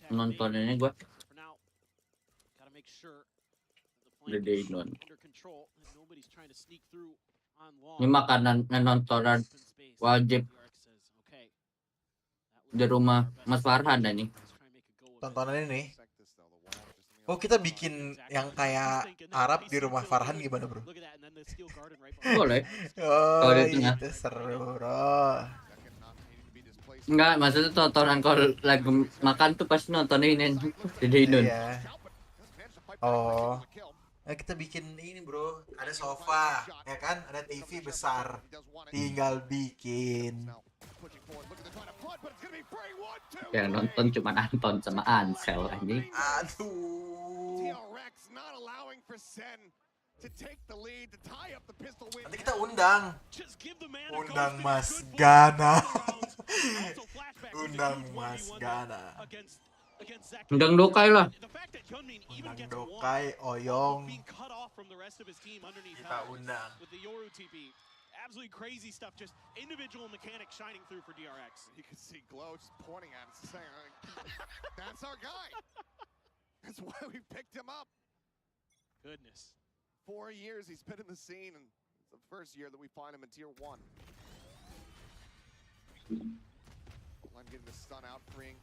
Nontonnya gua. Gede non. Ini makanan nontonan wajib di rumah Mas Farhan nih. Tontonan ini. Oh, kita bikin yang kayak Arab di rumah Farhan gimana, Bro? Boleh. Oh, Kalau di tengah. itu seru, Bro. Enggak, maksudnya tontonan kalau lagi makan tuh pasti nontonin ini di Indon. Iya. Oh. Nah, kita bikin ini, Bro. Ada sofa, ya kan? Ada TV besar. Tinggal bikin. Yang nonton cuma Anton sama Ansel anjing. Aduh. Nanti kita undang Mas Gana. Undang Mas Gana. Undang Dokai lah. Undang Dokai, Oyong. Kita undang. Absolutely crazy stuff, just individual mechanics shining through for DRX. You can see Glow just pointing at it, saying, that's our guy. That's why we picked him up. Goodness. 4 years he's been in the scene, and it's the first year that we find him in Tier 1. I'm getting the stun out, freeing,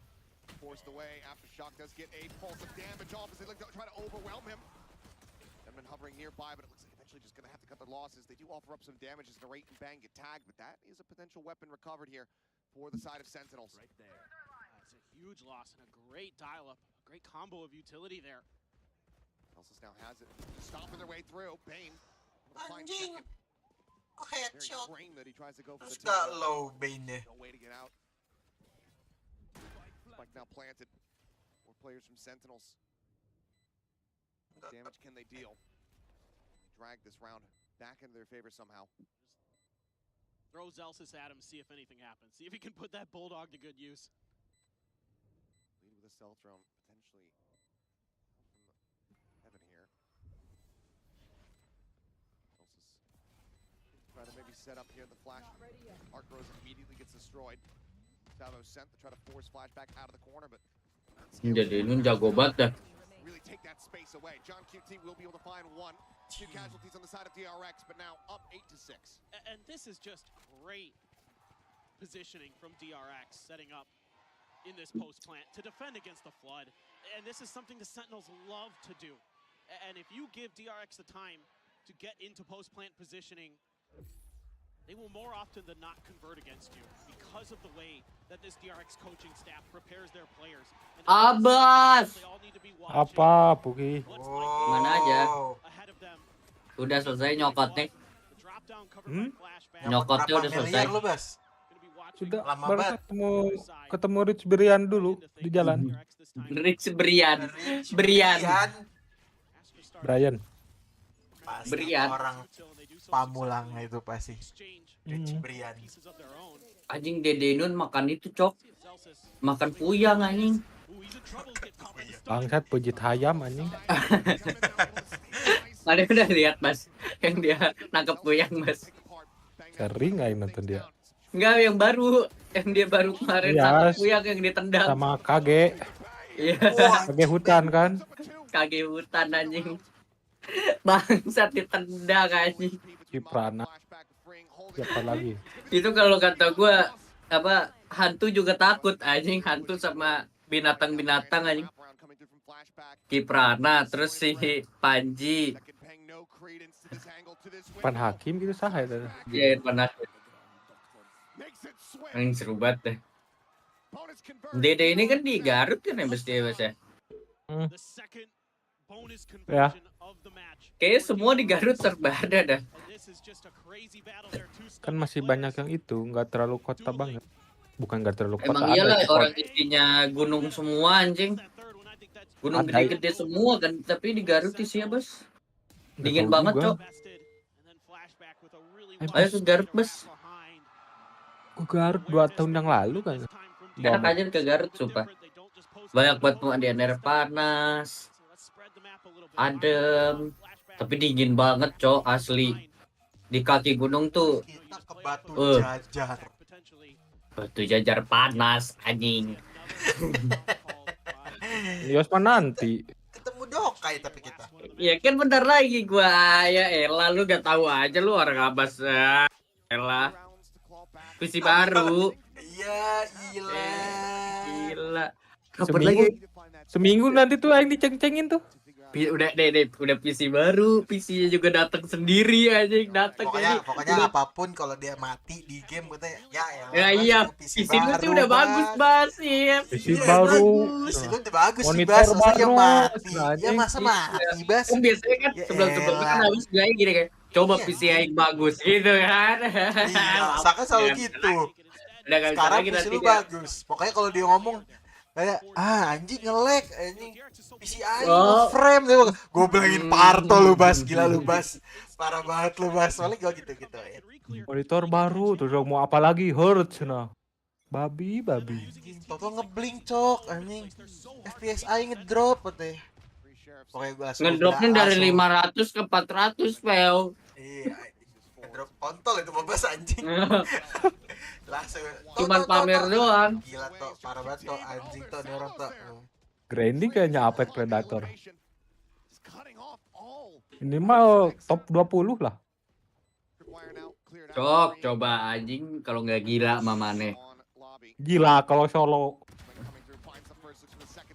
forced away. Aftershock does get a pulse of damage off as they look to try to overwhelm him. They've been hovering nearby, but it looks like eventually just going to have to cut their losses. They do offer up some damage as the rate and bang get tagged, but that is a potential weapon recovered here for the side of Sentinels. Right there. It's a huge loss and a great dial-up, a great combo of utility there. Elsus now has it, stomping their way through. Bane. Anjing. Oh, headshot. That he tries to go for Terus the gak low Bane-nya. No way to get out. Spike now planted. More players from Sentinels. What damage can they deal? Drag this round back into their favor somehow. Throw Zelsis at him, see if anything happens. See if he can put that Bulldog to good use. Lead with a stealth drone, potentially from heaven here. Zelsis try to maybe set up here the flash. Arc Rose immediately gets destroyed. Savo sent to try to force flashback out of the corner, but Jadi Nun jago banget dah. really take that space away. John QT will be able to find one. 2 casualties on the side of DRX, but now up 8-6. And this is just great positioning from DRX, setting up in this post plant to defend against the Flood. And this is something the Sentinels love to do. And if you give DRX the time to get into post plant positioning, they will more often than not convert against you because of the way that this DRX coaching staff prepares their players. Abbas. Apa, Puki? Mana aja? Udah selesai nyokotnya. Nyokotnya udah selesai. Lu, Bas? Sudah Lama baru banget. ketemu Rich Brian dulu di jalan. Rich Brian. Brian. Brian. Pasti Brian. orang Pamulang itu pasti. Rich Brian. Anjing Dede Nun makan itu, Cok. Makan puyang anjing. Bangsat pujit hayam anjing. Ada udah lihat, Mas, yang dia nangkep puyang, Mas. Sering nggak nonton dia? Enggak, yang baru, yang dia baru kemarin Iya, nangkep puyang yang ditendang. Sama Kage. Iya. Kage hutan kan? Kage hutan anjing. Bangsat ditendang anjing. Kiprana. Siapa lagi? Itu kalau kata gua apa hantu juga takut anjing, hantu sama binatang-binatang anjing. Kiprana, terus si Panji. Pan Hakim gitu sah ya. Iya, Pan Hakim. Yang seru banget deh. Dede ini kan di Garut kan ya mesti ya, Mas ya? Ya. Kayaknya semua di Garut serba ada dah. Kan masih banyak yang itu, nggak terlalu kota banget. Bukan nggak terlalu kota. Emang iyalah orang isinya gunung semua anjing. Gunung gede-gede semua kan, tapi di Garut isinya, Bos. Dingin banget, Cok. Ayo ke Garut, Bos. Ke Garut 2 tahun yang lalu kan. Enak aja ke Garut, sumpah. Banyak buat pemandian air panas. Adem. Tapi dingin banget, Cok, asli. Di kaki gunung tuh. Kita ke Batu Jajar. Batu Jajar panas, anjing. Yosman nanti. Ketemu Dokai tapi kita. Ya kan bentar lagi gua. Ya elah, lu gak tahu aja lu orang Abbas. Elah. Visi baru. Iya, ilah. Gila. Kapan lagi? Seminggu nanti tuh aing diceng-cengin tuh. Udah udah PC baru, PC-nya juga datang sendiri aja datang Pokoknya apapun kalau dia mati di game katanya ya ya Bas, iya lu PC lu tuh udah bagus Bas ya. PC baru, lu udah bagus sih monitor Bas, masa baru, ya mati ya anjing. masa mati Bas. Kan biasanya kan Ya sebelum-sebelumnya kan elah. habis gue gini kayak coba PC yang bagus gitu kan. Iya, Saka selalu gitu. Udah gak bisa Sekarang lagi PC nanti lu dia. bagus. Pokoknya kalau dia ngomong kayak anjing nge-lag anjing PC aing Oh. frame dia gue bilangin Parto lu Bas, gila lu Bas, parah banget lu Bas, soalnya gue gitu ya. Monitor baru, terus mau apa lagi? Hertz nah. Babi. Toto ngeblink cok anjing, FPS aing ngedrop katanya. Pokoknya gue langsung Ngedropnya dari 500 ke 400 pel. Iya, ngedrop kontol itu mau Bas anjing. Langsung Cuman pamer doang. Gila toh, parah banget toh anjing toh nih orang toh. Grinding kayaknya Apex Predator. Ini mah top 20 lah. Cok, coba anjing kalau nggak gila mamane. Gila kalau solo.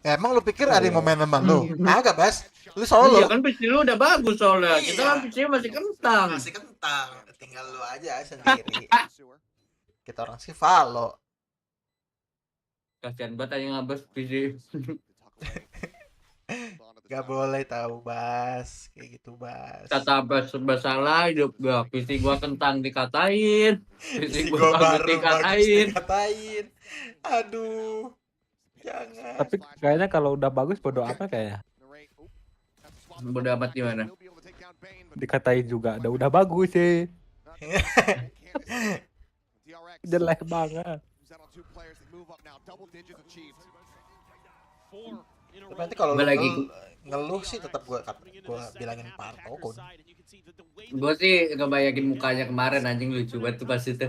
Emang lu pikir ada yang mau main sama lu? Agak Bas, lu solo. Iya kan PC lu udah bagus soalnya. Kita kan PC masih kentang. Masih kentang, tinggal lu aja sendiri. Kita orang sih Valo. Kasian banget aja ngabas PC. Gak boleh tahu Bas, kayak gitu Bas. Kata Bas serba salah, hidup gua PC gua kentang dikatain. PC gua gua baru dikatain. Aduh. Jangan. Tapi kayaknya kalau udah bagus bodo apa kayaknya. Bodo amat gimana? Dikatain juga udah bagus sih. Jelek banget. Tapi nanti kalau lagi ngeluh sih tetap gua bilangin Parto kon. Gue sih ngebayangin mukanya kemarin anjing lucu banget tuh pas itu.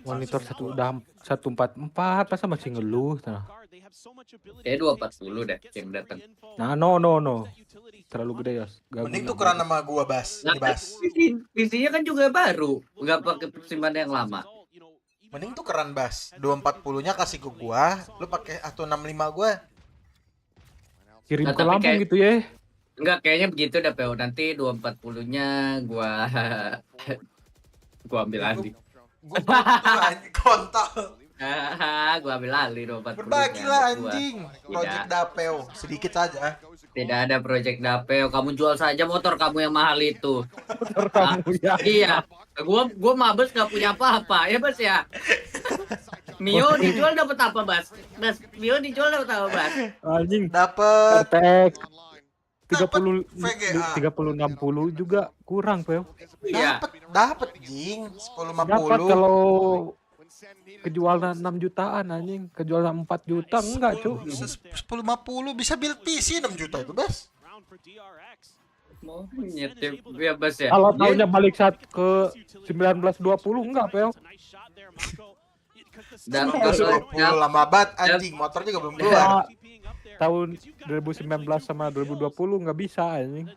Monitor udah 144 masa masih ngeluh nah. Kayak 240 deh yang datang. Nah, no. Terlalu gede ya. Mending tukeran sama gua Bas. Ini Bas. PC-nya kan juga baru, nggak pakai persimpangan yang lama. Mending tukeran Bas. 240-nya kasih ke gua, lu pakai 165 gua. Kirim Nah, ke tapi Lampung kayak- gitu ya. Enggak, kayaknya begitu dah PO. Nanti 240-nya gua ambil alih. Gua butuh anjing kontol. Gua ambil alih 240-nya. Berbagilah Gua. anjing. Tidak. Project Dapeo sedikit saja. Tidak ada project dapeo. Kamu jual saja motor kamu yang mahal itu. Motor kamu ya. Iya. Gua mabes nggak punya apa-apa ya Bas ya. Mio dijual dapat apa Bas? Mio dijual dapat apa Bas? Anjing. Dapat Tek 30 VGA. 3060 juga kurang, Pel. Iya. Dapat jing 1050. Dapat kalau kejual 6 jutaan anjing, kejual 4 juta enggak, Cuk. 1050 bisa build PC 6 juta itu, Bas. Mau nyetip ya Bas ya. Kalau tahunnya balik saat ke 1920 enggak, Pel. Dan 2020 lama banget anjing, motor juga belum keluar. Ya, tahun 2019 sama 2020 nggak bisa anjing.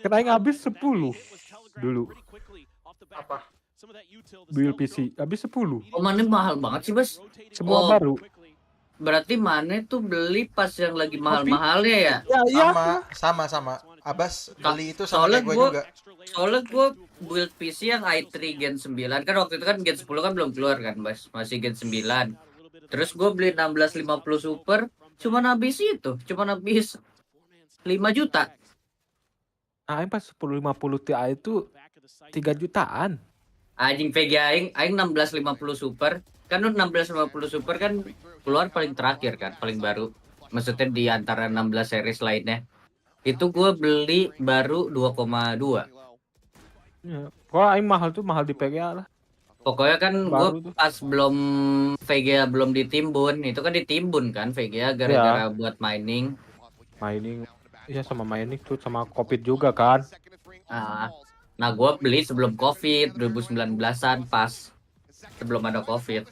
Kena yang habis 10 dulu. Apa? Build PC habis 10. Oh, mana mahal banget sih, Bas? Semua baru. Berarti mana tuh beli pas yang lagi mahal-mahalnya ya? Sama. Abas beli itu sama kayak gue juga. Soalnya gue build PC yang i3 Gen 9. Kan waktu itu kan Gen 10 kan belum keluar kan, Bas. Masih Gen 9. Terus gue beli 1650 Super. Cuman habis 5 juta. Nah, pas 1050 Ti itu 3 jutaan. Anjing VGA aing 1650 Super. Kan 1650 Super kan keluar paling terakhir kan, paling baru. Maksudnya di antara 16 series lainnya. Itu gue beli baru 2,2. Ya, kalau aing mahal tuh mahal di PGA lah. Pokoknya kan gue pas VGA belum ditimbun, itu kan ditimbun kan VGA gara-gara buat mining. Iya sama mining tuh sama Covid juga kan. Nah gue beli sebelum Covid 2019-an pas sebelum ada Covid.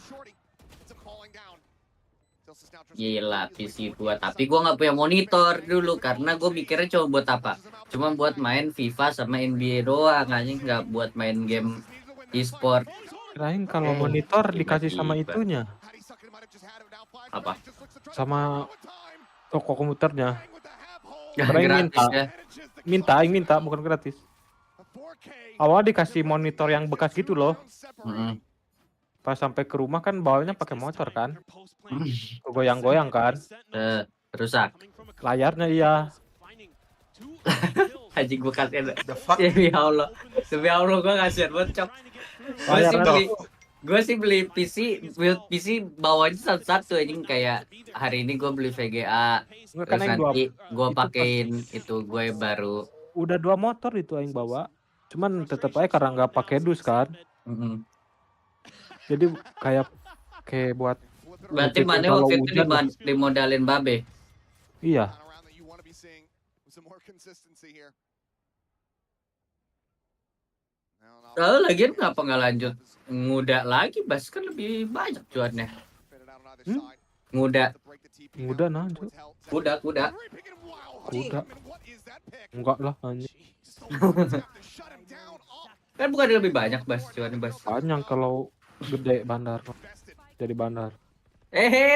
Gila PC gua, tapi gua nggak punya monitor dulu karena gue mikirnya cuma buat apa? Cuma buat main FIFA sama NBA doang, anjing nggak buat main game e-sport. Kirain kalau monitor dikasih sama itunya. Apa? sama toko komputernya. Ya, Karena gratis ya. minta bukan gratis. Awal dikasih monitor yang bekas gitu loh. Pas sampai ke rumah kan bawanya pakai motor kan. Goyang-goyang kan. Rusak. Layarnya iya. Haji gue kasihan. Demi Allah gue kasihan banget cok. Gue sih beli PC, build PC bawahnya satu-satu anjing, kayak hari ini gue beli VGA, terus nanti gue pakein itu gue baru. Udah 2 motor itu aing bawa. Cuman tetap aja karena nggak pakai dus kan. Jadi kayak buat. Berarti mana waktu itu dimodalin babe? Iya. Lalu lagian kenapa nggak lanjut nguda lagi? Bas kan lebih banyak cuannya. Nguda Nanjut. Kuda. Enggak lah anjing. Kan bukan lebih banyak Bas cuannya Bas. Banyak kalau gede bandar. Jadi bandar.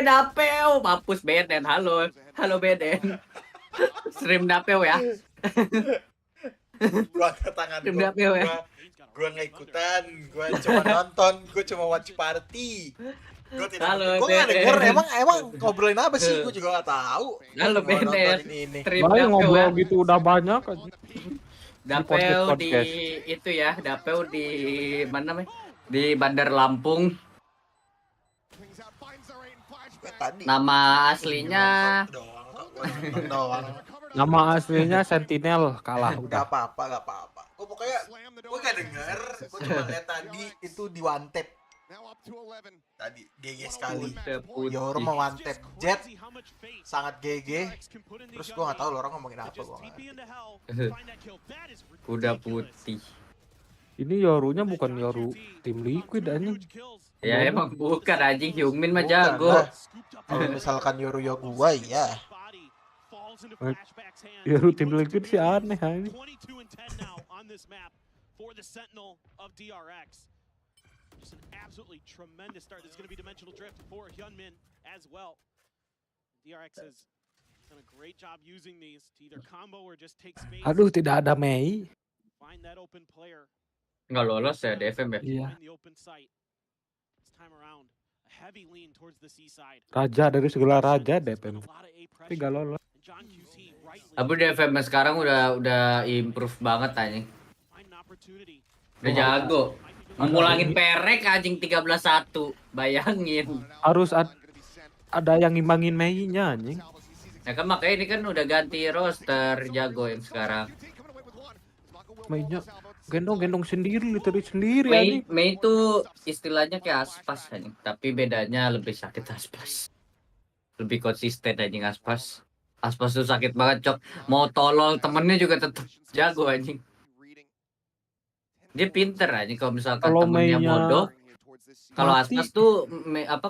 Dapeu, mampus Beden. Halo Beden. Stream Dapeu ya. Gua angkat tangan gua nggak ikutan, gua cuma nonton, gua cuma watch party. Gua nggak denger, emang ngobrolin apa sih? Gua juga nggak tahu. Halo Beden. Banyak ngobrol gitu udah banyak. Dapeu di itu ya, Dapeu di mana namanya? Di Bandar Lampung. Nama aslinya Nama aslinya Sentinel kalah udah. Gak apa-apa. Gue pokoknya gue gak denger, gue cuma lihat tadi itu di one tap. Tadi GG sekali. Yoro mau one tap Jet sangat GG. Terus gue nggak tahu lo orang ngomongin apa gue. Kuda putih. Ini Yorunya bukan Yoru tim Liquid anjing. Ya emang bukan anjing, Hyungmin mah jago. Kalau misalkan Yoru gua ya. Yoru tim Liquid sih aneh anjing. Aduh, tidak ada Mei. Nggak lolos ya DFM ya? Iya. Raja dari segala raja DFM. Tapi nggak lolos. Tapi DFM sekarang udah improve banget anjing. Udah jago. Ngulangin perek anjing 13-1. Bayangin. Harus ada yang ngimbangin Mei-nya anjing. Ya kan makanya ini kan udah ganti roster jago yang sekarang. Mei-nya gendong sendiri, literally sendiri. Mei itu istilahnya kayak aspas anjing, tapi bedanya lebih sakit aspas. Lebih konsisten anjing aspas. Aspas tuh sakit banget cok. Mau tolol temennya juga tetap jago anjing. Dia pinter anjing kalau misalkan temennya bodoh. Kalau aspas tuh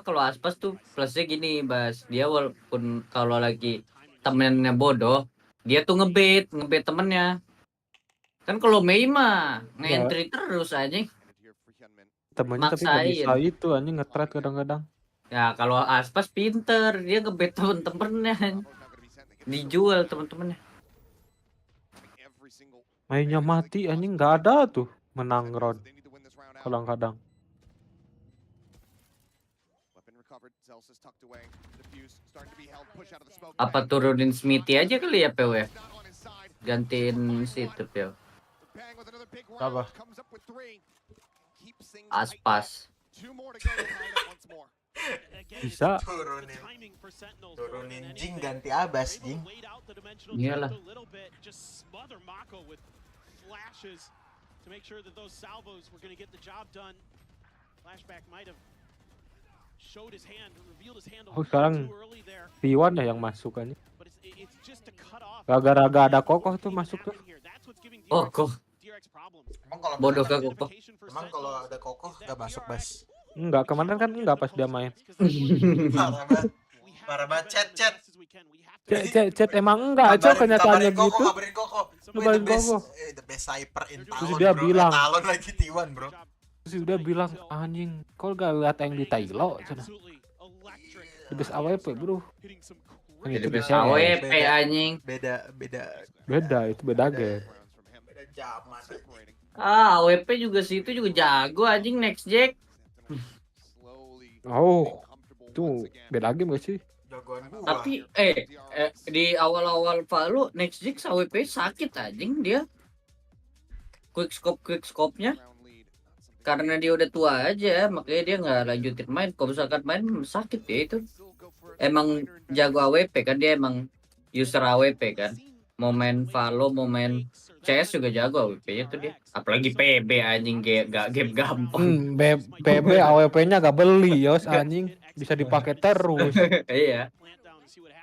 kalau aspas tuh plusnya gini, Bas. Dia walaupun kalau lagi temennya bodoh, dia tuh ngebet temennya. Kan kalau Mei mah ngentri terus anjing. Temennya tapi nggak bisa itu anjing, nge-thread kadang-kadang. Ya kalau aspas pinter, dia ngebet temen-temennya. Dijual temen-temennya. Mainnya mati anjing, nggak ada tuh menang round. Kadang-kadang. Apa turunin Smithy aja kali ya PW? Gantiin situ PW. Apa? Aspas. Bisa. Turunin Jing ganti Abas Jing. Iyalah. Oh sekarang T1 ya yang masuk kan? Gara-gara gak ada kokoh tuh masuk tuh. Kokoh. Emang kalau bodoh ke kokoh. Emang kalau ada kokoh gak masuk Bas? Enggak, kemarin kan enggak pas dia main. Parah banget chat. Chat emang enggak, Cok, kenyataannya gitu. Kabarin kokoh. The best sniper in town. Terus dia bilang. Talon lagi T1 bro. Terus dia bilang, anjing, kok gak lihat yang di Tailo? Habis AWP bro. Kan Jadi itu di best CS. AWP anjing. Beda itu beda game. Beda zaman. AWP juga sih itu juga jago anjing next Jack. Oh, itu beda game gak sih? Jagoan gua. Tapi di awal-awal Valo next Jack AWP sakit anjing dia. Quick scope-nya. Karena dia udah tua aja, makanya dia nggak lanjutin main. Kalau misalkan main sakit ya itu. Emang jago AWP kan, dia emang user AWP kan. Mau main Valo, mau main CS juga jago AWP-nya tuh dia. Apalagi PB anjing, gak game gampang. PB AWP-nya gak beli yos anjing, bisa dipakai terus. Iya.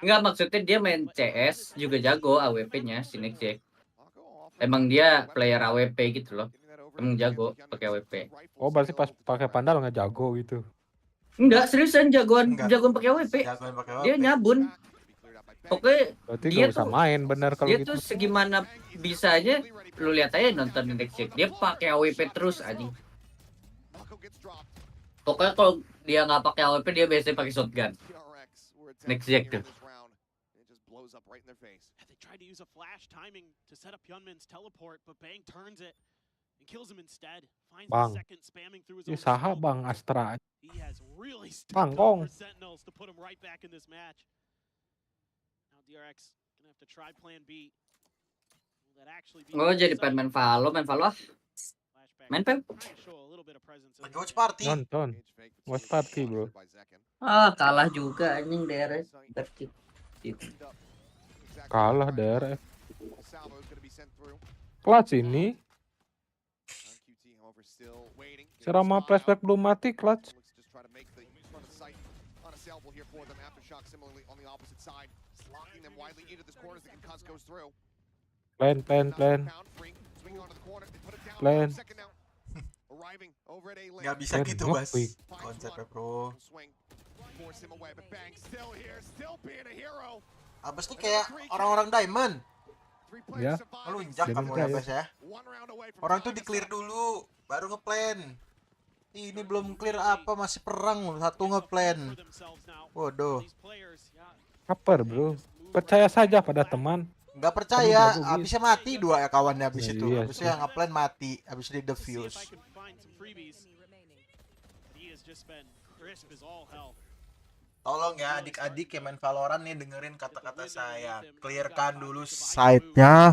Enggak, maksudnya dia main CS juga jago AWP-nya si Next Jack. Emang dia player AWP gitu loh. Emang jago pakai AWP. Oh, berarti pas pakai pandal nggak jago gitu. Enggak, seriusan jagoan pakai AWP. Dia nyabun. Oke, Berarti dia gak bisa tuh main bener kalau dia gitu. tuh segimana bisanya lu lihat aja nonton Next Jack. Dia pakai AWP terus anjing. Pokoknya kalau dia nggak pakai AWP dia biasanya pakai shotgun. Next Jack tuh. They tried to use a flash timing to set up Hyunmin's teleport, but Bang turns it and kills him instead. Finds Bang, the second spamming through his ini own saha smoke. Bang Astra. He has really Bang stepped Kong. up for Sentinels to put him right back in this match. Now DRX gonna have to try plan B. Will that actually be Oh, jadi pengen main Valo ah. Main Pep. Watch party. Nonton. Watch party bro. Ah, kalah juga anjing DRS. Kalah DRF. Clutch ini. Selama flashback belum mati clutch. Plan. Nggak bisa Plan gitu block Bas quick. konsepnya bro. Abas tuh kayak orang-orang diamond. Ya. Melunjak kamu ya Bas ya. Orang tuh di clear dulu baru ngeplan. Ini belum clear apa masih perang satu ngeplan. Waduh. Kaper bro. Percaya saja pada teman. Nggak percaya, Kamu jago abisnya mati dua ya kawannya abis Nah, itu. iya Abisnya yang ngeplan mati, abis di defuse. Tolong ya adik-adik yang main Valorant nih dengerin kata-kata saya. Clearkan dulu site-nya.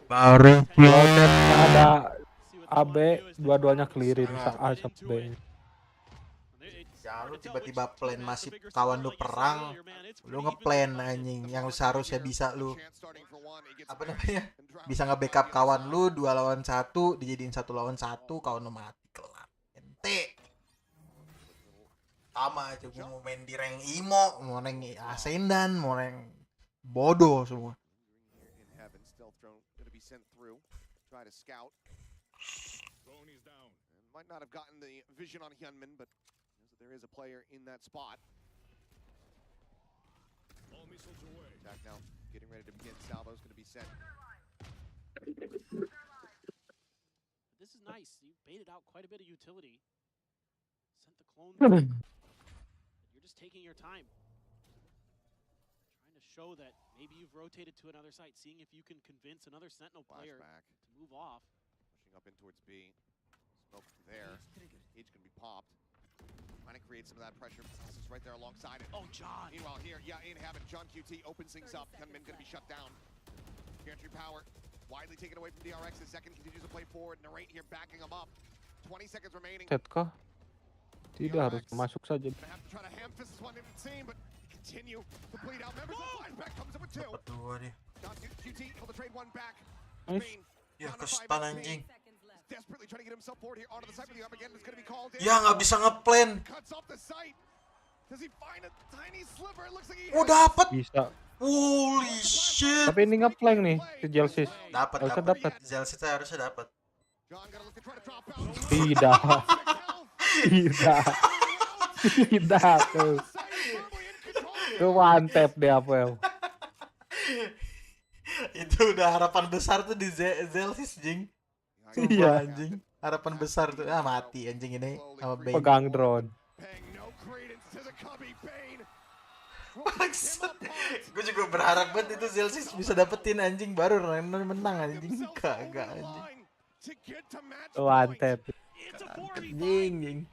Baru Kalau ada AB dua-duanya clearin A sama B. Ya lu tiba-tiba plan masih kawan lu perang, lu ngeplan anjing yang seharusnya bisa lu apa namanya bisa nge-backup kawan lu 2 lawan 1 dijadiin 1 lawan 1 kawan lu mati kelar ente sama aja gua mau main di rank Imo mau rank Asendan mau rank bodoh semua. Might not have gotten the vision on Hyunmin, but there is a player in that spot. All missiles away. Attack now, getting ready to begin. Salvo's going to be sent. This is nice. You baited out quite a bit of utility. Sent the clone. You're just taking your time. Trying to show that maybe you've rotated to another site, seeing if you can convince another Sentinel player to move off. Pushing up in towards B. Smoke there. Cage going to be popped. Trying to create some of that pressure. This is right there alongside it. Oh, John. Meanwhile, here, in heaven, John QT opens things up. Hyunmin going to be shut down. Gantry power widely taken away from DRX. The second continues to play forward. Narrate here backing him up. 20 seconds remaining. Set kah? Tidak harus masuk saja. Have to try to ham fist this one in the team, but continue to bleed out. Members of Flashback comes up with 2. John QT able to trade one back. Nice. Ya kestan anjing. Desperately trying to get himself forward here onto the side with the up again. It's going to be called in. Ya nggak bisa ngeplan. Cuts off the sight. Does he find a tiny sliver? It looks like he Oh dapat. Bisa. Holy shit. Tapi ini ngeplank nih si Jelsis. Dapat. Jelsis harusnya dapat. Tidak. Tidak tuh. Itu one tap deh apa ya. Itu udah harapan besar tuh di Jelsis jing. Iya anjing. Harapan besar tuh. Ah mati anjing ini sama Bane. Pegang drone. Gue juga berharap banget itu Celsius bisa dapetin anjing, baru Renner menang anjing. Kagak anjing. Wantep. Anjing.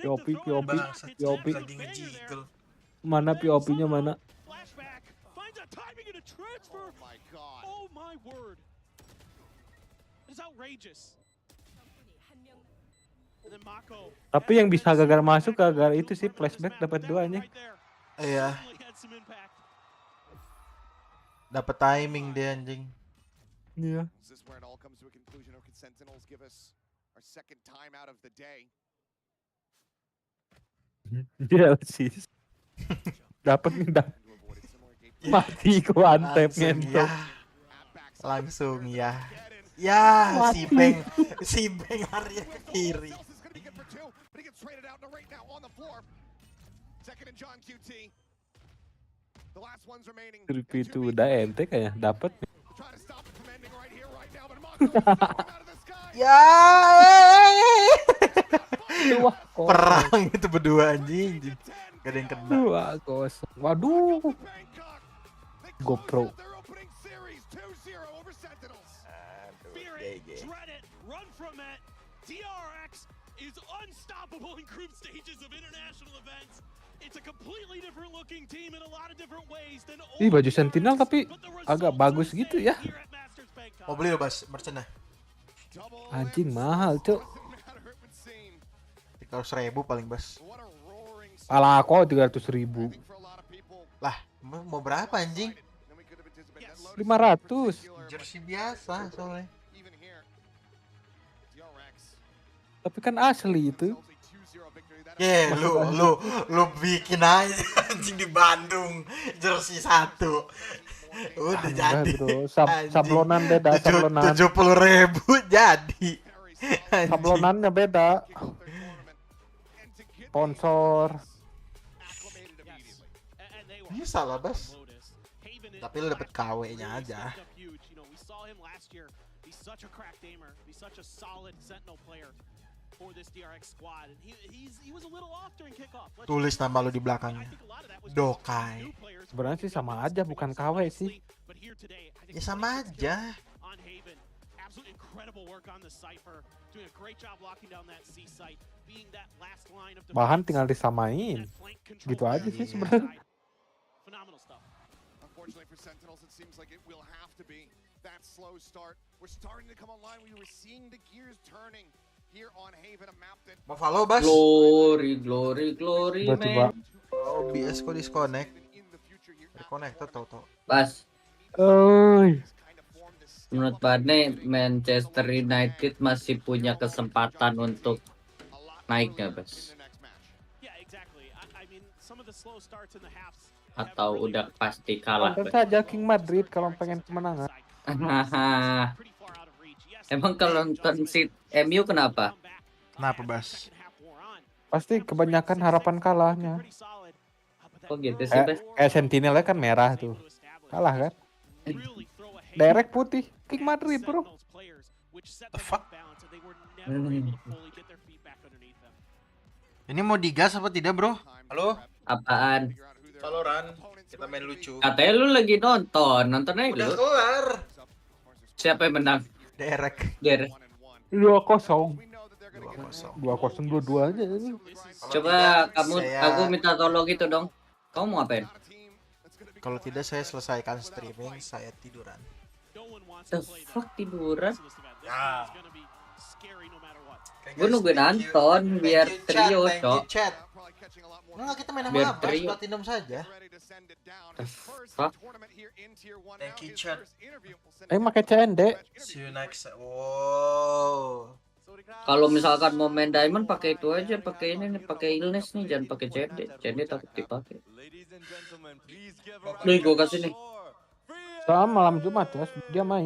POP. POP lagi ngejiggle. Mana POP-nya mana? Oh my word. It's outrageous. And then Mako. Tapi yang bisa gagal masuk gagal itu sih flashback dapat 2-nya. Iya. Dapat timing dia anjing. Iya. This is where it all comes to a conclusion. Or can Sentinels give us our second time out of the day? Iya sih. Dapat nih mati ku antep ngentot. Langsung ya. Ya, Mati. si Beng lari ke kiri. Tripi itu udah ente kayaknya dapat. Ya. Wah, perang itu berdua anjing. Gak ada yang kena. 2-0. Waduh. GoPro. DRX is unstoppable in group stages of international events. It's a completely different looking team in a lot of different ways than Ih, baju Sentinel tapi agak bagus gitu ya. Mau beli lo Bas, merchant-nya? Anjing mahal, Cuk. 300.000 paling Bas. Alah, kok 300.000. Lah, mau berapa anjing? 500. Jersey biasa soalnya. Tapi kan asli itu. Lu bikin aja anjing di Bandung jersey 1. Udah jadi. Bro. Sablonan beda, sablonan. 70.000 jadi. Sablonannya beda. Sponsor. Bisa lah Bas. Tapi lu dapet KW-nya aja. Tulis nama lu di belakangnya. Dokai. Sebenarnya sih sama aja, bukan KW sih. Ya sama aja. Bahan tinggal disamain. Gitu aja sih sebenarnya. Unfortunately for Sentinels, it seems like it will have to be that slow start. We're starting to come online. We were seeing the gears turning here on Haven, a map that... Mau follow Bas? Glory, man. Oh, BS kok disconnect. Reconnect tau. Bas. Oi. Menurut Bane, Manchester United masih punya kesempatan untuk naik nggak, Bas? Atau udah pasti kalah? Tonton saja King Madrid kalau pengen kemenangan. Emang kalau nonton si MU kenapa? Kenapa Bas? Pasti kebanyakan harapan kalahnya. Kok gitu sih, Bas? Kayak Sentinelnya kan merah tuh. Kalah kan? Direct putih. King Madrid, bro. The fuck? Ini mau digas apa tidak, bro? Halo? Apaan? Valorant. Kita main lucu. Katanya lu lagi nonton aja Udah lu. kelar. Siapa yang menang? Derek. 2-0. 2-0 dua-duanya ini. Coba aku minta tolong gitu dong. Kamu mau ngapain? Kalau tidak saya selesaikan streaming, saya tiduran. The fuck tiduran? Ya. Gue nungguin Anton biar trio, Cok. Nah, kita main Biar sama Abbas, trio. Platinum saja. Fuck. Thank you, chat. Pakai CND. See you next. Wow. Kalau misalkan mau main Diamond pakai itu aja, pakai ini nih, pakai illness nih, jangan pakai CD. CD takut dipakai. Nih, gue kasih nih. Soalnya malam Jumat ya, dia main.